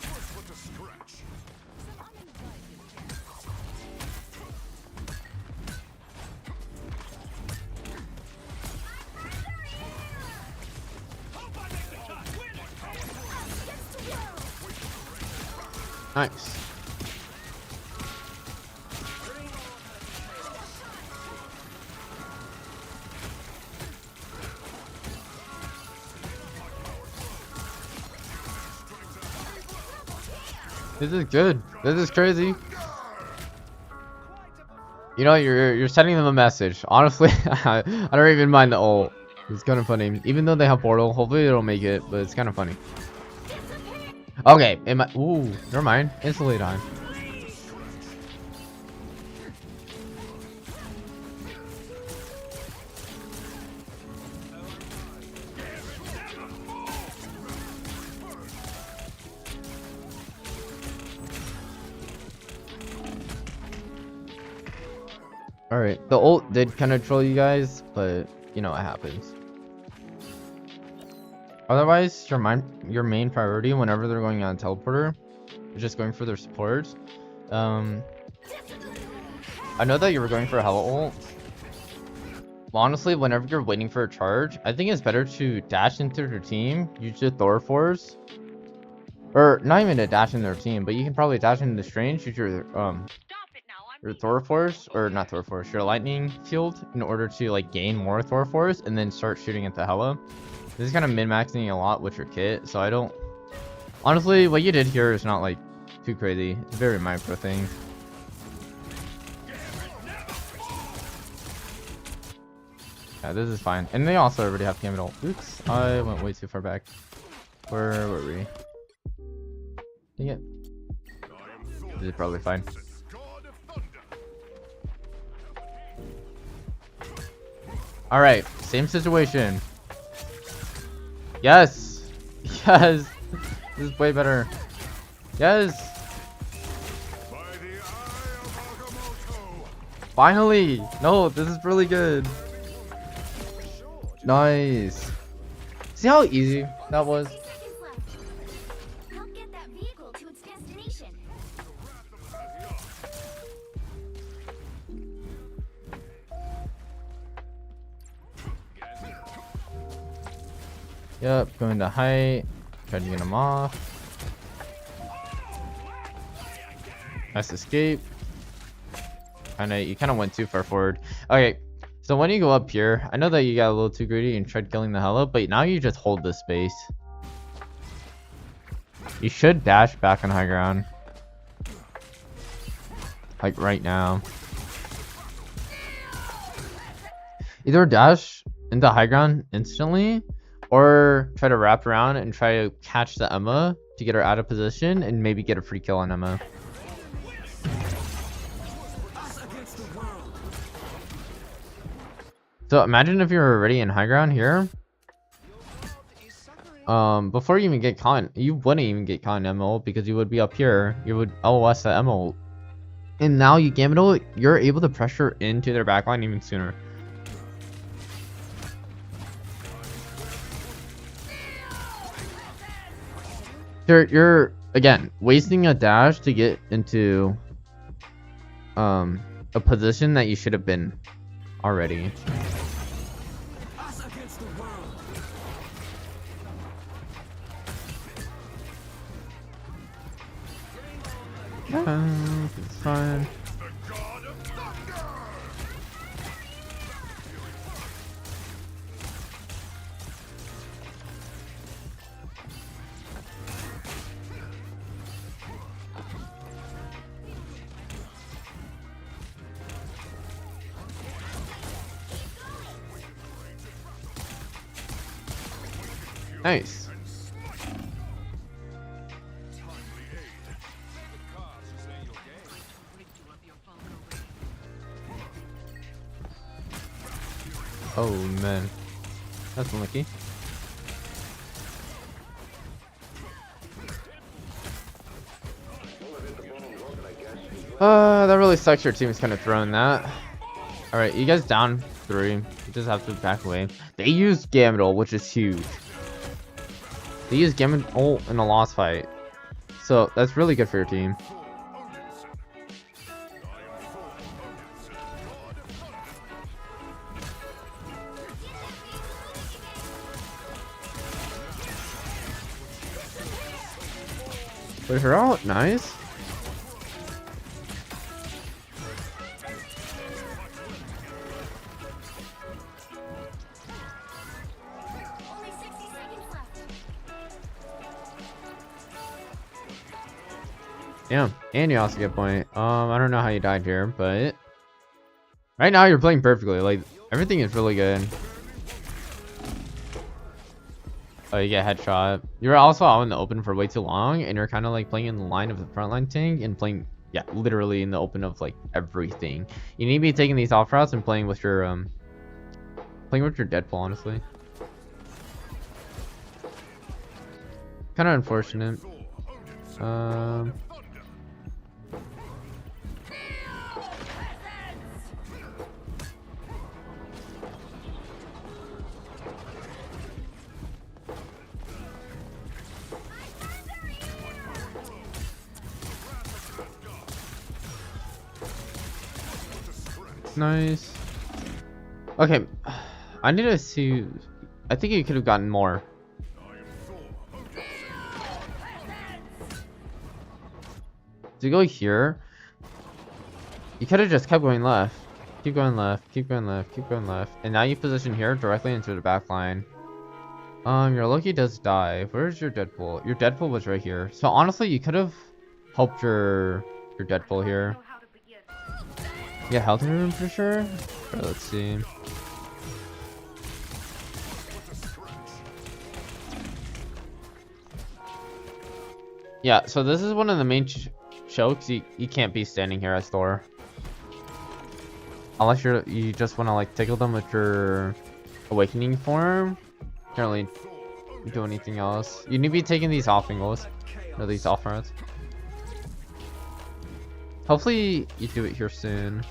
First one to scratch. Nice. This is good. This is crazy. You know, you're sending them a message. Honestly, I don't even mind the ult. It's kind of funny. Even though they have portal, hopefully it'll make it, but it's kind of funny. Okay, ooh, never mind. Instantly dying. Alright, the ult did kind of troll you guys, but you know, it happens. Otherwise, your main priority whenever they're going on a teleporter is just going for their supports. I know that you were going for a Hella ult. Well, honestly, whenever you're waiting for a charge, I think it's better to dash into their team, use your Thor Force. Or not even to dash in their team, but you can probably dash into Strange, use your Thor Force, or not Thor Force, your Lightning Field in order to like gain more Thor Force and then start shooting at the Hella. This is kind of min-maxing a lot with your kit, so I don't... Honestly, what you did here is not like too crazy. It's a very micro thing. Yeah, this is fine. And they also already have Gambit ult. Oops, I went way too far back. Where were we? Dang it. This is probably fine. Alright, same situation. Yes! Yes! This is way better. Yes! Finally! No, this is really good. Nice. See how easy that was? 30 seconds left. Help get that vehicle to its destination. Yep, going to height. Try to get him off. Nice escape. You kind of went too far forward. Okay, so when you go up here, I know that you got a little too greedy and tried killing the Hella, but now you just hold this space. You should dash back on high ground. Like right now. Either dash into high ground instantly, or try to wrap around and try to catch the Emma to get her out of position and maybe get a free kill on Emma. So imagine if you're already in high ground here. Before you even get caught, you wouldn't even get caught in Emma ult because you would be up here. You would LOS the Emma ult. And now you Gambit ult, you're able to pressure into their backline even sooner. You're again wasting a dash to get into a position that you should have been already. It's fine. Nice. Oh man, that's unlucky. That really sucks. Your team's kind of throwing that. All right, you guys down 3. You just have to back away. They used Gambit, which is huge. They used Gambit in a lost fight, so that's really good for your team. Push her out, nice. Only 60 seconds left. Yeah, and you also get point. I don't know how you died here, but right now you're playing perfectly. Like everything is really good. Oh, you get headshot. You're also out in the open for way too long, and you're kind of like playing in the line of the frontline tank and playing, yeah, literally in the open of like everything. You need to be taking these off routes and playing with your Deadpool, honestly. Kind of unfortunate. Nice. Okay, I need to see. I think you could have gotten more. To go here, you could have just kept going left. Keep going left, keep going left, keep going left. And now you position here directly into the back line. Your Loki does die. Where's your Deadpool? Your Deadpool was right here. So honestly, you could have helped your Deadpool here. Know how to begin. Yeah, health room for sure. Alright, let's see. Yeah, so this is one of the main chokes. You can't be standing here as Thor. Unless you just want to like tickle them with your awakening form. Can't really do anything else. You need to be taking these off angles. Or these off routes. Hopefully you do it here soon.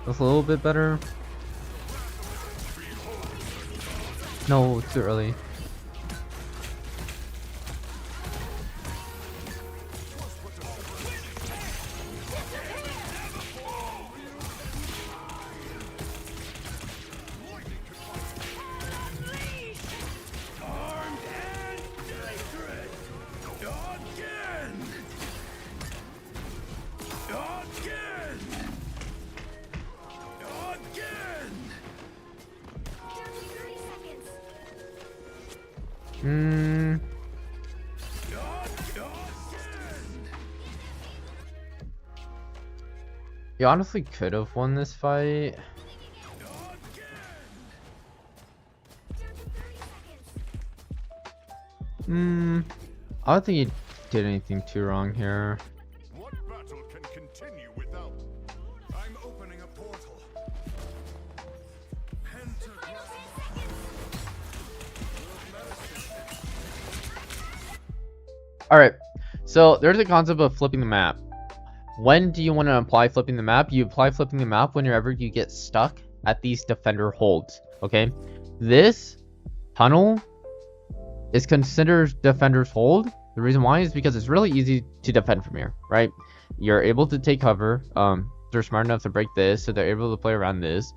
That's a little bit better. No, too early. You honestly could have won this fight. I don't think you did anything too wrong here. What battle can continue without? I'm opening a portal. Alright, so there's a concept of flipping the map. When do you want to apply flipping the map? You apply flipping the map whenever you get stuck at these defender holds, okay? This tunnel is considered defender's hold. The reason why is because it's really easy to defend from here, right? You're able to take cover. They're smart enough to break this, so they're able to play around this.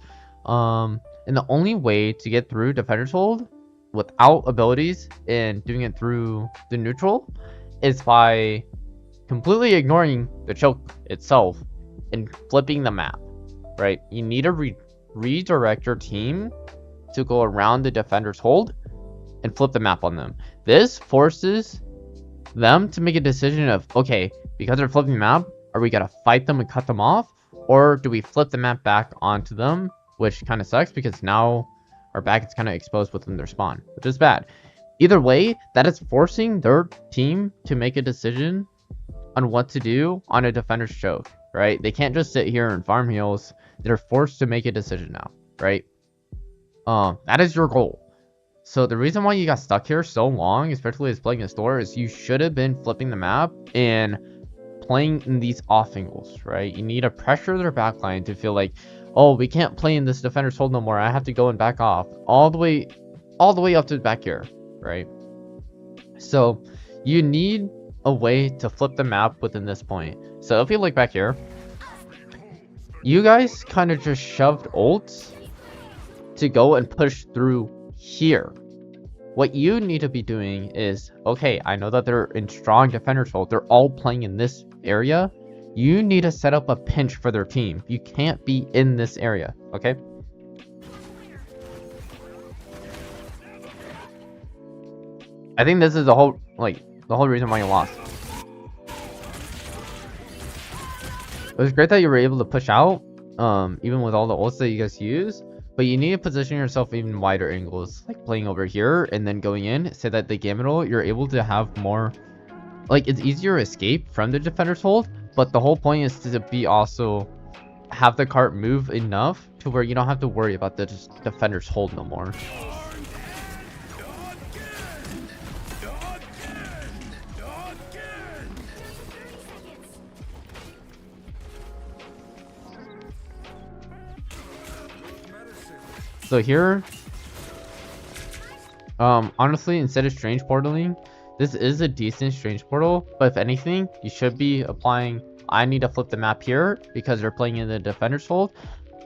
And the only way to get through defender's hold without abilities and doing it through the neutral is by completely ignoring the choke itself and flipping the map, right? You need to redirect your team to go around the defender's hold and flip the map on them. This forces them to make a decision of, okay, because they're flipping the map, are we gonna fight them and cut them off, or do we flip the map back onto them, which kind of sucks because now our back is kind of exposed within their spawn, which is bad. Either way, that is forcing their team to make a decision on what to do on a defender's choke, right? They can't just sit here and farm heals. They're forced to make a decision now, right? That is your goal. So the reason why you got stuck here so long, especially as playing a store, is you should have been flipping the map and playing in these off angles, right? You need to pressure their backline to feel like, oh, we can't play in this defender's hold no more. I have to go and back off all the way up to back here, right? So you need a way to flip the map within this point. So if you look back here, you guys kind of just shoved ults to go and push through here. What you need to be doing is, okay, I know that they're in strong defender's hold. They're all playing in this area. You need to set up a pinch for their team. You can't be in this area, okay? I think this is the whole reason why you lost. It was great that you were able to push out, even with all the ults that you guys use. But you need to position yourself even wider angles, like playing over here and then going in, so that the gamut ult, you're able to have more, like, it's easier to escape from the defender's hold. But the whole point is to be also have the cart move enough to where you don't have to worry about the defender's hold no more. So here, honestly, instead of strange portaling, this is a decent strange portal, but if anything, you should be applying, I need to flip the map here because they're playing in the defender's hold.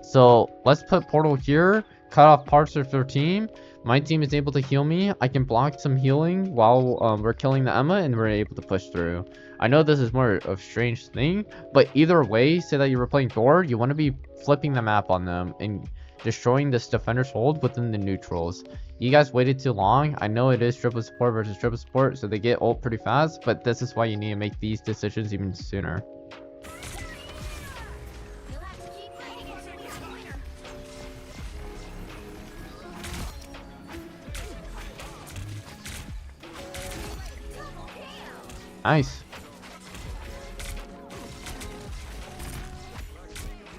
So let's put portal here, cut off parts of their team. My team is able to heal me. I can block some healing while we're killing the Emma, and we're able to push through. I know this is more of a strange thing, but either way, say that you were playing Thor, you want to be flipping the map on them and destroying this defender's hold within the neutrals. You guys waited too long. I know it is triple support versus triple support, so they get ult pretty fast, but this is why you need to make these decisions even sooner. You'll have to keep fighting until we score. Double kill. Nice.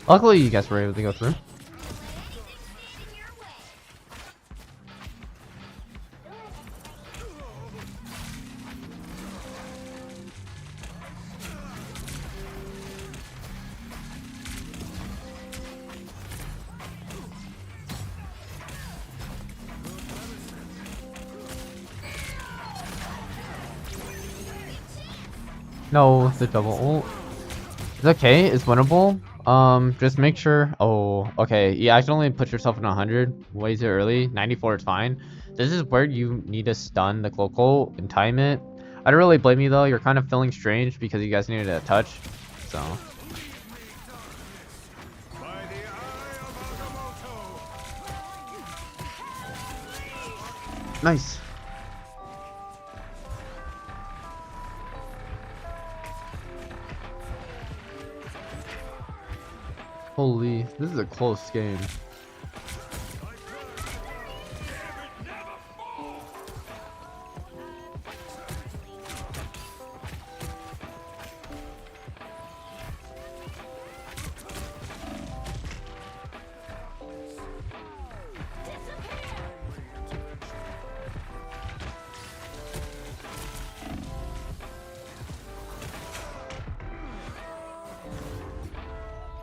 Luckily, you guys were able to go through. No, the double ult. It's okay, it's winnable. Just make sure. Oh, okay. You accidentally put yourself in 100 way too early. 94 is fine. This is where you need to stun the Cloak and time it. I don't really blame you though. You're kind of feeling strange because you guys needed a touch. So. By the eye of Agamotto. Nice. Holy, this is a close game.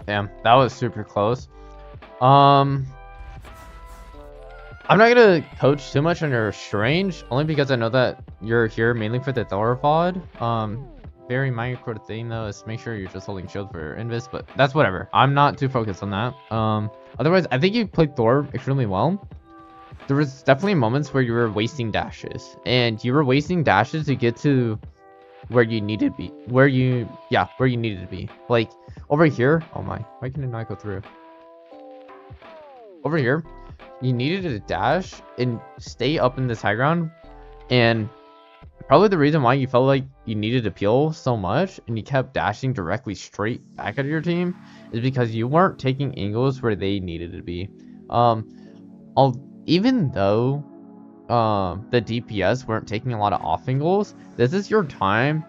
Damn, that was super close. I'm not gonna coach too much on your strange, only because I know that you're here mainly for the Thoropod. Very micro thing though is make sure you're just holding shield for Invis, but that's whatever. I'm not too focused on that. Otherwise, I think you played Thor extremely well. There was definitely moments where you were wasting dashes, and you were wasting dashes to get to where you needed to be. Where you needed to be. Like over here. Oh my, why can it not go through? Over here, you needed to dash and stay up in this high ground, and probably the reason why you felt like you needed to peel so much and you kept dashing directly straight back at your team is because you weren't taking angles where they needed to be. Even though the DPS weren't taking a lot of off angles, this is your time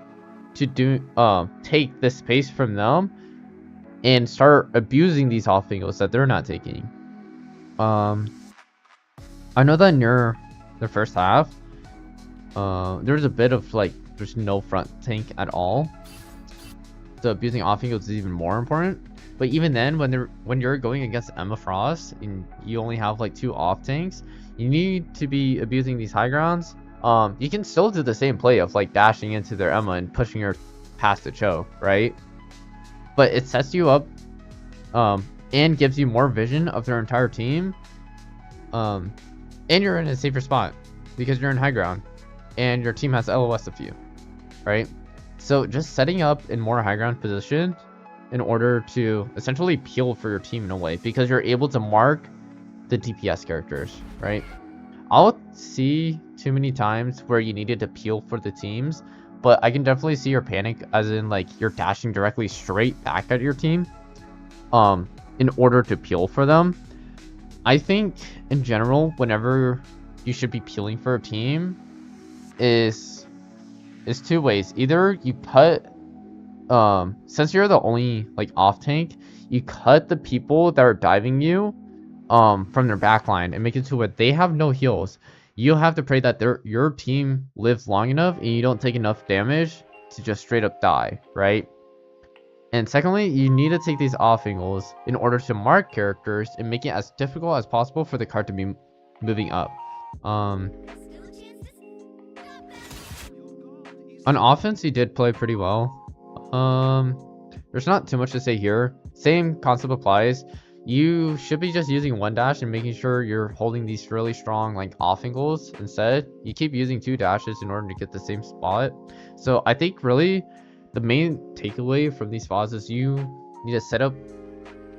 to do take the space from them and start abusing these off angles that they're not taking. I know that near the first half, there's a bit of like there's no front tank at all. So abusing off angles is even more important. But even then, when you're going against Emma Frost and you only have like 2 off tanks, you need to be abusing these high grounds. You can still do the same play of like dashing into their Emma and pushing her past the Cho, right? But it sets you up and gives you more vision of their entire team. And you're in a safer spot because you're in high ground and your team has LOS of you, right? So just setting up in more high ground position in order to essentially peel for your team in a way, because you're able to mark the DPS characters, right? I'll see too many times where you needed to peel for the teams, but I can definitely see your panic as in like you're dashing directly straight back at your team in order to peel for them. I think in general, whenever you should be peeling for a team is 2 ways. Either you cut since you're the only like off tank, you cut the people that are diving you from their backline and make it to where they have no heals. You have to pray that your team lives long enough and you don't take enough damage to just straight up die, right? And secondly, you need to take these off angles in order to mark characters and make it as difficult as possible for the card to be moving up. On offense, he did play pretty well. There's not too much to say here. Same concept applies. You should be just using 1 dash and making sure you're holding these really strong like off angles. Instead, you keep using 2 dashes in order to get the same spot. So I think really the main takeaway from these spots is you need to set up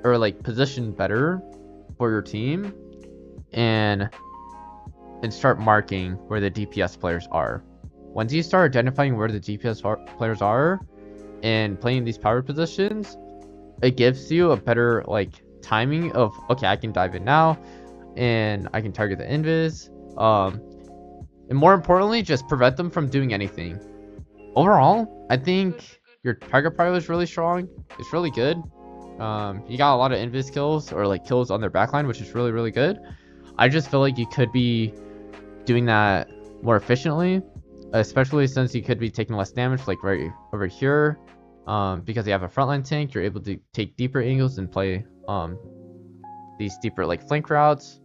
or like position better for your team and start marking where the DPS players are. Once you start identifying where the DPS players are and playing these power positions, it gives you a better like timing of, okay, I can dive in now and I can target the invis, and more importantly, just prevent them from doing anything. Overall, I think your target prio is really strong. It's really good. You got a lot of invis kills or like kills on their backline, which is really, really good. I just feel like you could be doing that more efficiently, especially since you could be taking less damage, like right over here. Because you have a frontline tank, you're able to take deeper angles and play these deeper like flank routes.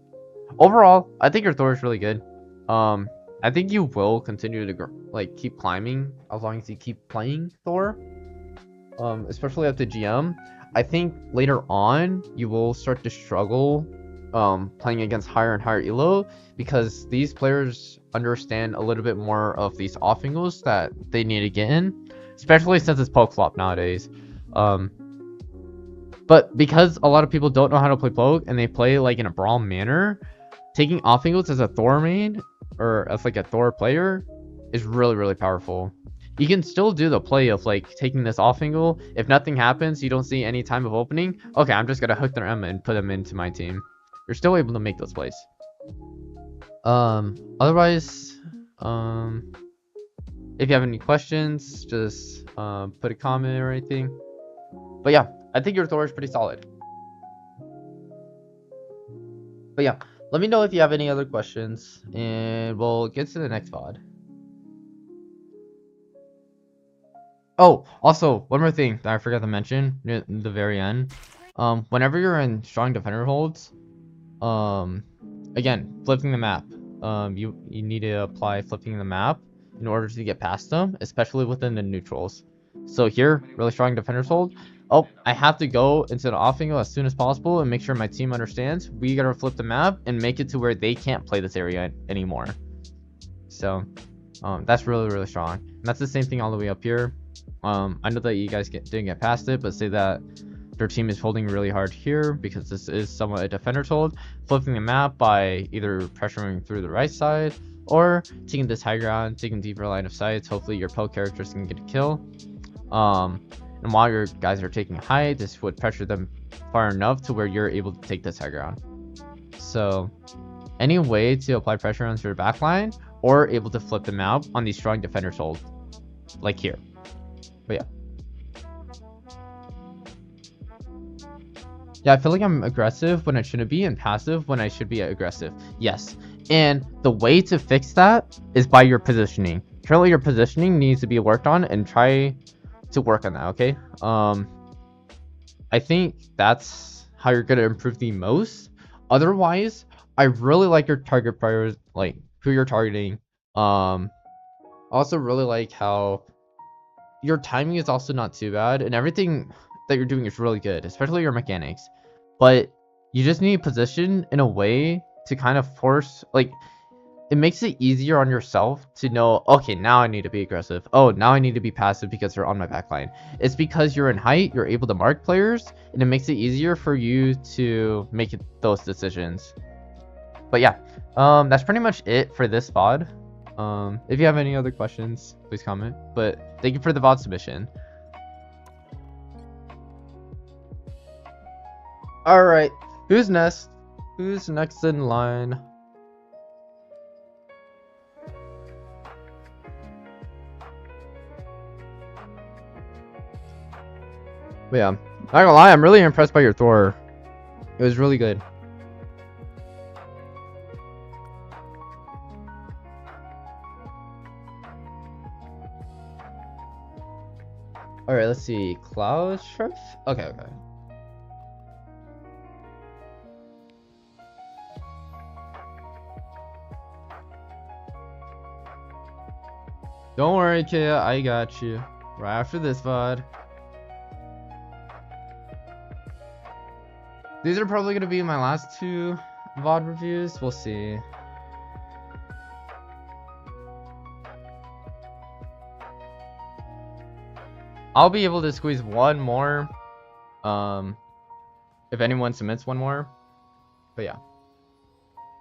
Overall, I think your Thor is really good. I think you will continue to like keep climbing as long as you keep playing Thor, especially at the GM. I think later on you will start to struggle playing against higher and higher elo, because these players understand a little bit more of these off angles that they need to get in, especially since it's poke flop nowadays. But because a lot of people don't know how to play poke and they play like in a brawl manner, taking off angles as a Thor main or as like a Thor player is really, really powerful. You can still do the play of like taking this off angle. If nothing happens, you don't see any time of opening, okay, I'm just gonna hook their Emma and put them into my team. You're still able to make those plays. Otherwise, if you have any questions, just put a comment or anything. But yeah, I think your Thor is pretty solid. But yeah, let me know if you have any other questions, and we'll get to the next VOD. Oh, also, one more thing that I forgot to mention near the very end. Whenever you're in strong defender holds, again, flipping the map. You need to apply flipping the map in order to get past them, especially within the neutrals. So here, really strong defenders hold. Oh, I have to go into the off angle as soon as possible and make sure my team understands. We gotta flip the map and make it to where they can't play this area anymore. So, that's really, really strong. And that's the same thing all the way up here. I know that you guys didn't get past it, but say that their team is holding really hard here because this is somewhat a defender's hold. Flipping the map by either pressuring through the right side or taking this high ground, taking deeper line of sight. Hopefully your poke characters can get a kill. And while your guys are taking high, this would pressure them far enough to where you're able to take this high ground. So any way to apply pressure onto your backline or able to flip them out on these strong defenders hold, like here. But yeah. Yeah, I feel like I'm aggressive when I shouldn't be and passive when I should be aggressive. Yes. And the way to fix that is by your positioning. Currently your positioning needs to be worked on, and try to work on that, okay? I think that's how you're gonna improve the most. Otherwise, I really like your target priors, like who you're targeting. Also really like how your timing is also not too bad, and everything that you're doing is really good, especially your mechanics. But you just need position in a way to kind of force, like, it makes it easier on yourself to know, okay, now I need to be aggressive. Oh, now I need to be passive because they're on my backline. It's because you're in height, you're able to mark players, and it makes it easier for you to make those decisions. But yeah, that's pretty much it for this VOD. If you have any other questions, please comment. But thank you for the VOD submission. Alright, who's next? Who's next in line? But yeah, not gonna lie, I'm really impressed by your Thor. It was really good. Alright, let's see. Cloud Sheriff? Okay, okay. Don't worry, Kia, I got you. Right after this VOD. These are probably gonna be my last 2 VOD reviews. We'll see. I'll be able to squeeze one more. If anyone submits one more. But yeah.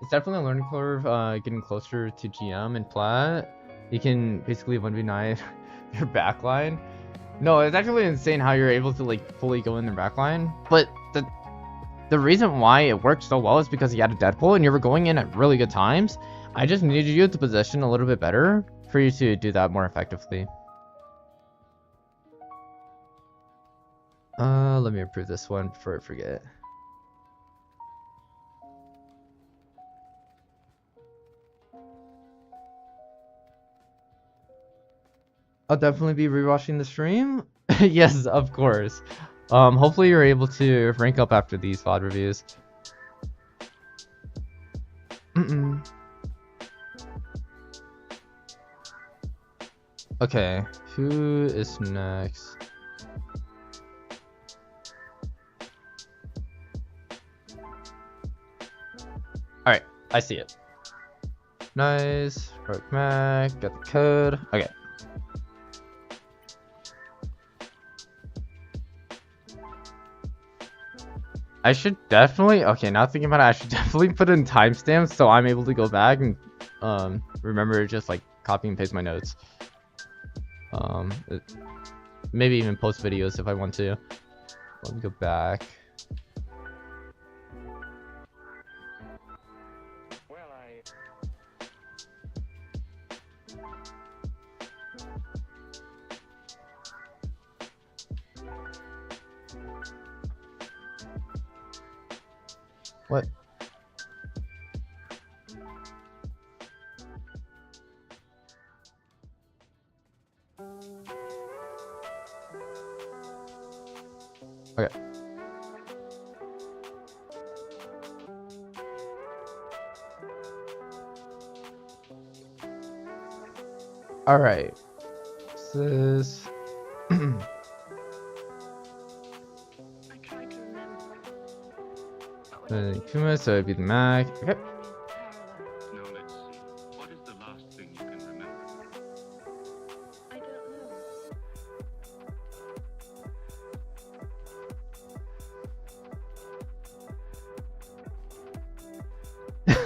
It's definitely a learning curve, getting closer to GM and plat. You can basically 1v9 your backline. No, it's actually insane how you're able to like fully go in their backline. But the reason why it worked so well is because you had a Deadpool and you were going in at really good times. I just needed you to position a little bit better for you to do that more effectively. Let me improve this one before I forget. I'll definitely be rewatching the stream. Yes, of course. Hopefully you're able to rank up after these VOD reviews. Okay, who is next? Alright, I see it. Nice. Rock Mac, got the code. Okay. I should definitely, okay, now thinking about it, I should definitely put in timestamps so I'm able to go back and remember just like copy and paste my notes. Maybe even post videos if I want to. Let me go back. What? Okay. All right. This Kuma, so it'd be the Mac. Okay. Now let's see. What is the last thing you can remember? I don't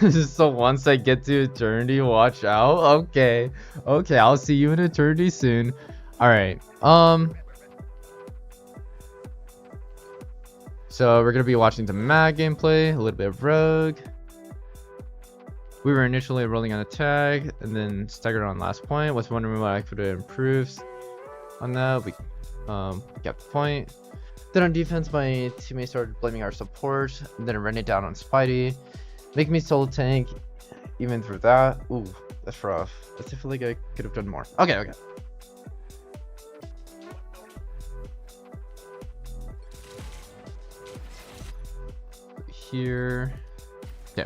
know. So once I get to eternity, watch out. Okay. Okay, I'll see you in eternity soon. All right. So we're gonna be watching the Mag gameplay, a little bit of Rogue. We were initially rolling on a tag and then staggered on last point. Was wondering what I could improve on that. We got the point. Then on defense, my teammates started blaming our support, and then ran it down on Spidey, making me solo tank. Even through that, ooh, that's rough. I still feel like I could have done more. Okay. Here. Okay.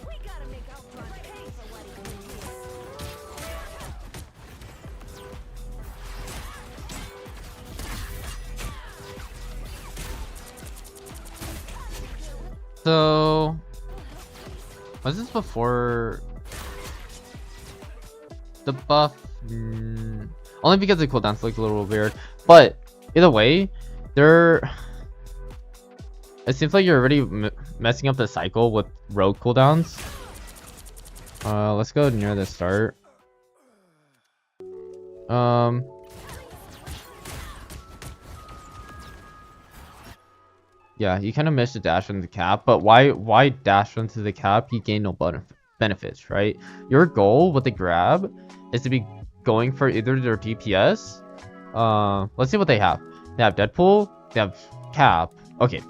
We gotta make Ultron pay for what he did So, was this before the buff? Only because the cooldowns look a little weird. But either way, it seems like you're already messing up the cycle with rogue cooldowns. Let's go near the start. Yeah, you kind of missed the dash into the cap, but why dash into the cap? You gain no benefits, right? Your goal with the grab is to be going for either their DPS. Let's see what they have. They have Deadpool, they have Cap. Okay,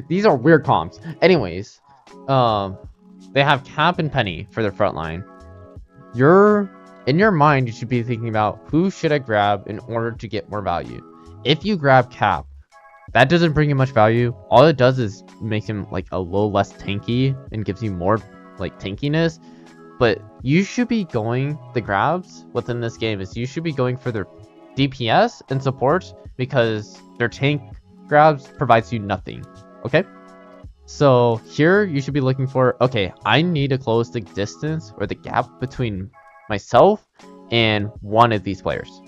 these are weird comps. Anyways, they have Cap and Penny for their front line. In your mind, you should be thinking about who should I grab in order to get more value. If you grab Cap, that doesn't bring you much value. All it does is make him like a little less tanky and gives you more like tankiness. But you should be going, the grabs within this game is you should be going for their DPS and support, because their tank grabs provides you nothing. Okay, so here you should be looking for, okay, I need to close the distance or the gap between myself and one of these players,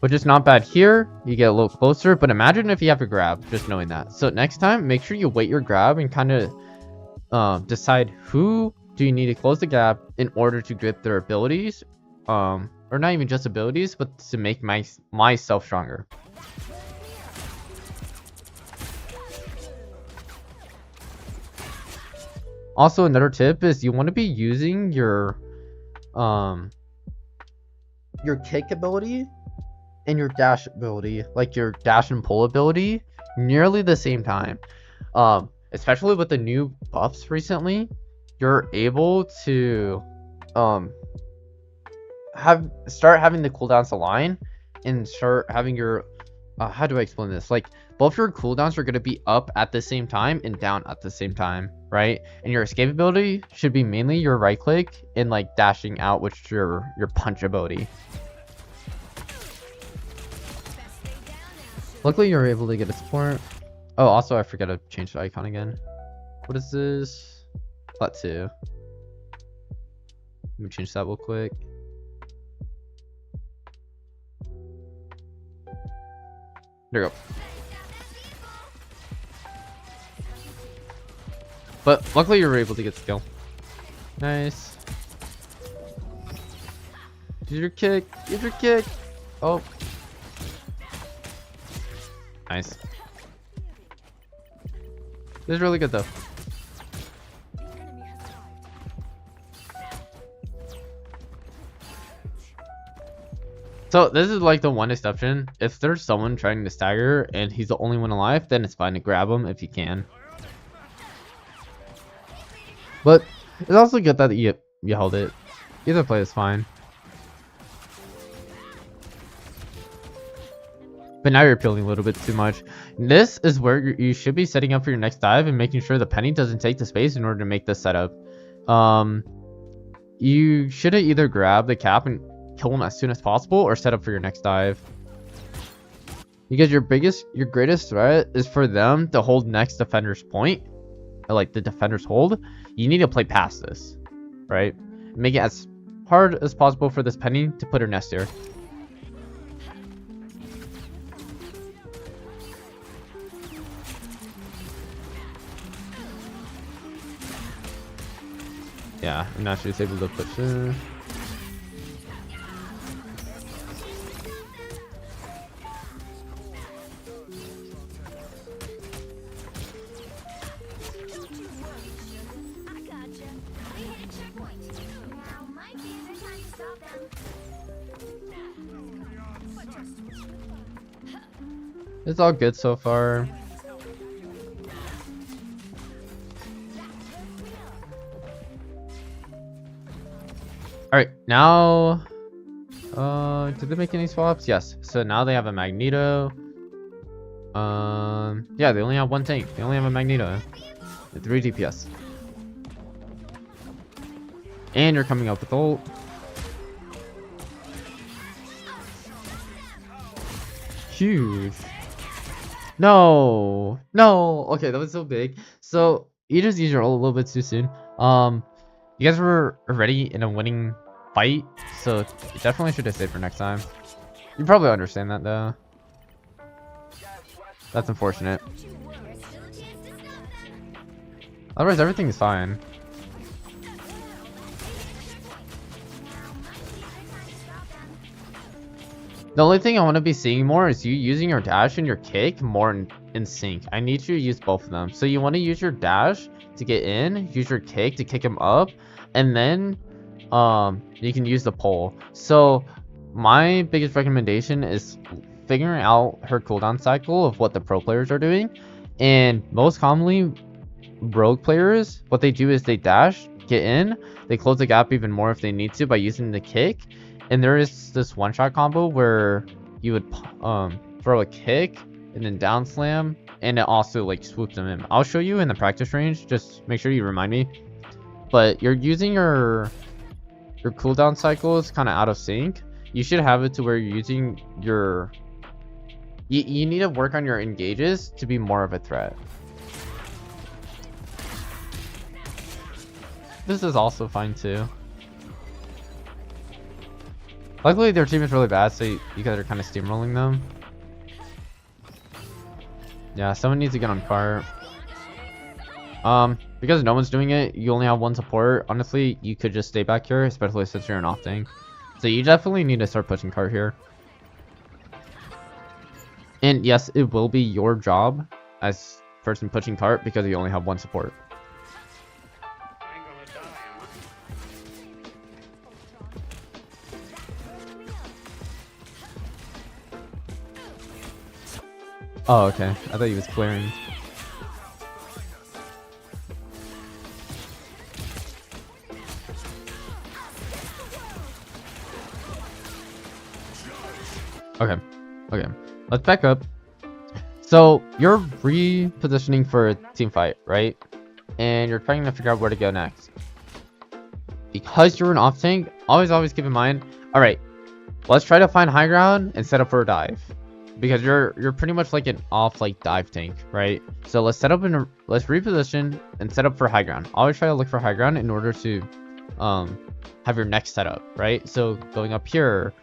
which is not bad. Here you get a little closer, but imagine if you have to grab, just knowing that. So next time, make sure you wait your grab and kind of decide who do you need to close the gap in order to get their abilities, or not even just abilities, but to make myself stronger. Also, another tip is you want to be using your kick ability and your dash ability, like your dash and pull ability, nearly the same time. Especially with the new buffs recently, you're able to start having the cooldowns align and start having your how do I explain this? Like, both your cooldowns are going to be up at the same time and down at the same time, right? And your escape ability should be mainly your right click and like dashing out, which is your punch ability. Luckily you're able to get a support. Oh, also I forgot to change the icon again. What is this? Plat 2. Let me change that real quick. There we go. But luckily you were able to get the kill. Nice. Use your kick. Use your kick. Oh. Nice. This is really good though. So this is like the one exception. If there's someone trying to stagger and he's the only one alive, then it's fine to grab him if you can. But it's also good that you held it. Either play is fine. But now you're appealing a little bit too much. This is where you should be setting up for your next dive and making sure the Penny doesn't take the space in order to make this setup. You should either grab the Cap and kill him as soon as possible or set up for your next dive. Because your greatest threat is for them to hold next defender's point. Like the defender's hold. You need to play past this. Right? Make it as hard as possible for this Penny to put her nest here. Yeah, I'm not sure he's able to push in. I gotcha. We hit a checkpoint. Now might be a good time It's all good so far. Alright, now did they make any swaps? Yes. So now they have a Magneto. Yeah, they only have one tank. They only have a Magneto. 3 DPS. And you're coming up with ult. Huge. No. No. Okay, that was so big. So you just used your ult a little bit too soon. You guys were already in a winning fight, so you definitely should have saved for next time. You probably understand that though. That's unfortunate. There's still a chance to stop them. Otherwise, everything is fine. The only thing I want to be seeing more is you using your dash and your kick more in sync. I need you to use both of them. So you want to use your dash to get in, use your kick to kick him up, and then you can use the pole. So my biggest recommendation is figuring out her cooldown cycle of what the pro players are doing. And most commonly, rogue players, what they do is they dash, get in, they close the gap even more if they need to by using the kick. And there is this one-shot combo where you would throw a kick and then down slam, and it also like swoops them in. I'll show you in the practice range. Just make sure you remind me. But you're using your cooldown cycles kind of out of sync. You should have it to where you're using your. You need to work on your engages to be more of a threat. This is also fine too. Luckily, their team is really bad, so you guys are kind of steamrolling them. Yeah, someone needs to get on cart. Because no one's doing it, you only have one support. Honestly, you could just stay back here, especially since you're an off tank. So you definitely need to start pushing cart here. And yes, it will be your job as person pushing cart because you only have one support. I'm gonna die, am I? Oh, okay. I thought he was clearing. Okay. Okay. Let's back up. So, you're repositioning for a team fight, right? And you're trying to figure out where to go next. Because you're an off tank, always keep in mind, alright, let's try to find high ground and set up for a dive. Because you're pretty much like an off like dive tank, right? So let's set up let's reposition and set up for high ground. Always try to look for high ground in order to have your next setup, right? So going up here,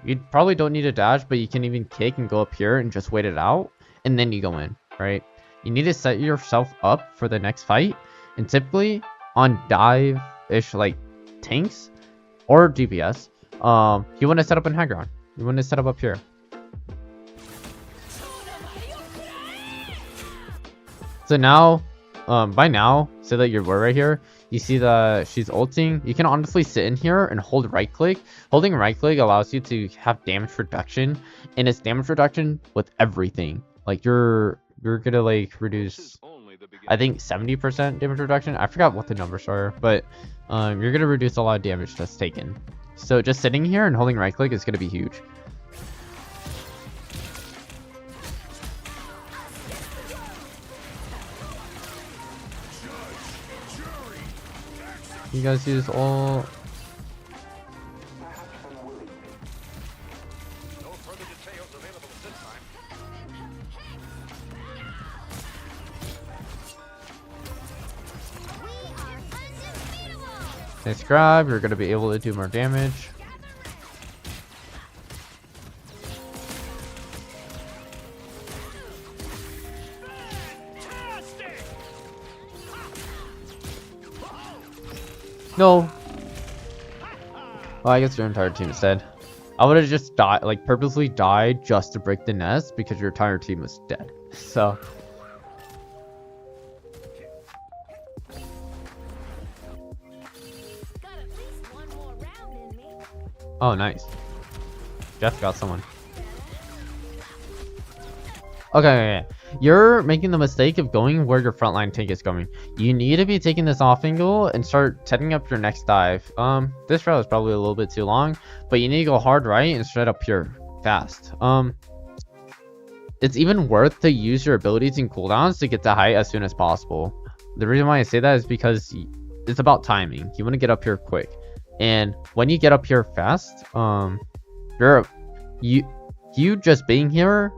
you probably don't need a dash, but you can even kick and go up here and just wait it out, and then you go in, right? You need to set yourself up for the next fight, and typically on dive-ish like tanks or DPS, you want to set up in high ground. You want to set up here. So now, by now, so that you're right here, you see that she's ulting. You can honestly sit in here and hold right click. Holding right click allows you to have damage reduction, and it's damage reduction with everything. Like you're gonna like reduce, I think 70% damage reduction. I forgot what the numbers are, but you're gonna reduce a lot of damage that's taken. So just sitting here and holding right click is gonna be huge. You guys use all. No further details available at this time. We are undefeatable. Nice grab, you're gonna be able to do more damage. No. Well, I guess your entire team is dead. I would have just died, like purposely died just to break the nest because your entire team was dead. So. Got at least one more round in me. Oh, nice. Jeff got someone. Okay. You're making the mistake of going where your frontline tank is going. You need to be taking this off angle and start setting up your next dive. This route is probably a little bit too long, but you need to go hard right and straight up here fast. It's even worth to use your abilities and cooldowns to get to height as soon as possible. The reason why I say that is because it's about timing. You want to get up here quick, and when you get up here fast, you just being here,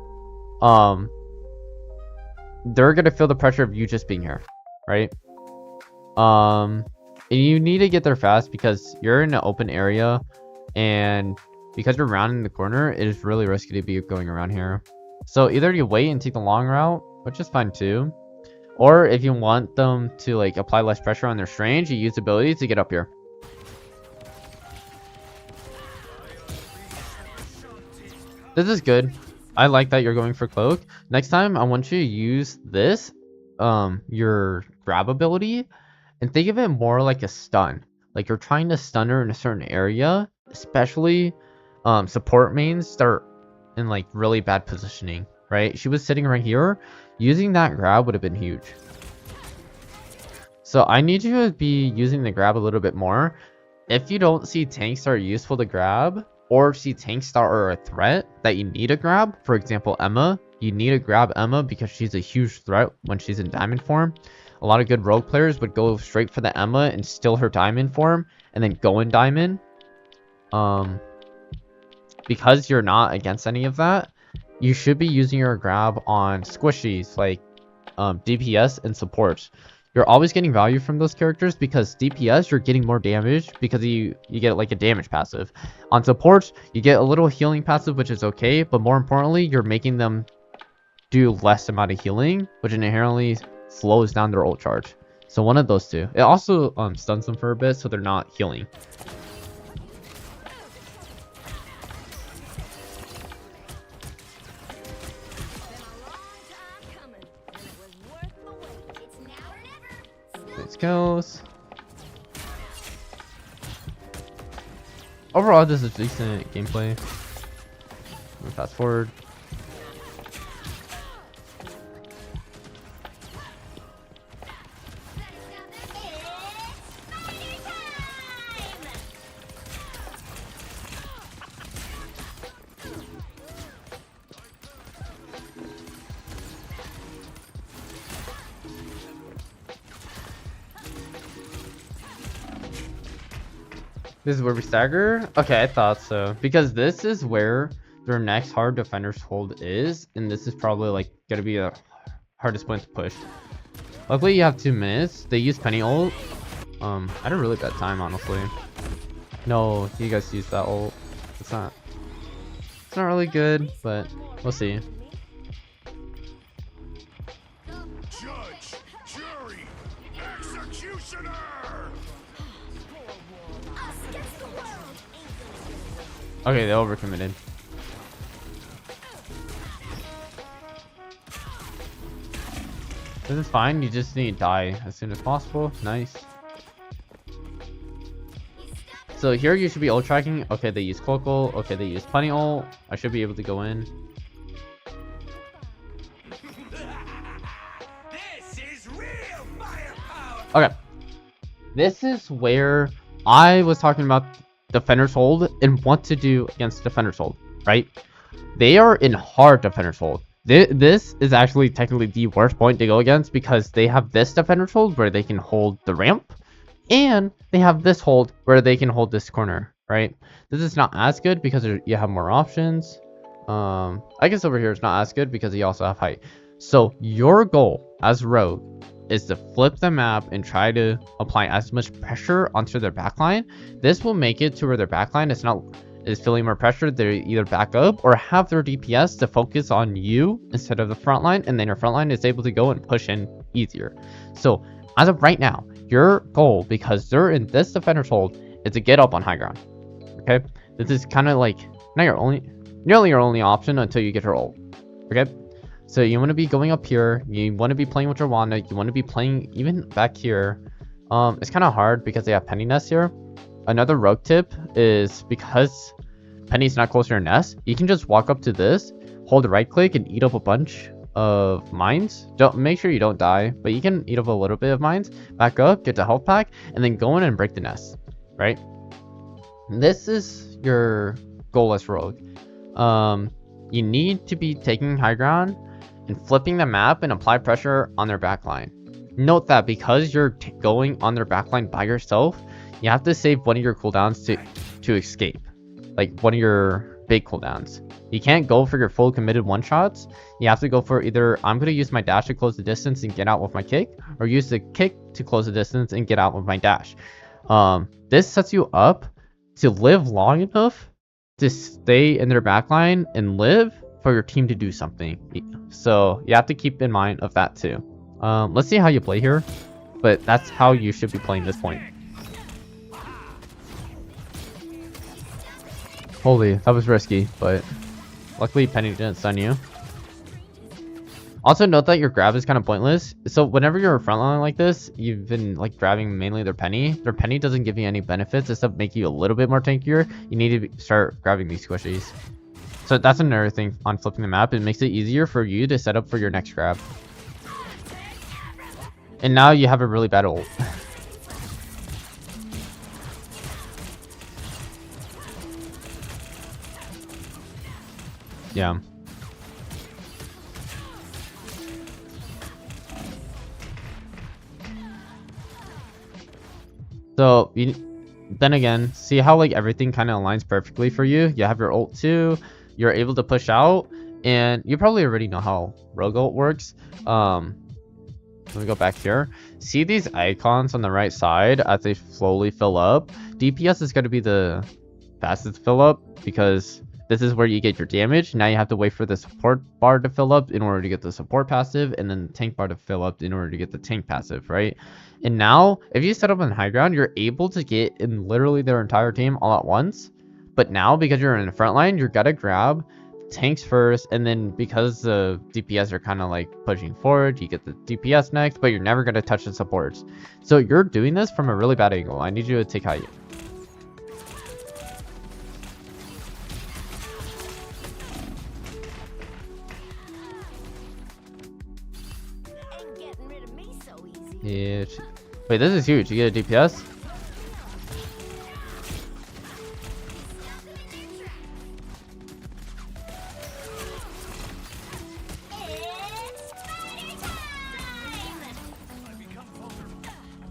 they're gonna feel the pressure of you just being here, right? And you need to get there fast because you're in an open area, and because you're rounding the corner, it is really risky to be going around here. So either you wait and take the long route, which is fine too, or if you want them to like apply less pressure on their range, you use ability to get up here. This is good. I like that you're going for cloak. Next time, I want you to use this, your grab ability, and think of it more like a stun. Like you're trying to stun her in a certain area, especially support mains start in like really bad positioning, right? She was sitting right here. Using that grab would have been huge. So I need you to be using the grab a little bit more. If you don't see tanks that are useful to grab, or see tanks that are a threat that you need to grab, for example Emma, you need to grab Emma because she's a huge threat when she's in diamond form. A lot of good rogue players would go straight for the Emma and steal her diamond form and then go in diamond. Because you're not against any of that, you should be using your grab on squishies like DPS and supports. You're always getting value from those characters because DPS, you're getting more damage because you get like a damage passive. On supports, you get a little healing passive, which is okay, but more importantly, you're making them do less amount of healing, which inherently slows down their ult charge. So one of those two. It also stuns them for a bit, so they're not healing. Nice kills. Overall, this is decent gameplay. Fast forward. This is where we stagger? Okay, I thought so. Because this is where their next hard defender's hold is. And this is probably like gonna be the hardest point to push. Luckily you have 2 minutes. They use Penny ult. I had a really bad time, honestly. No, you guys used that ult. It's not really good, but we'll see. Judge, jury, executioner! Okay, they overcommitted. This is fine, you just need to die as soon as possible. Nice. So here you should be ult tracking. Okay, they use cloak ult. Okay, they use Punny ult. I should be able to go in. This is real firepower! Okay. This is where I was talking about defender's hold and what to do against defender's hold, right? They are in hard defender's hold. This is actually technically the worst point to go against because they have this defender's hold where they can hold the ramp, and they have this hold where they can hold this corner, right? This is not as good because you have more options. I guess over here it's not as good because you also have height. So your goal as rogue is to flip the map and try to apply as much pressure onto their backline. This will make it to where their backline is feeling more pressure. They either back up or have their DPS to focus on you instead of the front line, and then your front line is able to go and push in easier. So as of right now, your goal, because they're in this defender's hold, is to get up on high ground. Okay, this is kind of like nearly your only option until you get your ult. Okay. So you want to be going up here, you want to be playing with your Wanda, you want to be playing even back here. It's kind of hard because they have Penny Nest here. Another rogue tip is because Penny's not close to your nest, you can just walk up to this, hold right click and eat up a bunch of mines. Don't make sure you don't die, but you can eat up a little bit of mines. Back up, get the health pack, and then go in and break the nest. Right? This is your goal as rogue. You need to be taking high ground and flipping the map and apply pressure on their backline. Note that because you're going on their backline by yourself, you have to save one of your cooldowns to escape, like one of your big cooldowns. You can't go for your full committed one shots. You have to go for either I'm gonna use my dash to close the distance and get out with my kick, or use the kick to close the distance and get out with my dash. This sets you up to live long enough to stay in their backline and live for your team to do something. So you have to keep in mind of that too. Let's see how you play here, but that's how you should be playing this point. Holy, that was risky, but luckily Penny didn't stun you. Also note that your grab is kind of pointless. So whenever you're frontline like this, you've been like grabbing mainly their penny. Their penny doesn't give you any benefits except make you a little bit more tankier. You need to start grabbing these squishies. So that's another thing on flipping the map. It makes it easier for you to set up for your next grab. And now you have a really bad ult. Yeah. So then again, see how like everything kind of aligns perfectly for you. You have your ult too. You're able to push out, and you probably already know how rogue ult works. Let me go back here. See these icons on the right side as they slowly fill up? DPS is going to be the fastest fill up because this is where you get your damage. Now you have to wait for the support bar to fill up in order to get the support passive, and then the tank bar to fill up in order to get the tank passive, right? And now, if you set up on high ground, you're able to get in literally their entire team all at once. But now, because you're in the front line, you're gotta grab tanks first, and then because the DPS are kind of like pushing forward, you get the DPS next, but you're never gonna touch the supports. So you're doing this from a really bad angle. I need you to take height. Ain't getting rid of me so easy. Yeah. Wait, this is huge. You get a DPS? It's party time!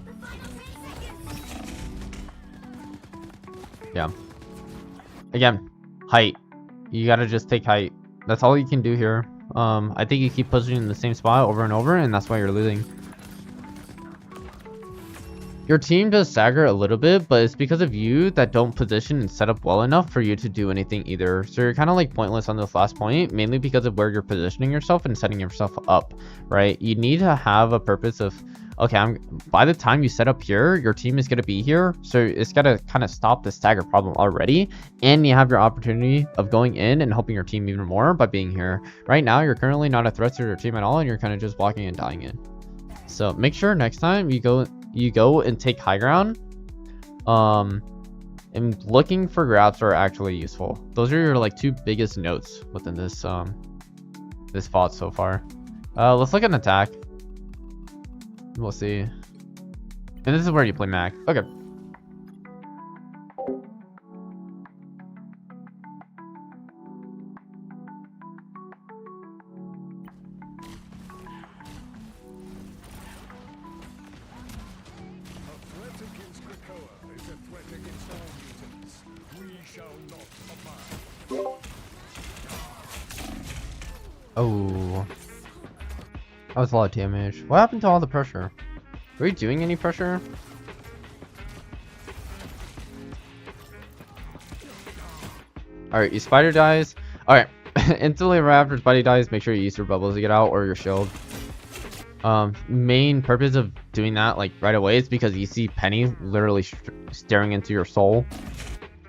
The final 10 seconds. Yeah. Again, height. You gotta just take height. That's all you can do here. I think you keep pushing in the same spot over and over, and that's why you're losing. Your team does stagger a little bit, but it's because of you that don't position and set up well enough for you to do anything either. So you're kind of like pointless on this last point, mainly because of where you're positioning yourself and setting yourself up, right? You need to have a purpose of, okay, by the time you set up here, your team is going to be here. So it's got to kind of stop the stagger problem already. And you have your opportunity of going in and helping your team even more by being here. Right now, you're currently not a threat to your team at all, and you're kind of just blocking and dying in. So make sure next time you go and take high ground, and looking for grabs are actually useful. Those are your like two biggest notes within this this VOD so far. Let's look at an attack. We'll see. And this is where you play Mac. Okay. A threat against Krakoa is a threat against all mutants. We shall not abide. Oh. That was a lot of damage. What happened to all the pressure? Are we doing any pressure? Alright, your spider dies. Alright. Instantly right after Spidey dies, make sure you use your bubbles to get out, or your shield. Main purpose of doing that like right away is because you see Penny literally staring into your soul.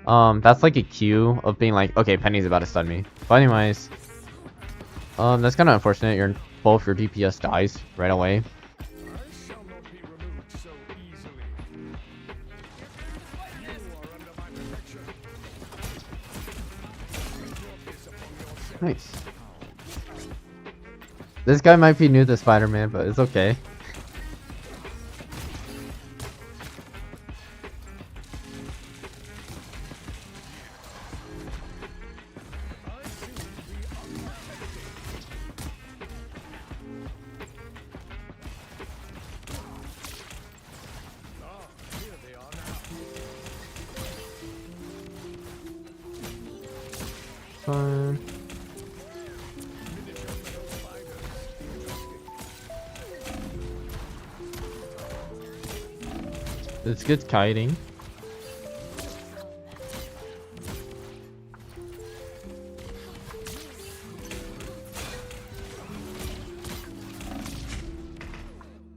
That's like a cue of being like, okay, Penny's about to stun me. But anyways, that's kind of unfortunate. Both your DPS dies right away. I shall not be removed so easily. You are under my protection. I brought this upon yourself. Nice. This guy might be new to Spider-Man, but it's okay. Here they are now. Fine. Miniature metal spiders. Interesting. It's good kiting.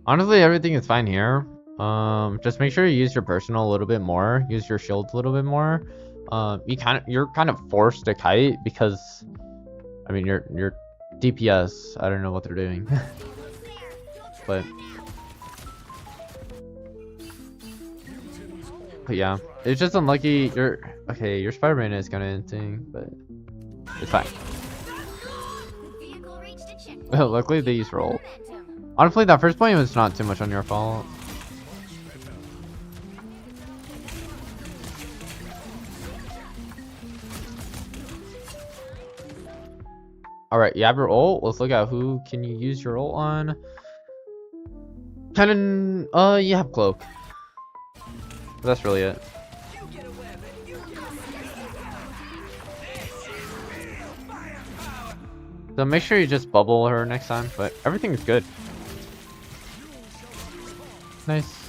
Honestly, everything is fine here. Just make sure you use your personal a little bit more. Use your shield a little bit more. You're kind of forced to kite because, I mean, your DPS. I don't know what they're doing, but yeah, it's just unlucky. Your Spider-Man is kind of thing, but it's fine. The vehicle reached a checkpoint. Luckily, they use roll. Momentum. Honestly, that first point was not too much on your fault. Alright, you have your ult. Let's look at who can you use your ult on. Cannon, you have cloak. That's really it. So make sure you just bubble her next time, but everything is good. Nice.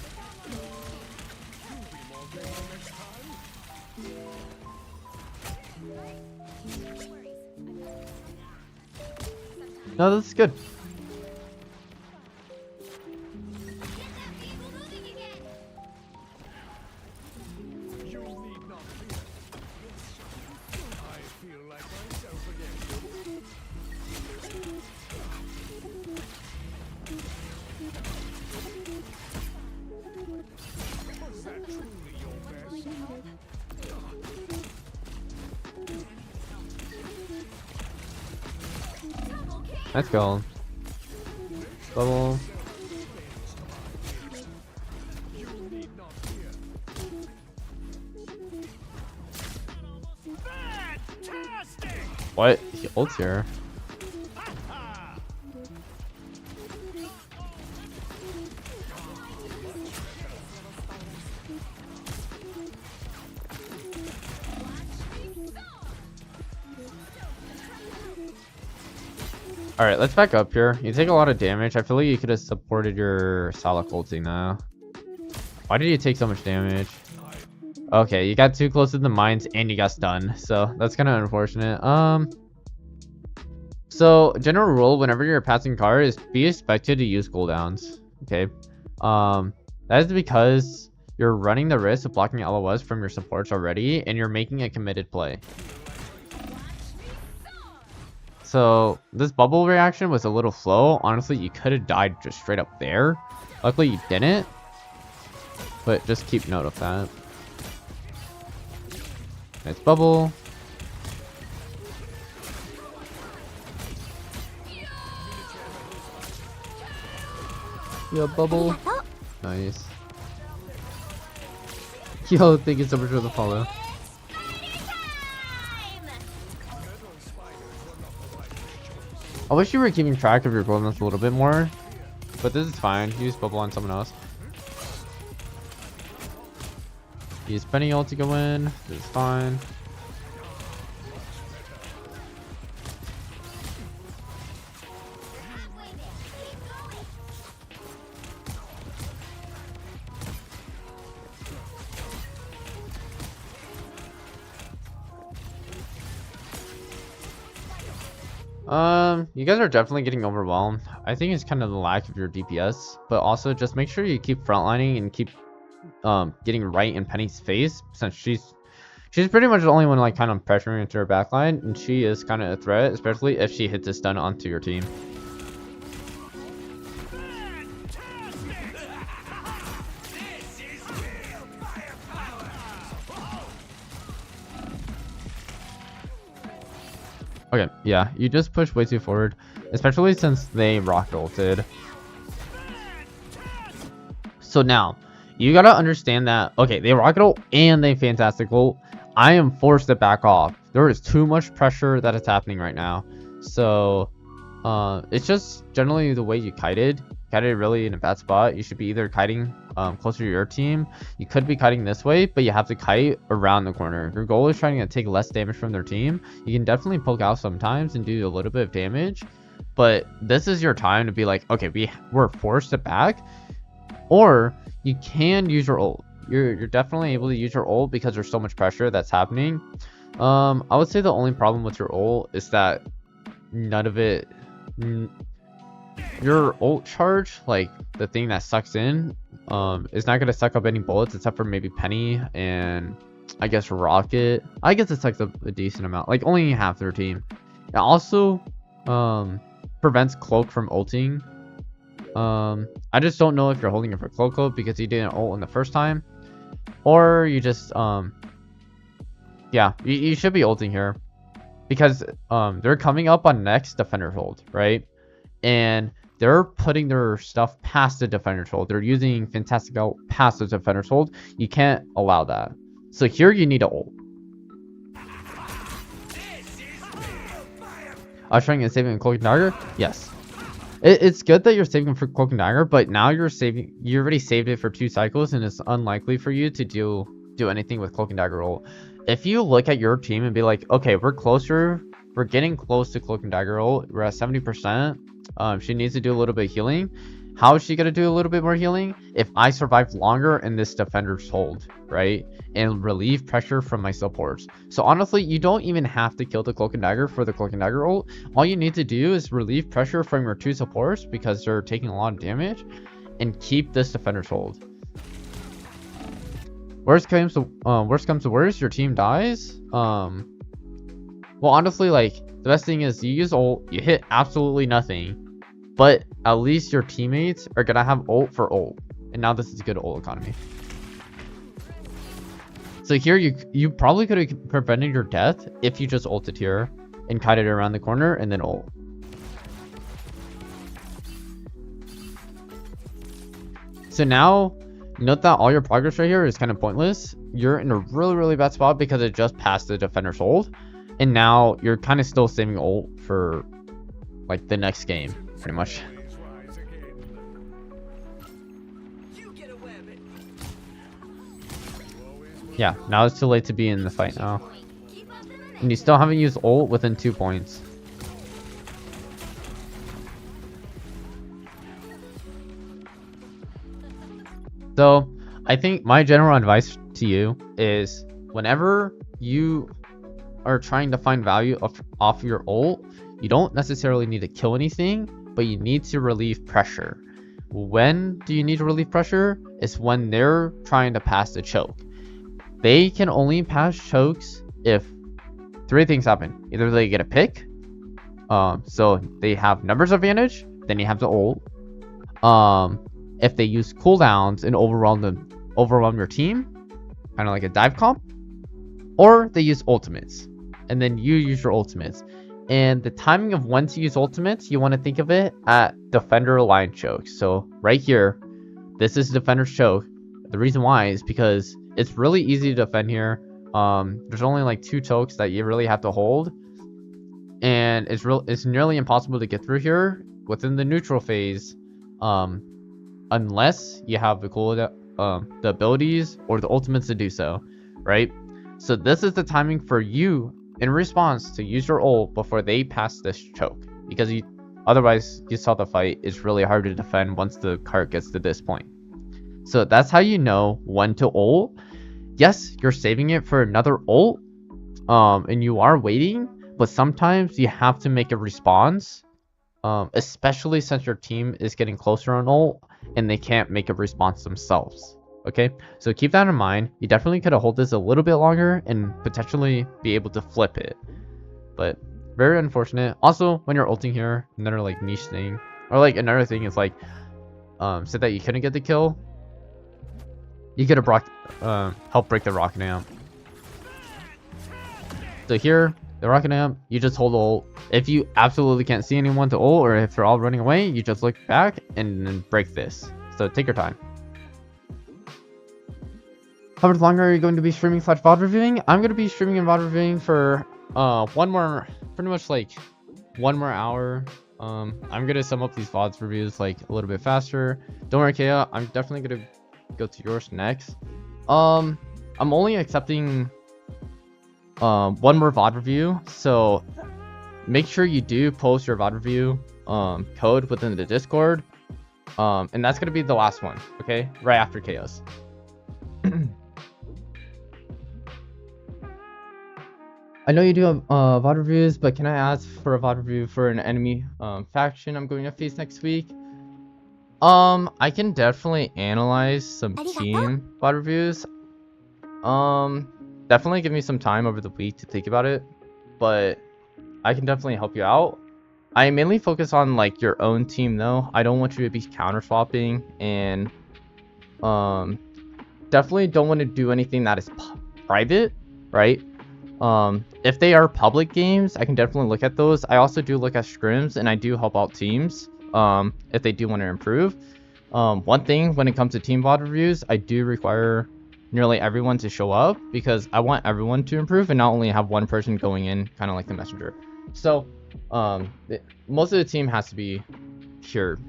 No, that's good. You need not fear. I feel like myself again. Was that truly your best? Let's go. Bubble. You need not fear. Fantastic! What? He ults here. Alright, let's back up here. You take a lot of damage. I feel like you could have supported your Salak ulting now. Why did you take so much damage? Okay, you got too close to the mines and you got stunned. So that's kind of unfortunate. So general rule whenever you're passing car is be expected to use cooldowns. Okay. That is because you're running the risk of blocking LOS from your supports already and you're making a committed play. So this bubble reaction was a little slow. Honestly, you could have died just straight up there. Luckily you didn't. But just keep note of that. Nice bubble. Yo, bubble. Nice. Yo, thank you so much for the follow. I wish you were keeping track of your golden a little bit more, but this is fine. Use bubble on someone else. Use Penny ult to go in. This is fine. You guys are definitely getting overwhelmed. I think it's kind of the lack of your DPS, but also just make sure you keep frontlining and keep getting right in Penny's face, since she's pretty much the only one like kind of pressuring into her backline, and she is kind of a threat, especially if she hits a stun onto your team. Okay. Yeah, you just push way too forward, especially since they rocket ulted. So now, you gotta understand that, okay, they rocket ult and they fantastic ult. I am forced to back off. There is too much pressure that is happening right now. So, it's just generally the way you kited. Kited really in a bad spot. You should be either kiting closer to your team. You could be kiting this way, but you have to kite around the corner. If your goal is trying to take less damage from their team, you can definitely poke out sometimes and do a little bit of damage. But this is your time to be like, okay, we're forced to back. Or you can use your ult. You're definitely able to use your ult because there's so much pressure that's happening. I would say the only problem with your ult is that none of it... your ult charge, like the thing that sucks in, is not gonna suck up any bullets except for maybe Penny and I guess Rocket. I guess it sucks up a decent amount, like only half their team. It also prevents Cloak from ulting. I just don't know if you're holding it for Cloak ult because he didn't ult in the first time, or you just yeah, you should be ulting here because they're coming up on next Defender's ult, right? And they're putting their stuff past the Defender's hold. They're using Fantastic ult past the Defender's hold. You can't allow that. So here you need to ult. I was trying to save it in Cloak and Dagger? Yes. It's good that you're saving for Cloak and Dagger, but now you already saved it for 2 cycles and it's unlikely for you to do anything with Cloak and Dagger ult. If you look at your team and be like, okay, we're getting close to Cloak and Dagger ult. We're at 70%. She needs to do a little bit of healing. How is she gonna do a little bit more healing? If I survive longer in this Defender's hold, right? And relieve pressure from my supports. So honestly, you don't even have to kill the Cloak and Dagger for the Cloak and Dagger ult. All you need to do is relieve pressure from your 2 supports because they're taking a lot of damage, and keep this Defender's hold. Worst comes to worst, your team dies. Well, honestly, like, the best thing is you use ult, you hit absolutely nothing, but at least your teammates are gonna have ult for ult. And now this is good ult economy. So here you probably could have prevented your death if you just ulted here and kited around the corner and then ult. So now, note that all your progress right here is kind of pointless. You're in a really bad spot because it just passed the Defender's hold. And now you're kind of still saving ult for like the next game, pretty much. Yeah, now it's too late to be in the fight now. And you still haven't used ult within 2 points. So, I think my general advice to you is whenever you are trying to find value off your ult, you don't necessarily need to kill anything, but you need to relieve pressure. When do you need to relieve pressure? It's when they're trying to pass the choke. They can only pass chokes if 3 things happen. Either they get a pick, so they have numbers advantage, then you have to ult. If they use cooldowns and overwhelm your team, kind of like a dive comp, or they use ultimates, and then you use your ultimates. And the timing of when to use ultimates, you want to think of it at defender line choke. So right here, this is defender's choke. The reason why is because it's really easy to defend here. There's only like 2 chokes that you really have to hold, and it's nearly impossible to get through here within the neutral phase, unless you have the abilities or the ultimates to do so, right? So this is the timing for you in response to use your ult before they pass this choke, because otherwise you saw the fight is really hard to defend once the cart gets to this point. So that's how you know when to ult. Yes, you're saving it for another ult, and you are waiting, but sometimes you have to make a response, especially since your team is getting closer on ult and they can't make a response themselves. Okay, so keep that in mind. You definitely could have held this a little bit longer and potentially be able to flip it, but very unfortunate. Also, when you're ulting here, another like niche thing, or like another thing is like, said that you couldn't get the kill, you could have helped break the rocket amp. So here, the rocket amp, you just hold ult. If you absolutely can't see anyone to ult, or if they're all running away, you just look back and then break this. So take your time. How much longer are you going to be streaming / VOD reviewing? I'm going to be streaming and VOD reviewing for pretty much like 1 more hour. I'm going to sum up these VODs reviews like a little bit faster. Don't worry, Kaya, I'm definitely going to go to yours next. I'm only accepting 1 more VOD review, so make sure you do post your VOD review code within the Discord. And that's going to be the last one, okay? Right after Chaos. I know you do have VOD reviews, but can I ask for a VOD review for an enemy faction I'm going to face next week? I can definitely analyze some team VOD reviews. Definitely give me some time over the week to think about it, but I can definitely help you out. I mainly focus on like your own team though. I don't want you to be counter swapping, and definitely don't want to do anything that is private, right? If they are public games, I can definitely look at those. I also do look at scrims, and I do help out teams if they do want to improve. One thing when it comes to team VOD reviews, I do require nearly everyone to show up, because I want everyone to improve and not only have one person going in kind of like the messenger. So most of the team has to be here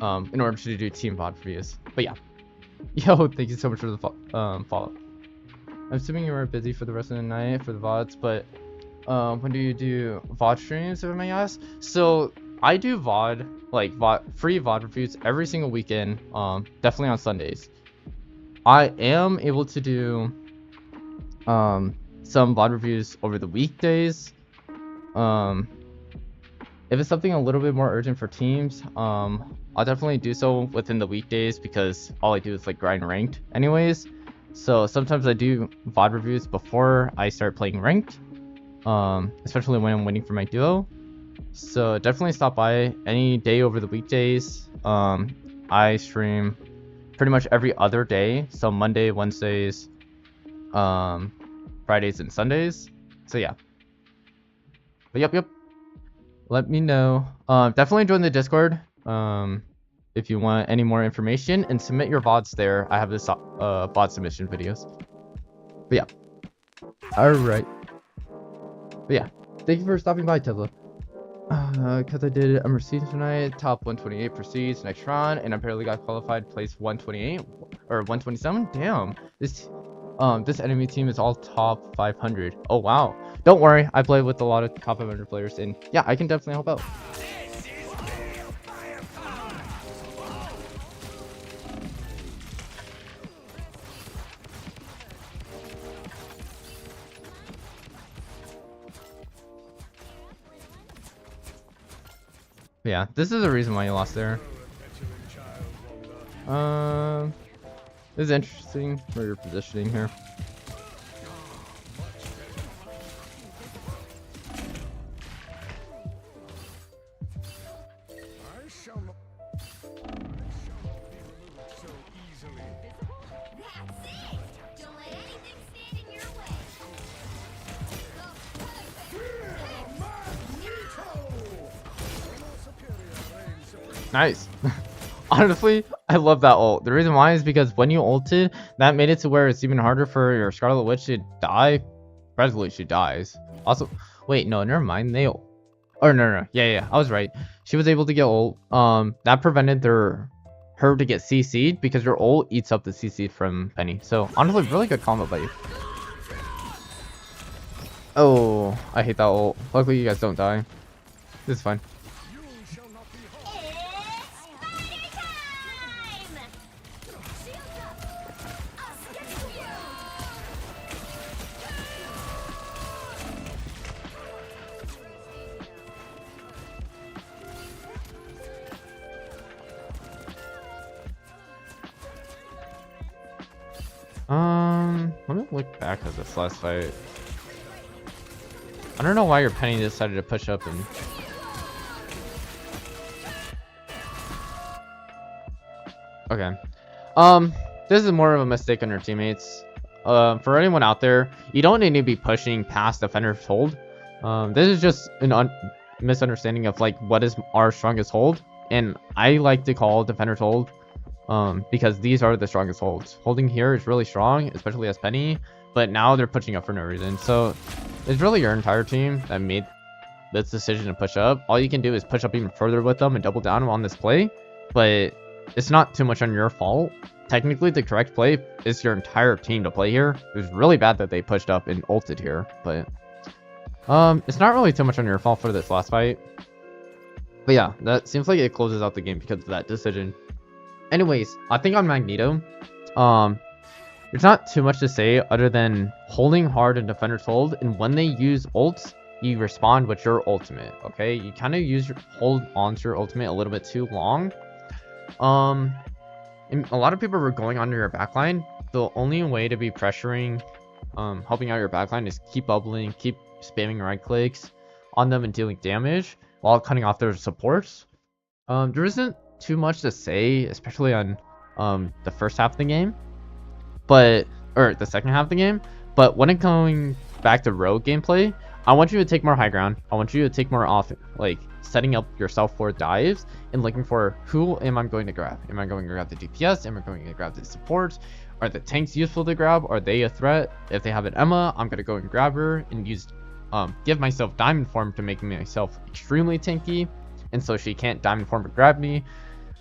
in order to do team VOD reviews. But yeah, yo, thank you so much for the follow. I'm assuming you were busy for the rest of the night for the VODs, but when do you do VOD streams, if I may ask? So I do VOD, like free VOD reviews every single weekend, definitely on Sundays. I am able to do some VOD reviews over the weekdays. If it's something a little bit more urgent for teams, I'll definitely do so within the weekdays, because all I do is like grind ranked anyways. So sometimes I do VOD reviews before I start playing ranked, especially when I'm waiting for my duo. So definitely stop by any day over the weekdays. I stream pretty much every other day, so Monday, Wednesdays, Fridays, and Sundays. So yeah. But yep. Let me know. Definitely join the Discord if you want any more information, and submit your VODs there. I have this VOD submission videos. But yeah. Alright. But yeah. Thank you for stopping by, Tibla. Because I did a Mercedes tonight, top 128 proceeds next round, and I barely got qualified, place 128 or 127. Damn, this enemy team is all top 500. Oh wow, don't worry, I play with a lot of top 500 players, and yeah, I can definitely help out. Yeah, this is the reason why you lost there. This is interesting for your positioning here. I shall not be removed so easily. That's it! Don't let anything stand in your way. Nice. Honestly, I love that ult. The reason why is because when you ulted, that made it to where it's even harder for your Scarlet Witch to die. Presently, she dies. Also, wait, no, never mind. They, or no. Yeah, I was right. She was able to get ult. That prevented her to get CC'd, because your ult eats up the CC from Penny. So honestly, really good combo by you. Oh, I hate that ult. Luckily, you guys don't die. This is fine. Let me look back at this last fight. I don't know why your Penny decided to push up and... Okay. This is more of a mistake on your teammates. For anyone out there, you don't need to be pushing past defender's hold. This is just an misunderstanding of like what is our strongest hold, and I like to call defender's hold because these are the strongest holds. Holding here is really strong, especially as Penny, but now they're pushing up for no reason. So it's really your entire team that made this decision to push up. All you can do is push up even further with them and double down on this play, but it's not too much on your fault. Technically, the correct play is your entire team to play here. It was really bad that they pushed up and ulted here, but it's not really too much on your fault for this last fight. But yeah, that seems like it closes out the game because of that decision. Anyways, I think on Magneto, there's not too much to say other than holding hard and defenders hold, and when they use ults, you respond with your ultimate. Okay, you kind of hold on to your ultimate a little bit too long. And a lot of people were going onto your backline. The only way to be pressuring, helping out your backline is keep bubbling, keep spamming right clicks on them and dealing damage while cutting off their supports. There isn't too much to say, especially on the first half of the game, or the second half of the game. But when it going back to rogue gameplay, I want you to take more high ground. I want you to take more off, like setting up yourself for dives and looking for who am I going to grab? Am I going to grab the DPS? Am I going to grab the supports? Are the tanks useful to grab? Are they a threat? If they have an Emma, I'm gonna go and grab her and use, give myself diamond form to make myself extremely tanky, and so she can't diamond form to grab me.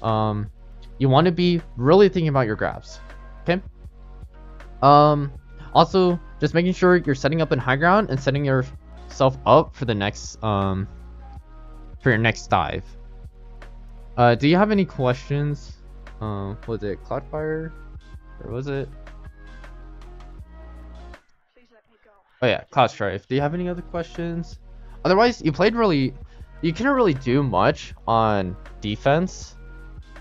You want to be really thinking about your grabs. Okay. Also, just making sure you're setting up in high ground and setting yourself up for the next for your next dive. Do you have any questions? Was it Cloudfire or was it? Please let me go. Oh yeah, Cloud Strife. Do you have any other questions? Otherwise, you couldn't really do much on defense.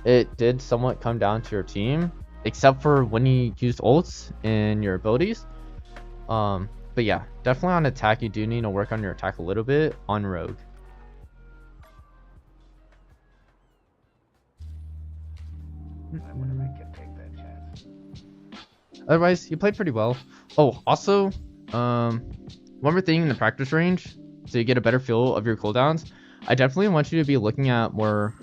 It did somewhat come down to your team, except for when you used ults and your abilities. But yeah, definitely on attack, you do need to work on your attack a little bit on rogue. I wonder if I can take that chance. Otherwise, you played pretty well. Oh, also, one more thing in the practice range, so you get a better feel of your cooldowns. I definitely want you to be looking at more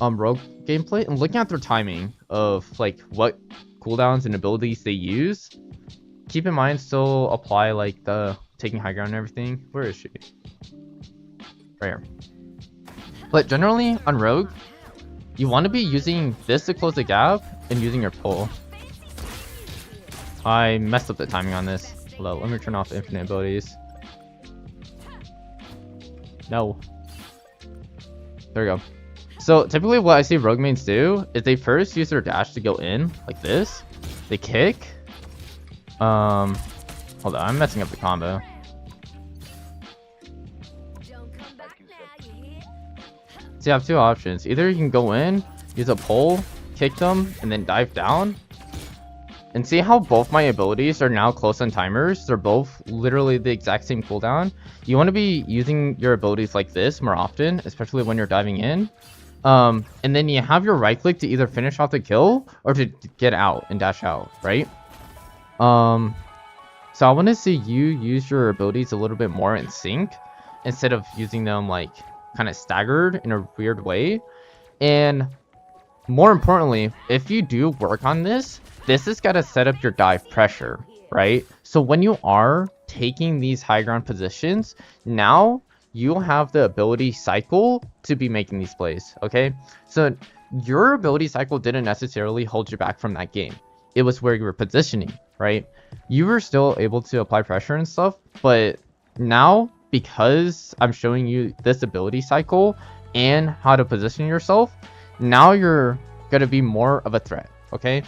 rogue gameplay and looking at their timing of like what cooldowns and abilities they use. Keep in mind, still apply like the taking high ground and everything. Where is she? Right here. But generally on rogue, you want to be using this to close the gap and using your pull. I messed up the timing on this. Hold up, let me turn off infinite abilities. No. There we go. So typically what I see rogue mains do is they first use their dash to go in like this. They kick. Hold on, I'm messing up the combo. Don't come back now, you hear? So you have two options. Either you can go in, use a pole, kick them, and then dive down. And see how both my abilities are now close on timers? They're both literally the exact same cooldown. You want to be using your abilities like this more often, especially when you're diving in. And then you have your right click to either finish off the kill or to get out and dash out, right? So I want to see you use your abilities a little bit more in sync instead of using them like kind of staggered in a weird way. And more importantly, if you do work on this is got to set up your dive pressure, right? So when you are taking these high ground positions, now you'll have the ability cycle to be making these plays, okay? So your ability cycle didn't necessarily hold you back from that game. It was where you were positioning, right? You were still able to apply pressure and stuff, but now because I'm showing you this ability cycle and how to position yourself, now you're going to be more of a threat, okay?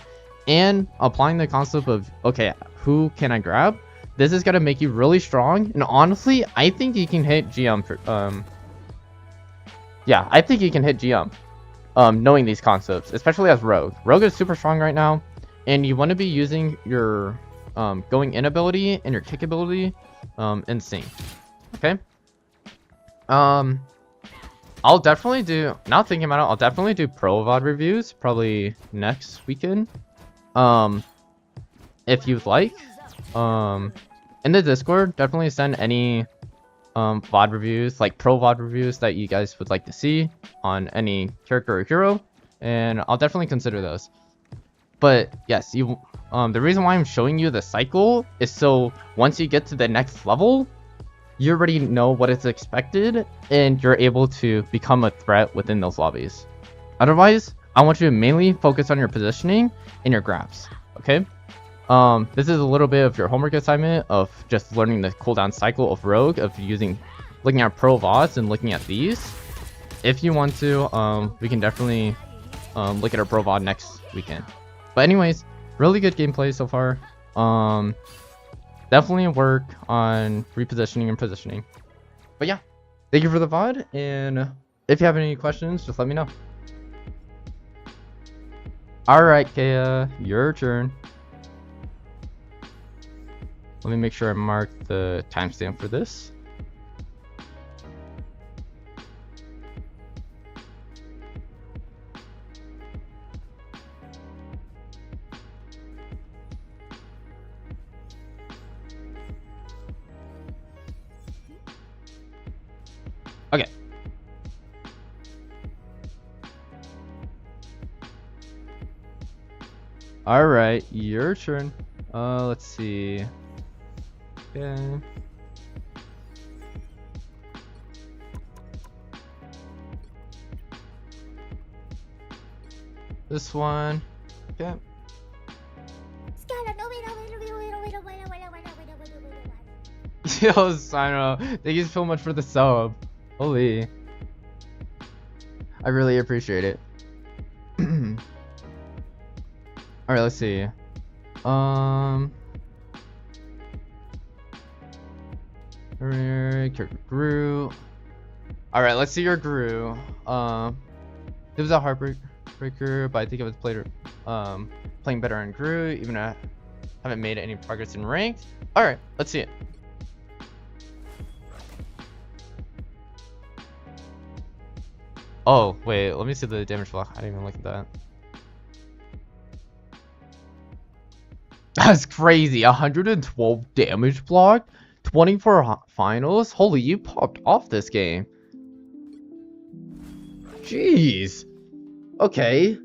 And applying the concept of, okay, who can I grab? This is going to make you really strong. And honestly, I think you can hit GM. Yeah, I think you can hit GM knowing these concepts, especially as Rogue. Rogue is super strong right now. And you want to be using your going in ability and your kick ability in sync. Okay? I'll definitely do, now thinking about it, I'll definitely do pro VOD reviews probably next weekend. If you'd like. In the Discord, definitely send any VOD reviews, like pro VOD reviews that you guys would like to see on any character or hero, and I'll definitely consider those. But yes, the reason why I'm showing you the cycle is so once you get to the next level, you already know what is expected and you're able to become a threat within those lobbies. Otherwise, I want you to mainly focus on your positioning and your grabs, okay? This is a little bit of your homework assignment of just learning the cooldown cycle of Rogue, of looking at pro VODs and looking at these. If you want to, we can definitely look at our pro VOD next weekend. But anyways, really good gameplay so far. Definitely work on repositioning and positioning. But yeah, thank you for the VOD, and if you have any questions, just let me know. Alright, Kea, your turn. Let me make sure I mark the timestamp for this. Okay. Alright, your turn. Let's see. Okay. This one. Okay. Skylar, no, wait. Yo, Sino, thank you so much for the sub. Holy. I really appreciate it. Alright, let's see. Gru. Alright, let's see your Gru. It was a heartbreaker, but I think it was playing better on Gru, even I haven't made any progress in ranked. Alright, let's see it. Oh, wait, let me see the damage block. I didn't even look at that. That's crazy. 112 damage block, 24 finals. Holy, you popped off this game. Jeez. Okay.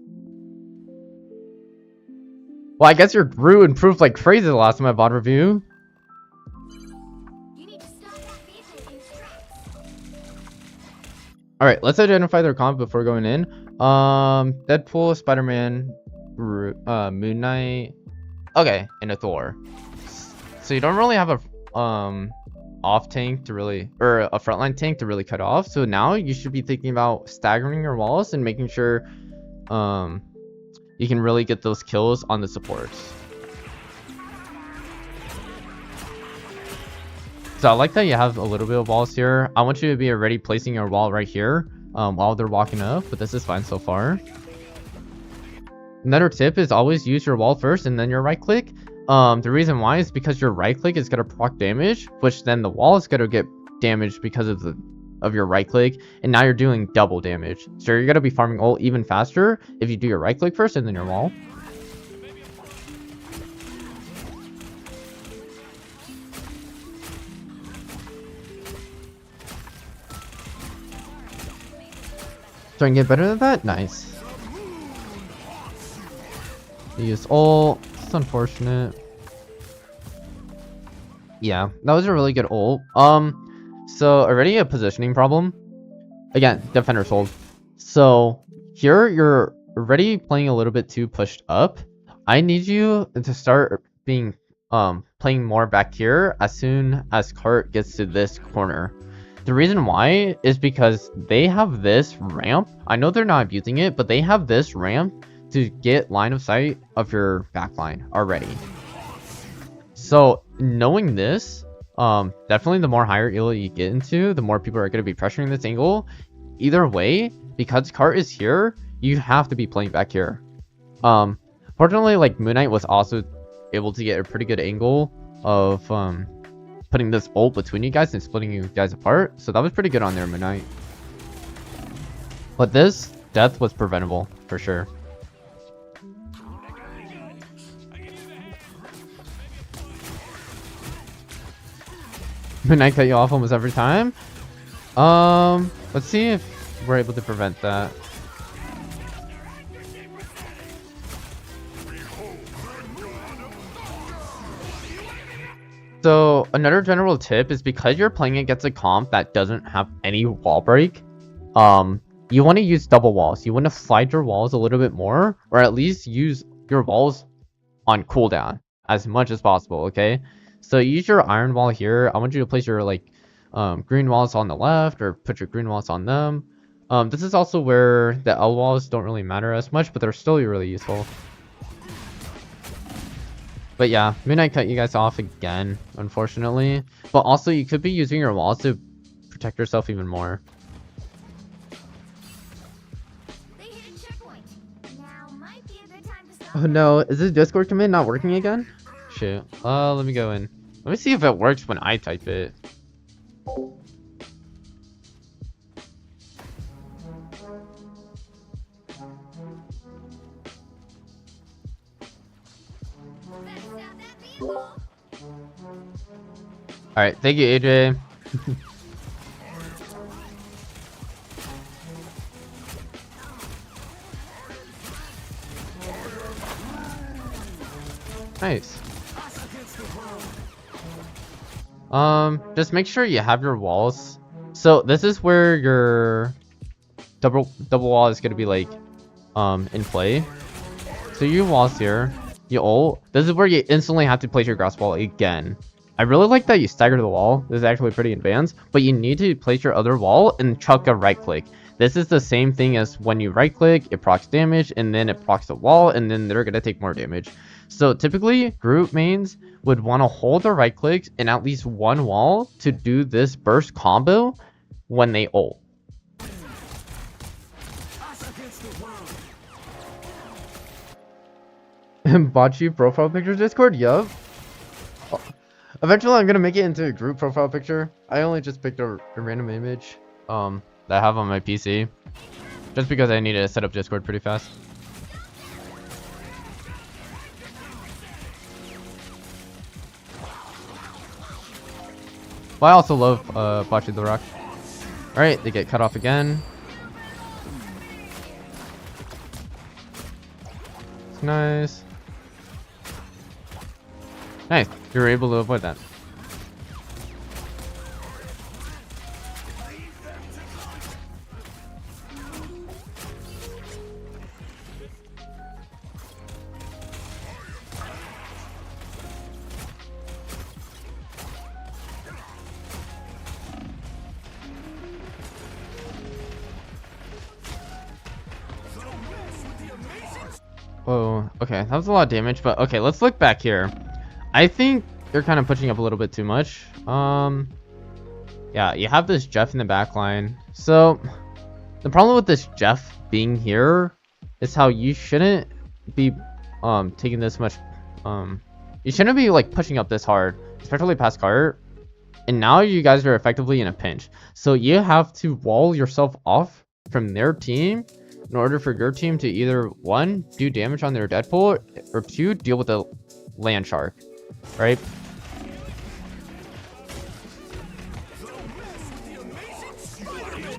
Well, I guess your Gru improved like crazy the last time I bought review. You need to stop that vehicle in its tracks. Alright, let's identify their comp before going in. Deadpool, Spider-Man, Moon Knight. Okay, and a Thor. So you don't really have a off tank to really, or a frontline tank to really cut off. So now you should be thinking about staggering your walls and making sure you can really get those kills on the supports. So I like that you have a little bit of walls here. I want you to be already placing your wall right here while they're walking up, but this is fine so far. Another tip is always use your wall first and then your right click. The reason why is because your right click is gonna proc damage, which then the wall is gonna get damaged because of your right click, and now you're doing double damage. So you're gonna be farming ult even faster if you do your right click first and then your wall. Try and get better than that? Nice. Use ult. It's unfortunate. Yeah, that was a really good ult. So already a positioning problem. Again, defender's hold. So here you're already playing a little bit too pushed up. I need you to start being playing more back here as soon as Cart gets to this corner. The reason why is because they have this ramp. I know they're not abusing it, but they have this ramp to get line of sight of your backline already. So knowing this, definitely the more higher elo you get into, the more people are going to be pressuring this angle. Either way, because Cart is here, you have to be playing back here. Fortunately, like Moon Knight was also able to get a pretty good angle of putting this ult between you guys and splitting you guys apart. So that was pretty good on there, Moon Knight. But this death was preventable for sure. Midnight cut you off almost every time. Let's see if we're able to prevent that. So another general tip is because you're playing against a comp that doesn't have any wall break, you want to use double walls. You want to slide your walls a little bit more, or at least use your walls on cooldown as much as possible, okay? So use your iron wall here. I want you to place your like green walls on the left, or put your green walls on them. This is also where the L walls don't really matter as much, but they're still really useful. But yeah, Midnight cut you guys off again, unfortunately. But also, you could be using your walls to protect yourself even more. They hit a checkpoint. Now might be a good time to stop. Oh no, is this Discord command not working again? Shit. Let me go in. Let me see if it works when I type it. Better stop that vehicle. Alright, thank you, AJ. Nice. Just make sure you have your walls. So this is where your double wall is gonna be like in play. So you walls here, you ult. This is where you instantly have to place your grass wall again. I really like that you stagger the wall. This is actually pretty advanced, but you need to place your other wall and chuck a right click. This is the same thing as when you right click, it procs damage, and then it procs the wall, and then they're gonna take more damage. So typically, group mains would want to hold the right clicks in at least one wall to do this burst combo when they ult. Bocce profile picture Discord? Yup. Eventually I'm gonna make it into a group profile picture. I only just picked a random image that I have on my PC. Just because I need to set up Discord pretty fast. Well, I also love Bocce the Rock. Alright, they get cut off again. It's nice. Nice, you were able to avoid that. Whoa, okay, that was a lot of damage, but okay, let's look back here. I think you're kind of pushing up a little bit too much. Yeah, you have this Jeff in the back line. So, the problem with this Jeff being here is how you shouldn't be taking this much, you shouldn't be like pushing up this hard, especially past cart. And now you guys are effectively in a pinch. So you have to wall yourself off from their team in order for your team to either 1, do damage on their Deadpool, or 2, deal with the land shark, right?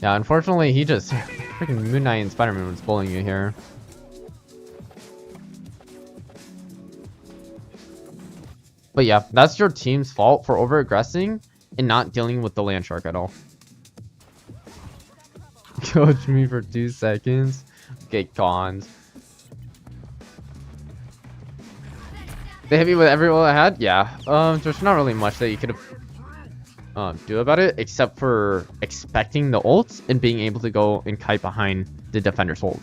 Yeah, unfortunately, he just freaking Moon Knight and Spider-Man was bullying you here. But yeah, that's your team's fault for over-aggressing and not dealing with the land shark at all. Coach me for 2 seconds. Get cons. They hit me with every ult I had? Yeah. There's not really much that you could do about it, except for expecting the ults and being able to go and kite behind the defender's ult.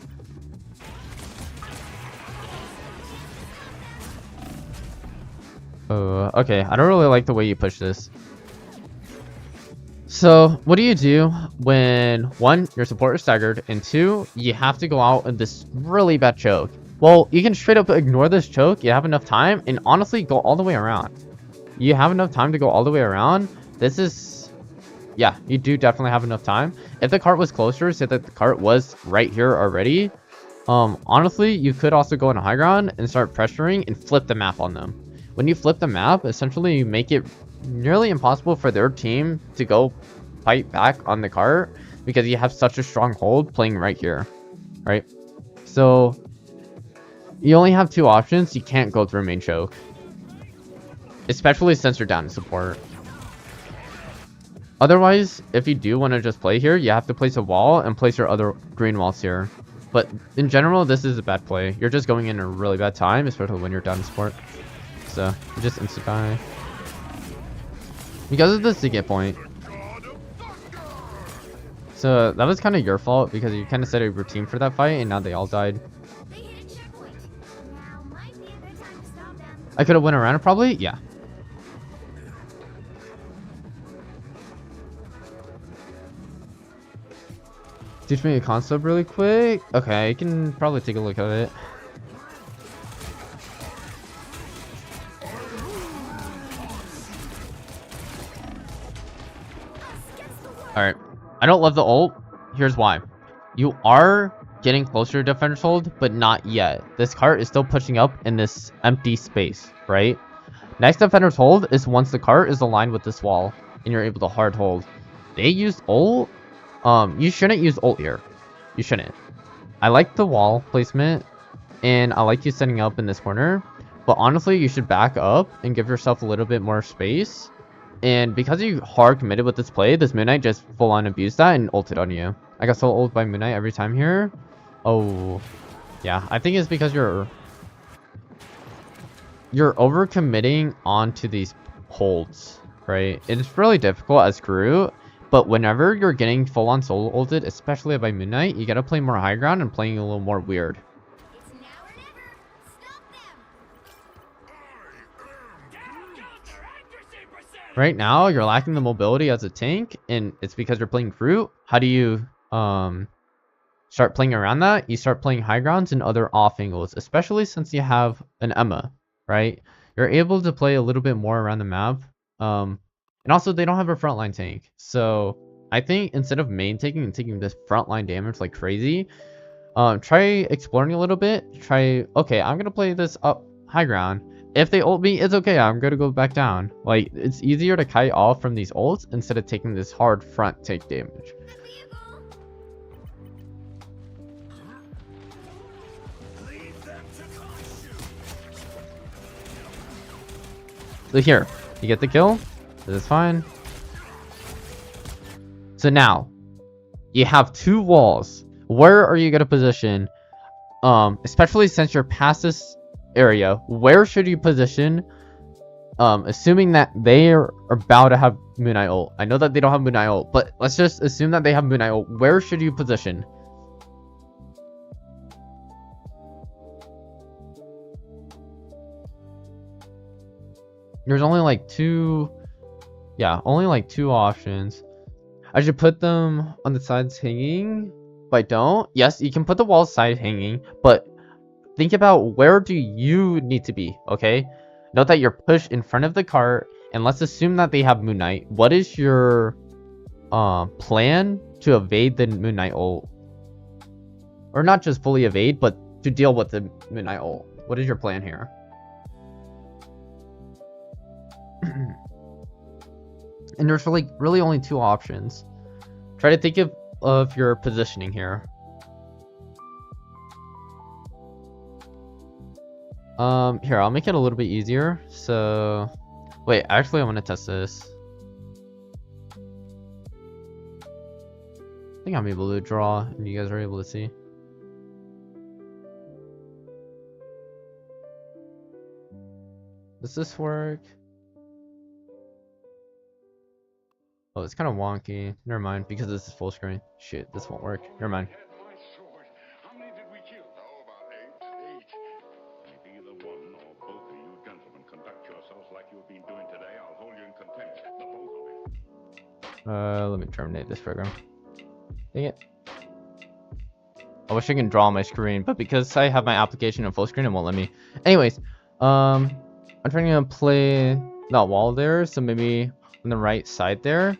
Okay. I don't really like the way you push this. So, what do you do when 1, your support is staggered, and 2, you have to go out in this really bad choke? Well, you can straight up ignore this choke, you have enough time, and honestly, go all the way around. You have enough time to go all the way around. This is... yeah, you do definitely have enough time. If the cart was closer, say that the cart was right here already, honestly, you could also go on a high ground and start pressuring and flip the map on them. When you flip the map, essentially you make it nearly impossible for their team to go fight back on the cart because you have such a strong hold playing right here, right? So you only have two options. You can't go through main choke, especially since you're down in support. Otherwise, if you do want to just play here, you have to place a wall and place your other green walls here. But in general, this is a bad play. You're just going in a really bad time, especially when you're down in support. So you just insta die because of the Seagate point. So that was kind of your fault because you kind of set a routine for that fight, and now they all died. They hit a checkpoint. Now might be a good time to stop them. I could have went around it probably, yeah. Teach me a concept really quick. Okay, I can probably take a look at it. Alright. I don't love the ult. Here's why. You are getting closer to defender's hold, but not yet. This cart is still pushing up in this empty space, right? Next defender's hold is once the cart is aligned with this wall and you're able to hard hold. They used ult. You shouldn't use ult here. You shouldn't. I like the wall placement and I like you setting up in this corner, but honestly, you should back up and give yourself a little bit more space. And because you hard committed with this play, this Moon Knight just full on abused that and ulted on you. I got so ult by Moon Knight every time here. Oh, yeah. I think it's because you're over committing onto these holds, right? It's really difficult as Groot. But whenever you're getting full-on solo ulted, especially by Moon Knight, you gotta play more high ground and playing a little more weird. It's now or never. Stop them. Right now, you're lacking the mobility as a tank, and it's because you're playing Groot. How do you start playing around that? You start playing high grounds and other off angles, especially since you have an Emma, right? You're able to play a little bit more around the map. And also, they don't have a frontline tank. So, I think instead of main taking and taking this frontline damage like crazy, try exploring a little bit. Okay, I'm going to play this up high ground. If they ult me, it's okay. I'm going to go back down. Like, it's easier to kite off from these ults instead of taking this hard front take damage. The vehicle. So here, you get the kill. This is fine. So now, you have two walls. Where are you going to position? Especially since you're past this area, where should you position? Assuming that they are about to have Moon Knight ult. I know that they don't have Moon Knight ult, but let's just assume that they have Moon Knight ult. Where should you position? There's only like two... Yeah, only like two options. I should put them on the sides hanging, but I don't. Yes, you can put the walls side hanging, but think about where do you need to be, okay? Note that you're pushed in front of the cart, and let's assume that they have Moon Knight. What is your plan to evade the Moon Knight ult? Or not just fully evade, but to deal with the Moon Knight ult. What is your plan here? And there's really only two options. Try to think of your positioning here. Here, I'll make it a little bit easier. So, wait, actually I want to test this. I think I'm able to draw and you guys are able to see. Does this work? Oh, it's kind of wonky. Never mind, because this is full screen. Shit, this won't work. Never mind. Had my sword. How many did we kill? Oh, about eight. If either one or both of you gentlemen conduct yourselves like you've been doing today, I'll hold you in contempt. The both of you. Let me terminate this program. Dang it. I wish I can draw on my screen, but because I have my application in full screen, it won't let me. Anyways, I'm trying to play that wall there, so maybe on the right side there.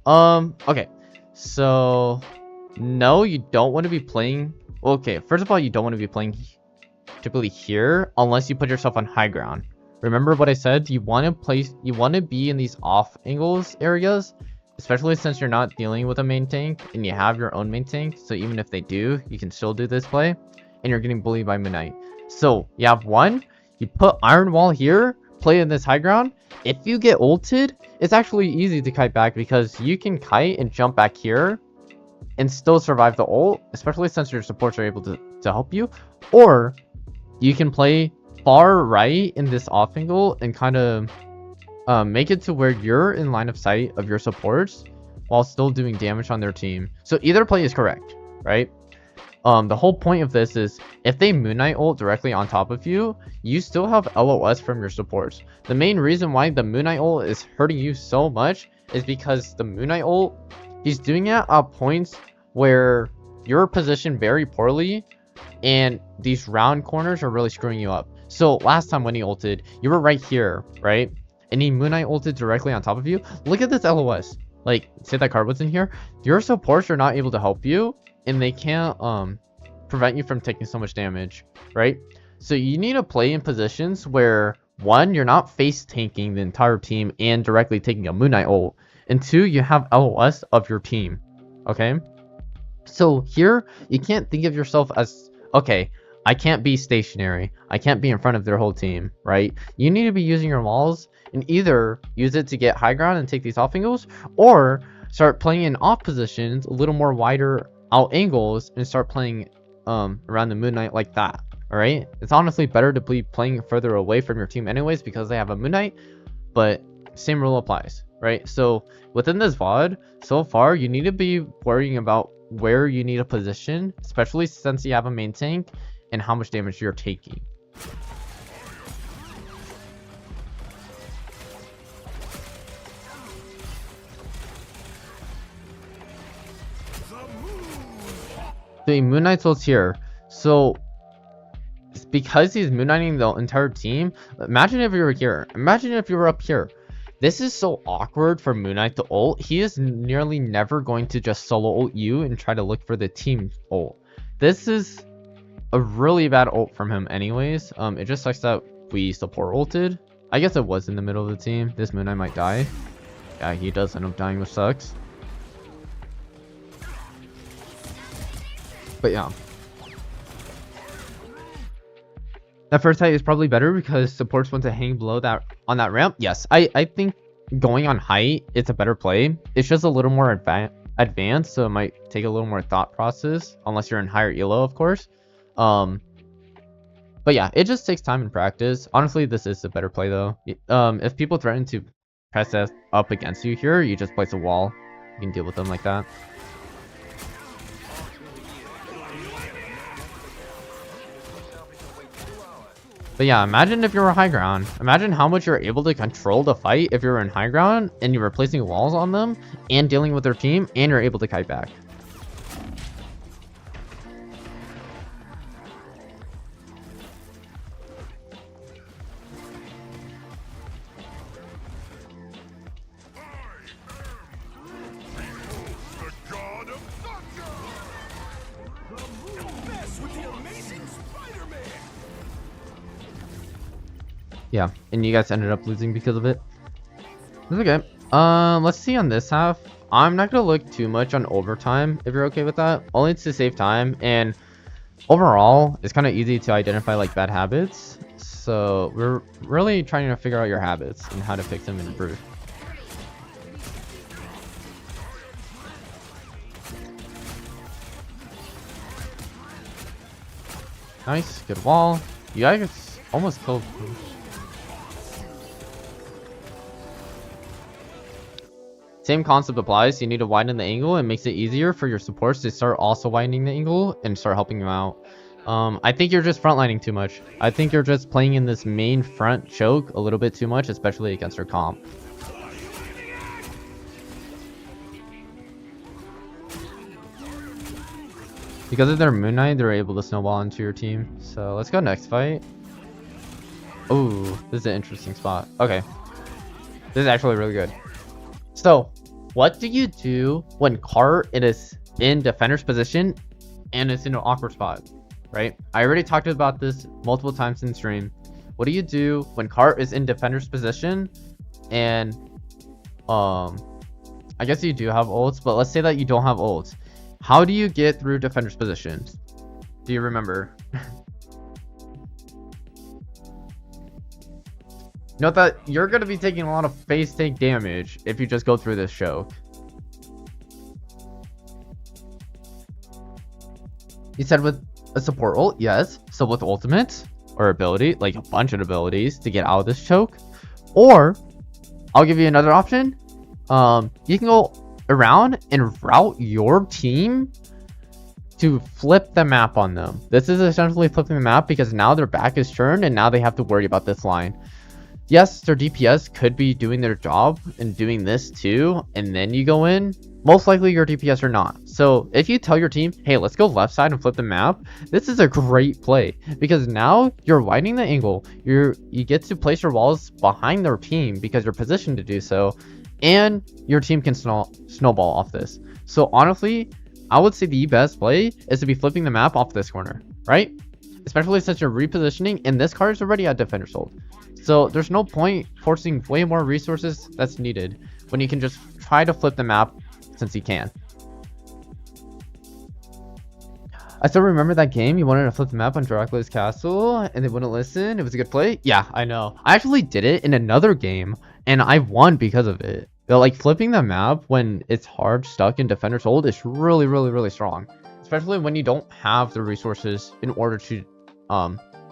Okay. So, no, you don't want to be playing... Okay, first of all, you don't want to be playing typically here unless you put yourself on high ground, remember what I said? You want to be in these off angles areas, especially since you're not dealing with a main tank and you have your own main tank. So even if they do, you can still do this play, and you're getting bullied by Moon Knight. So you have one, you put Iron Wall here, play in this high ground. If you get ulted, it's actually easy to kite back because you can kite and jump back here and still survive the ult, especially since your supports are able to help you. Or you can play far right in this off angle and kind of make it to where you're in line of sight of your supports while still doing damage on their team. So either play is correct, right? The whole point of this is if they Moon Knight ult directly on top of you, you still have LOS from your supports. The main reason why the Moon Knight ult is hurting you so much is because the Moon Knight ult, he's doing it at points where you're positioned very poorly and these round corners are really screwing you up. So last time when he ulted, you were right here, right? And he Moon Knight ulted directly on top of you. Look at this LOS. Like, say that card was in here. Your supports are not able to help you, and they can't prevent you from taking so much damage, right? So you need to play in positions where, one, you're not face tanking the entire team and directly taking a Moon Knight ult, and two, you have LOS of your team, okay? So here, you can't think of yourself as, okay, I can't be stationary. I can't be in front of their whole team, right? You need to be using your walls and either use it to get high ground and take these off angles, or start playing in off positions, a little more wider out angles, and start playing around the Moon Knight like that. All right, it's honestly better to be playing further away from your team anyways because they have a Moon Knight, but same rule applies, right? So within this VOD, so far you need to be worrying about where you need a position, especially since you have a main tank, and how much damage you're taking. The Moon Knight's ult's here. So it's because he's Moon Knighting the entire team. Imagine if you were here. Imagine if you were up here. This is so awkward for Moon Knight to ult. He is nearly never going to just solo ult you and try to look for the team ult. This is a really bad ult from him anyways. It just sucks that we support ulted. I guess it was in the middle of the team. This Moon Knight might die. Yeah, he does end up dying, which sucks. But yeah, that first height is probably better because supports want to hang below that on that ramp. Yes, I think going on height, it's a better play. It's just a little more advanced, so it might take a little more thought process unless you're in higher elo, of course. But yeah, it just takes time and practice. Honestly, this is a better play though. If people threaten to press up against you here, you just place a wall. You can deal with them like that. But yeah, imagine if you're high ground. Imagine how much you're able to control the fight if you're in high ground and you're placing walls on them and dealing with their team and you're able to kite back. Yeah, and you guys ended up losing because of it. It's okay. Let's see on this half. I'm not gonna look too much on overtime if you're okay with that. Only to save time, and overall, it's kind of easy to identify like bad habits. So we're really trying to figure out your habits and how to fix them and improve. Nice, good wall. You guys almost killed. Same concept applies. You need to widen the angle. It makes it easier for your supports to start also widening the angle and start helping you out. I think you're just frontlining too much. I think you're just playing in this main front choke a little bit too much, especially against your comp. Because of their Moon Knight, they're able to snowball into your team. So let's go next fight. Oh, this is an interesting spot. Okay. This is actually really good. So, what do you do when Cart is in defender's position and it's in an awkward spot, right? I already talked about this multiple times in stream. what do you do when cart is in defender's position and I guess you do have ults, but let's say that you don't have ults. How do you get through defender's positions? Do you remember? Note that you're going to be taking a lot of face tank damage if you just go through this choke. You said with a support ult, yes. So with ultimate or ability, like a bunch of abilities to get out of this choke. Or, I'll give you another option. You can go around and route your team to flip the map on them. This is essentially flipping the map because now their back is turned and now they have to worry about this line. Yes, their DPS could be doing their job and doing this too, and then you go in. Most likely your DPS are not. So if you tell your team, hey, let's go left side and flip the map, this is a great play because now you're widening the angle. You get to place your walls behind their team because you're positioned to do so, and your team can snowball off this. So honestly, I would say the best play is to be flipping the map off this corner, right? Especially since you're repositioning and this card is already at defender's hold. So there's no point forcing way more resources that's needed when you can just try to flip the map since you can. I still remember that game. You wanted to flip the map on Dracula's castle and they wouldn't listen. It was a good play. Yeah, I know. I actually did it in another game and I won because of it. But like flipping the map when it's hard stuck in defender's hold is really, really, really strong. Especially when you don't have the resources in order to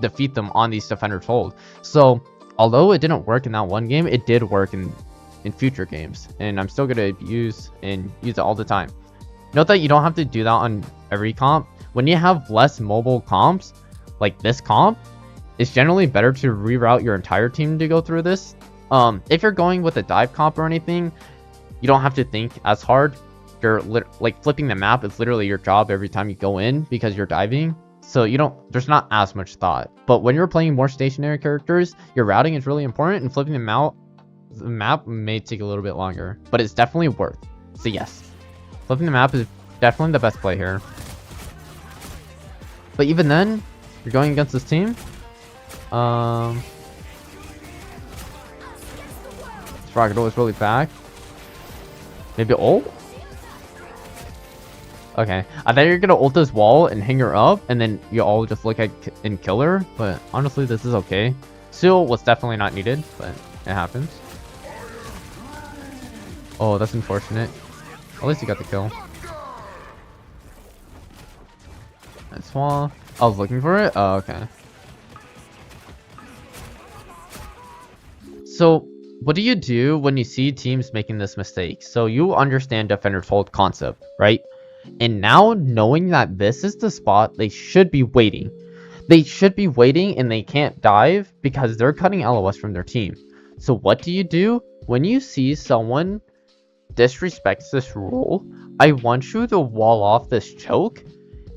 defeat them on these defender's hold. So although it didn't work in that one game, it did work in future games. And I'm still going to use it all the time. Note that you don't have to do that on every comp. When you have less mobile comps, like this comp, it's generally better to reroute your entire team to go through this. If you're going with a dive comp or anything, you don't have to think as hard. Like flipping the map is literally your job every time you go in because you're diving. So there's not as much thought. But when you're playing more stationary characters, your routing is really important and flipping them out, the map may take a little bit longer, but it's definitely worth. So yes, flipping the map is definitely the best play here. But even then, you're going against this team. This rocket is really back. Maybe ult? Okay, I thought you were gonna ult this wall and hang her up, and then you all just look at and kill her. But honestly, this is okay. Seal was definitely not needed, but it happens. Oh, that's unfortunate. At least you got the kill. Nice wall. I was looking for it. Oh, okay. So, what do you do when you see teams making this mistake? So you understand defender's hold concept, right? And now knowing that this is the spot, they should be waiting. They should be waiting and they can't dive because they're cutting LOS from their team. So what do you do when you see someone disrespects this rule? I want you to wall off this choke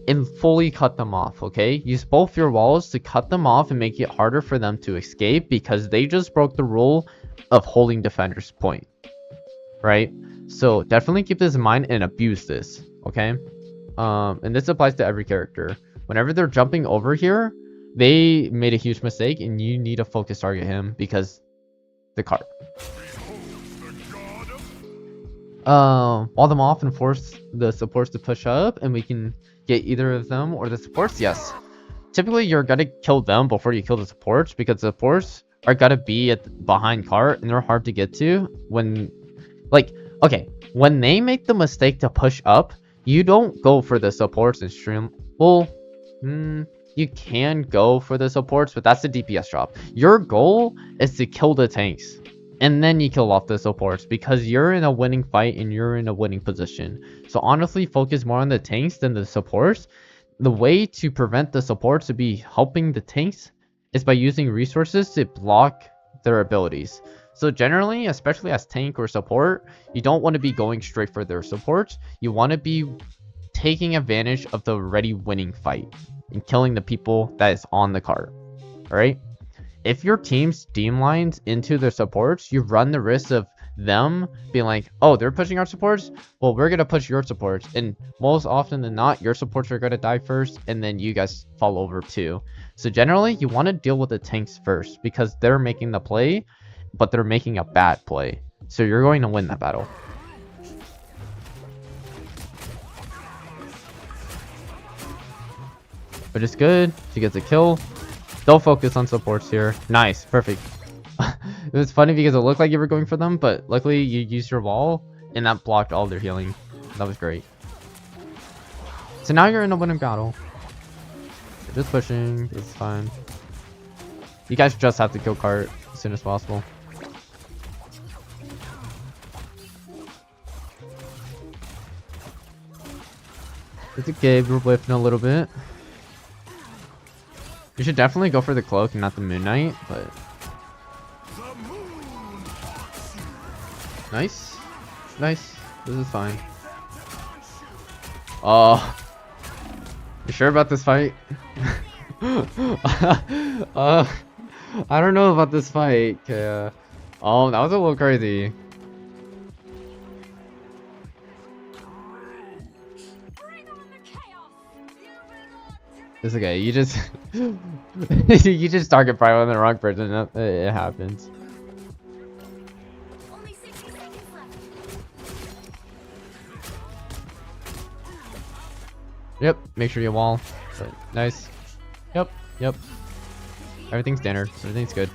and fully cut them off, okay? Use both your walls to cut them off and make it harder for them to escape because they just broke the rule of holding defender's point, right? So definitely keep this in mind and abuse this, okay? And this applies to every character. Whenever they're jumping over here, they made a huge mistake and you need to focus target him because the cart. Wall them off and force the supports to push up and we can get either of them or the supports. Yes, typically you're gonna kill them before you kill the supports because the supports are gonna be behind cart and they're hard to get to when, like, okay, when they make the mistake to push up, you don't go for the supports and stream. Well, you can go for the supports, but that's the DPS drop. Your goal is to kill the tanks and then you kill off the supports because you're in a winning fight and you're in a winning position. So honestly, focus more on the tanks than the supports. The way to prevent the supports to be helping the tanks is by using resources to block their abilities. So generally, especially as tank or support, you don't want to be going straight for their supports. You want to be taking advantage of the already winning fight and killing the people that is on the cart. All right. If your team streamlines into their supports, you run the risk of them being like, oh, they're pushing our supports, well, we're gonna push your supports, and most often than not, your supports are gonna die first, and then you guys fall over too. So generally, you want to deal with the tanks first because they're making the play, but they're making a bad play. So you're going to win that battle. But it's good. She gets a kill. Don't focus on supports here. Nice. Perfect. It was funny because it looked like you were going for them, but luckily you used your wall and that blocked all their healing. That was great. So now you're in a winning battle. You're just pushing. It's fine. You guys just have to kill Cart as soon as possible. It's okay. We're whiffing a little bit. You should definitely go for the cloak and not the Moon Knight, but... Nice. Nice. This is fine. Oh. You sure about this fight? I don't know about this fight. Oh, that was a little crazy. It's okay. You just you just target probably on the wrong person. It happens. Only 60 seconds left. Yep. Make sure you wall. But nice. Yep. Yep. Everything's standard. Everything's good.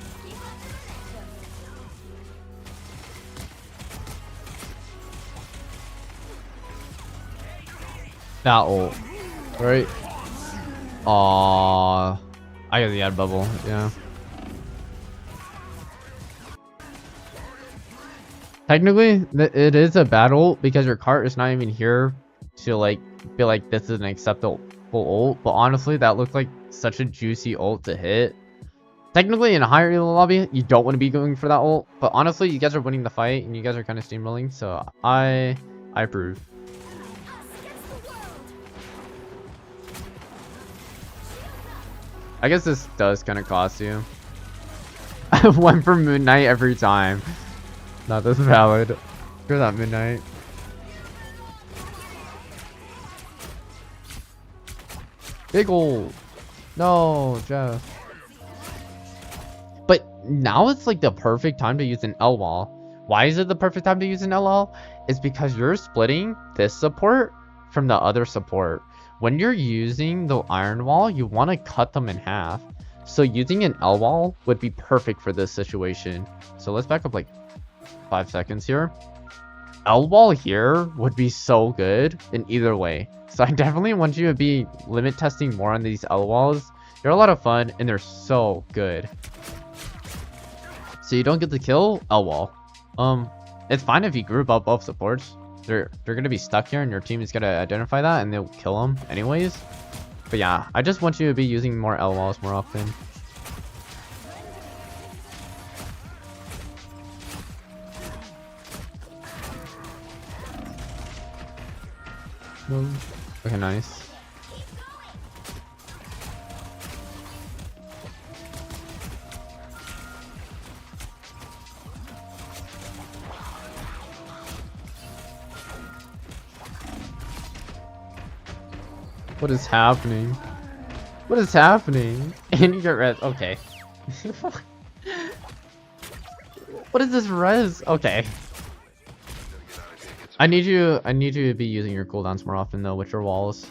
That ult. Right. Aww. I got the ad bubble. Yeah. Technically, it is a battle because your cart is not even here to like be like this is an acceptable ult. But honestly, that looked like such a juicy ult to hit. Technically, in a higher elo lobby, you don't want to be going for that ult. But honestly, you guys are winning the fight and you guys are kind of steamrolling. So I approve. I guess this does kind of cost you. I went for Moon Knight every time. Not this valid. Screw that Moon Knight. Big ol'. No, Jeff. But now it's like the perfect time to use an L wall. Why is it the perfect time to use an L wall? It's because you're splitting this support from the other support. When you're using the iron wall, you want to cut them in half. So using an L wall would be perfect for this situation. So let's back up like 5 seconds here. L wall here would be so good in either way. So I definitely want you to be limit testing more on these L walls. They're a lot of fun and they're so good. So you don't get the kill, L wall. It's fine if you group up both supports. They're gonna be stuck here and your team is gonna identify that and they'll kill them anyways. But yeah, I just want you to be using more L walls more often. Okay, nice. What is happening? What is happening? And you get res. Okay. What is this res? Okay. I need you to be using your cooldowns more often though with your walls.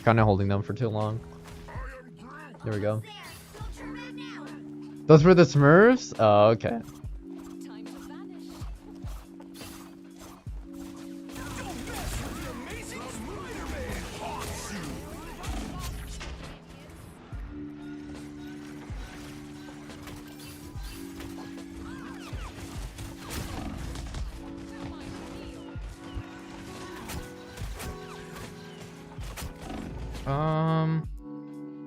Kinda holding them for too long. There we go. Those were the Smurfs? Oh, okay.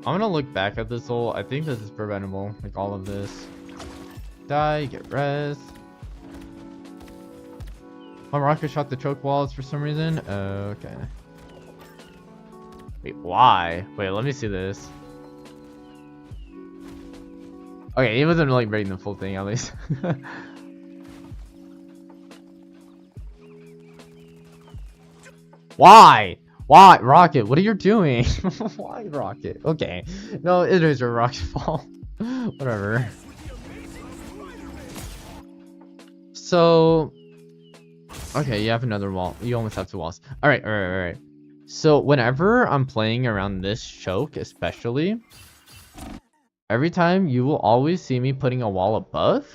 I'm gonna look back at this ult. I think this is preventable, like all of this. Die, get res. My rocket shot the choke walls for some reason. Okay. Wait, why? Wait, let me see this. Okay, he wasn't like breaking the full thing at least. Why? Why? Rocket, what are you doing? Why Rocket? Okay. No, it is your Rocket's fault. Whatever. So... Okay, you have another wall. You almost have 2 walls. Alright. So, whenever I'm playing around this choke, especially, every time you will always see me putting a wall above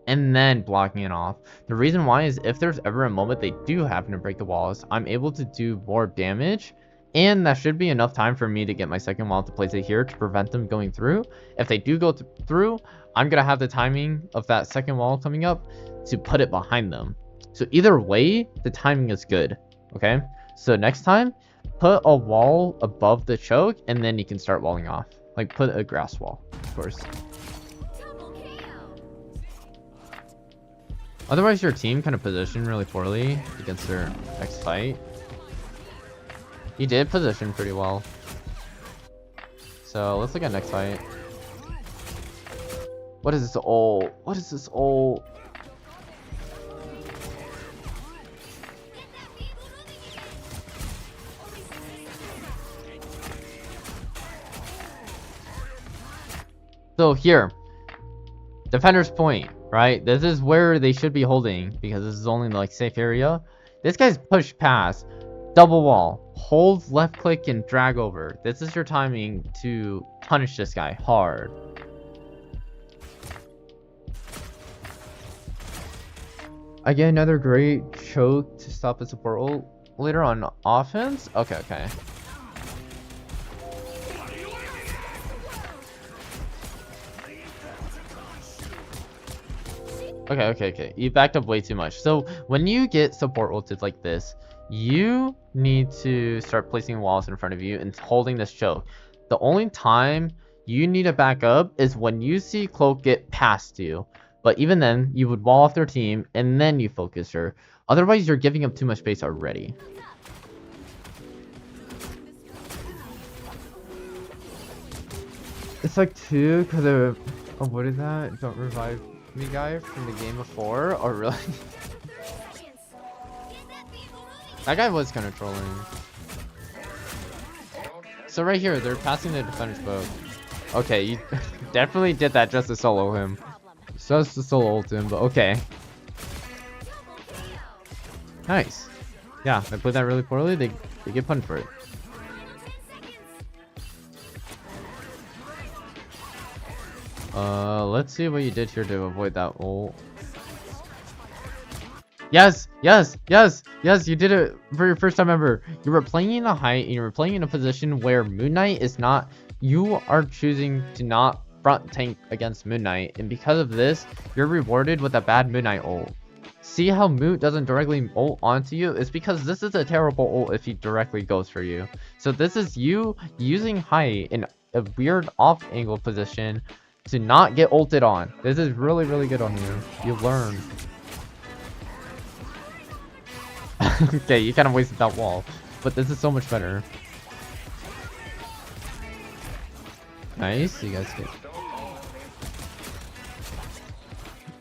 and then blocking it off. The reason why is if there's ever a moment they do happen to break the walls, I'm able to do more damage, and that should be enough time for me to get my second wall to place it here to prevent them going through. If they do go through, I'm gonna have the timing of that second wall coming up to put it behind them. So either way, the timing is good. Okay, so next time, put a wall above the choke, and then you can start walling off. Like, put a grass wall, of course. Double KO. Otherwise, your team kind of positioned really poorly against their next fight. You did position pretty well. So, let's look at next fight. What is this ult? What is this ult? So here, defender's point, right? This is where they should be holding because this is only like safe area. This guy's pushed past, double wall, hold left click and drag over. This is your timing to punish this guy hard. I get another great choke to stop a support ult later on offense. Okay. Okay. You backed up way too much. So when you get support ulted like this, you need to start placing walls in front of you and holding this choke. The only time you need to back up is when you see Cloak get past you. But even then, you would wall off their team and then you focus her. Otherwise, you're giving up too much space already. It's like 2 because I avoided that. Don't revive me guy from the game before. Oh really? That guy was kind of trolling. So right here, they're passing the defender's boat. Okay, you definitely did that just to solo him. Just to solo ult him, but okay. Nice. Yeah, they played that really poorly. They get punished for it. Let's see what you did here to avoid that ult. Yes, you did it for your first time ever. You were playing in a height and you were playing in a position where Moon Knight is not, you are choosing to not front tank against Moon Knight, and because of this, you're rewarded with a bad Moon Knight ult. See how Moot doesn't directly ult onto you? It's because this is a terrible ult if he directly goes for you. So this is you using height in a weird off angle position to not get ulted on. This is really, really good on you. You learn. Okay, you kind of wasted that wall, but this is so much better. Nice, you guys get...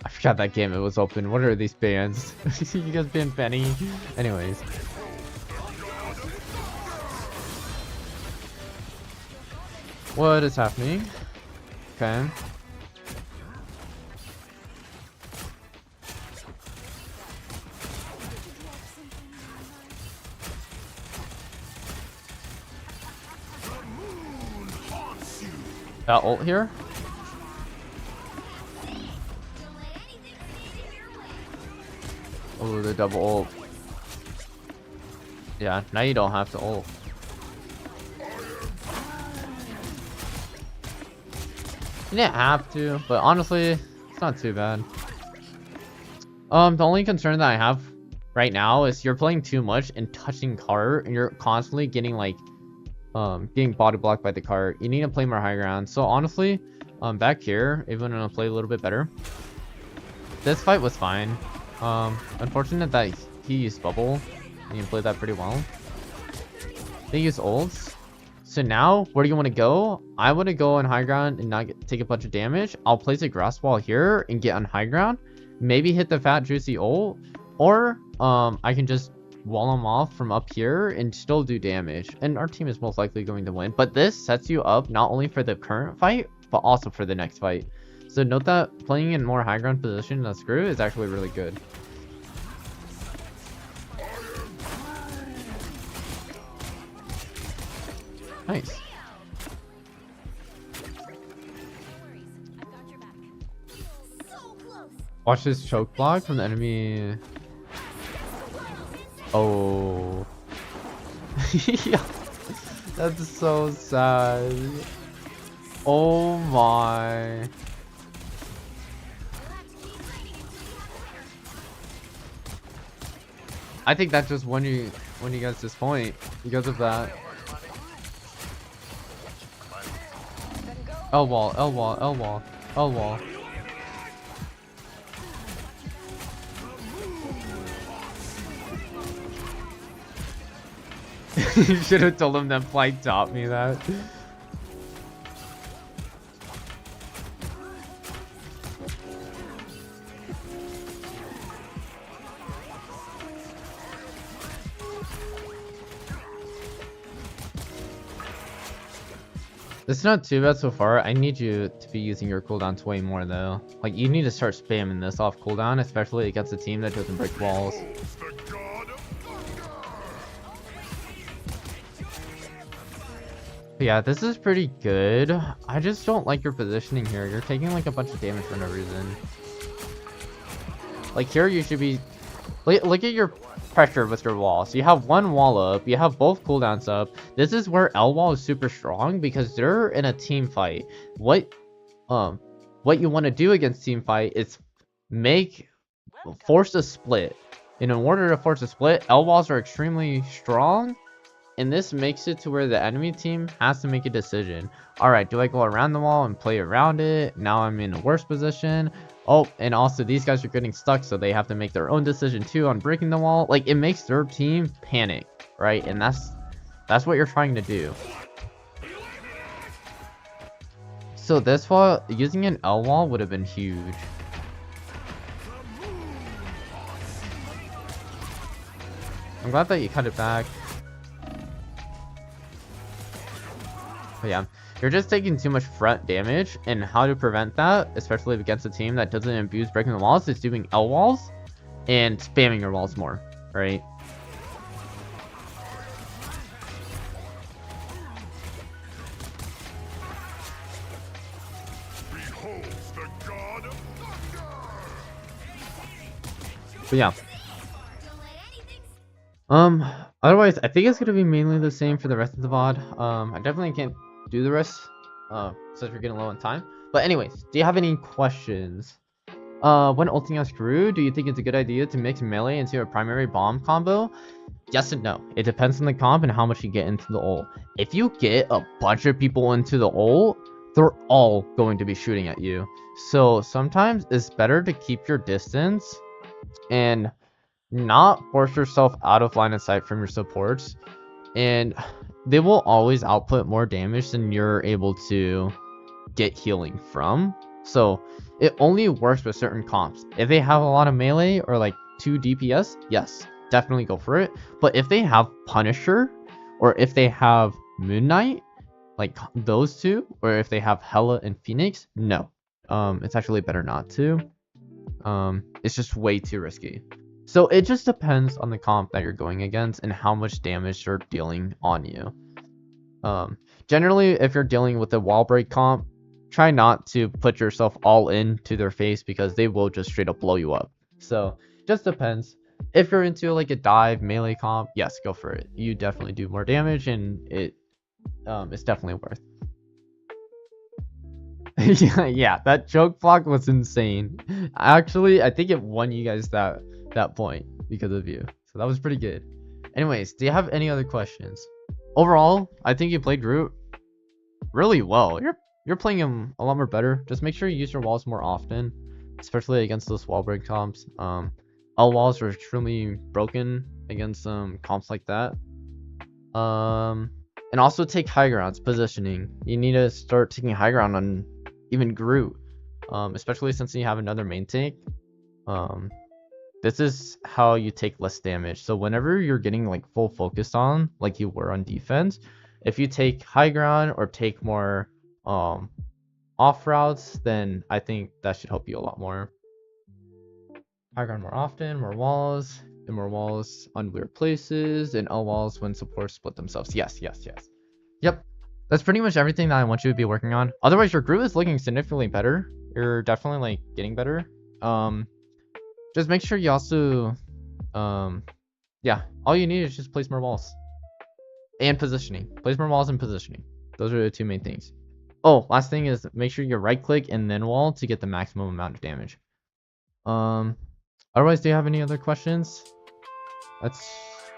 I forgot that game it was open. What are these bans? You guys been Benny? Anyways. What is happening? Okay. That ult here? Oh, the double ult. Yeah, now you don't have to ult. You didn't have to, but honestly, it's not too bad. The only concern that I have right now is you're playing too much and touching cart, and you're constantly getting like, getting body blocked by the cart. You need to play more high ground. So honestly, back here, even gonna play a little bit better. This fight was fine. Unfortunate that he used bubble, and he played that pretty well. They use ults. So now, where do you want to go? I want to go on high ground and not take a bunch of damage. I'll place a grass wall here and get on high ground. Maybe hit the fat juicy ult, or I can just wall them off from up here and still do damage. And our team is most likely going to win. But this sets you up not only for the current fight, but also for the next fight. So note that playing in more high ground position than Screw is actually really good. Nice. So close. Watch this choke block from the enemy. Oh. Yeah. That's so sad. Oh my. I think that just won you guys this point because of that. L wall, L wall, L wall, L wall. You should have told him that Flight taught me that. It's not too bad so far. I need you to be using your cooldowns way more though. Like you need to start spamming this off cooldown, especially against a team that doesn't break walls. But yeah, this is pretty good. I just don't like your positioning here. You're taking like a bunch of damage for no reason. Like here you should be... Look at your pressure with your wall. So you have one wall up, you have both cooldowns up. This is where L wall is super strong because they're in a team fight. What you want to do against team fight is force a split. And in order to force a split, L walls are extremely strong. And this makes it to where the enemy team has to make a decision. Alright, do I go around the wall and play around it? Now I'm in a worse position. Oh, and also these guys are getting stuck, so they have to make their own decision too on breaking the wall. Like, it makes their team panic, right? And that's what you're trying to do. So this wall, using an L wall would have been huge. I'm glad that you cut it back. But yeah, you're just taking too much front damage, and how to prevent that, especially against a team that doesn't abuse breaking the walls, is doing L walls and spamming your walls more, right? But yeah. Otherwise, I think it's gonna be mainly the same for the rest of the VOD. I definitely can't do the rest, since we're getting low on time. But anyways, do you have any questions? When ulting as Screw, do you think it's a good idea to mix melee into a primary bomb combo? Yes and no. It depends on the comp and how much you get into the ult. If you get a bunch of people into the ult, they're all going to be shooting at you. So sometimes it's better to keep your distance and not force yourself out of line of sight from your supports, and they will always output more damage than you're able to get healing from. So it only works with certain comps. If they have a lot of melee or like 2 DPS, yes, definitely go for it. But if they have Punisher, or if they have Moon Knight, like those two, or if they have Hela and Phoenix, no. It's actually better not to. It's just way too risky. So it just depends on the comp that you're going against and how much damage they're dealing on you. Generally, if you're dealing with a wall break comp, try not to put yourself all into their face because they will just straight up blow you up. So just depends. If you're into like a dive melee comp, yes, go for it. You definitely do more damage, and it's definitely worth. Yeah, that choke block was insane. Actually, I think it won you guys that point because of you. So that was pretty good. Anyways, do you have any other questions? Overall, I think you played Groot really well. You're playing him a lot more better. Just make sure you use your walls more often, especially against those wall break comps. All walls are extremely broken against comps like that. And also take high grounds, positioning. You need to start taking high ground on even Groot, especially since you have another main tank. this is how you take less damage. So whenever you're getting like full focused on, like you were on defense, if you take high ground or take more off routes, then I think that should help you a lot more. High ground more often, more walls, and more walls on weird places, and L walls when supports split themselves. Yes. Yep. That's pretty much everything that I want you to be working on. Otherwise, your group is looking significantly better. You're definitely like getting better. Just make sure you also, yeah, all you need is just place more walls and positioning. Place more walls and positioning. Those are the two main things. Oh, last thing is make sure you right click and then wall to get the maximum amount of damage. Otherwise, do you have any other questions? That's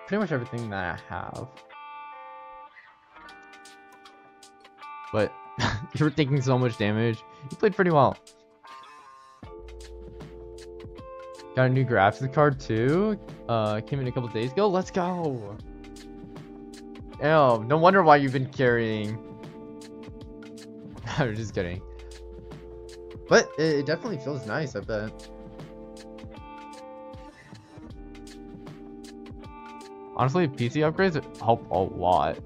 pretty much everything that I have. But you were taking so much damage. You played pretty well. Got a new graphics card too. Came in a couple days ago. Let's go. Ew, no wonder why you've been carrying. I'm just kidding. But it definitely feels nice, I bet. Honestly, PC upgrades help a lot.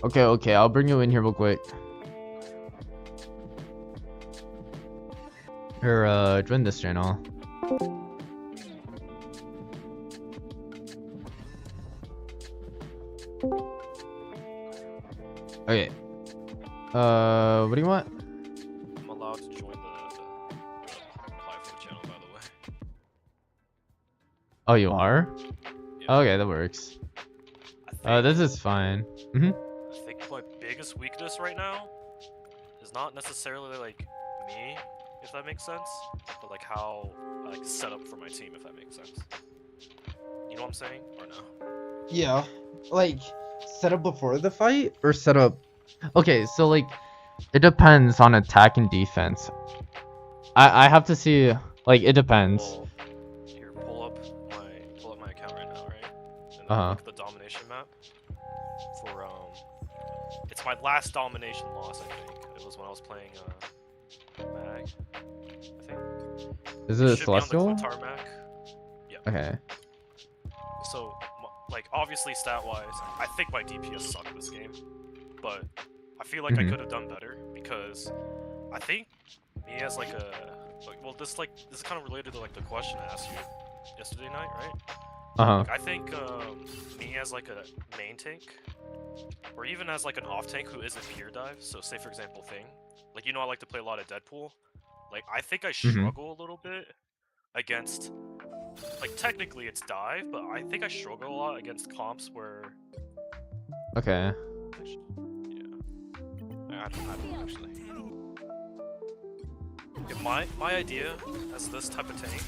Okay, I'll bring you in here real quick. Here, join this channel. Okay. What do you want? I'm allowed to join the Playful channel, by the way. Oh, you are? Yeah. Okay, that works. This is fine. I think my biggest weakness right now is not necessarily like me, if that makes sense, but like how I like set up for my team, if that makes sense. You know what I'm saying, or no? Yeah, like set up before the fight or set up. Okay, so like it depends on attack and defense. I have to see. Like it depends. Well, here, pull up my account right now, right? And then look at the domination map for it's my last domination loss, I think. It was when I was playing Mag, I think. Is it should Celestial? be on the Tarmac. Yeah. Okay. So, like, obviously, stat-wise, I think my DPS sucked this game, but I feel like I could have done better because I think me as like a well, this is kind of related to like the question I asked you yesterday night, right? Like, I think me as like a main tank, or even as like an off tank who isn't pure dive. So, say for example, Thing. Like, you know, I like to play a lot of Deadpool. Like, I think I struggle a little bit against. Like, technically it's dive, but I think I struggle a lot against comps where... Okay. Yeah. I don't know, actually. Yeah, my idea as this type of tank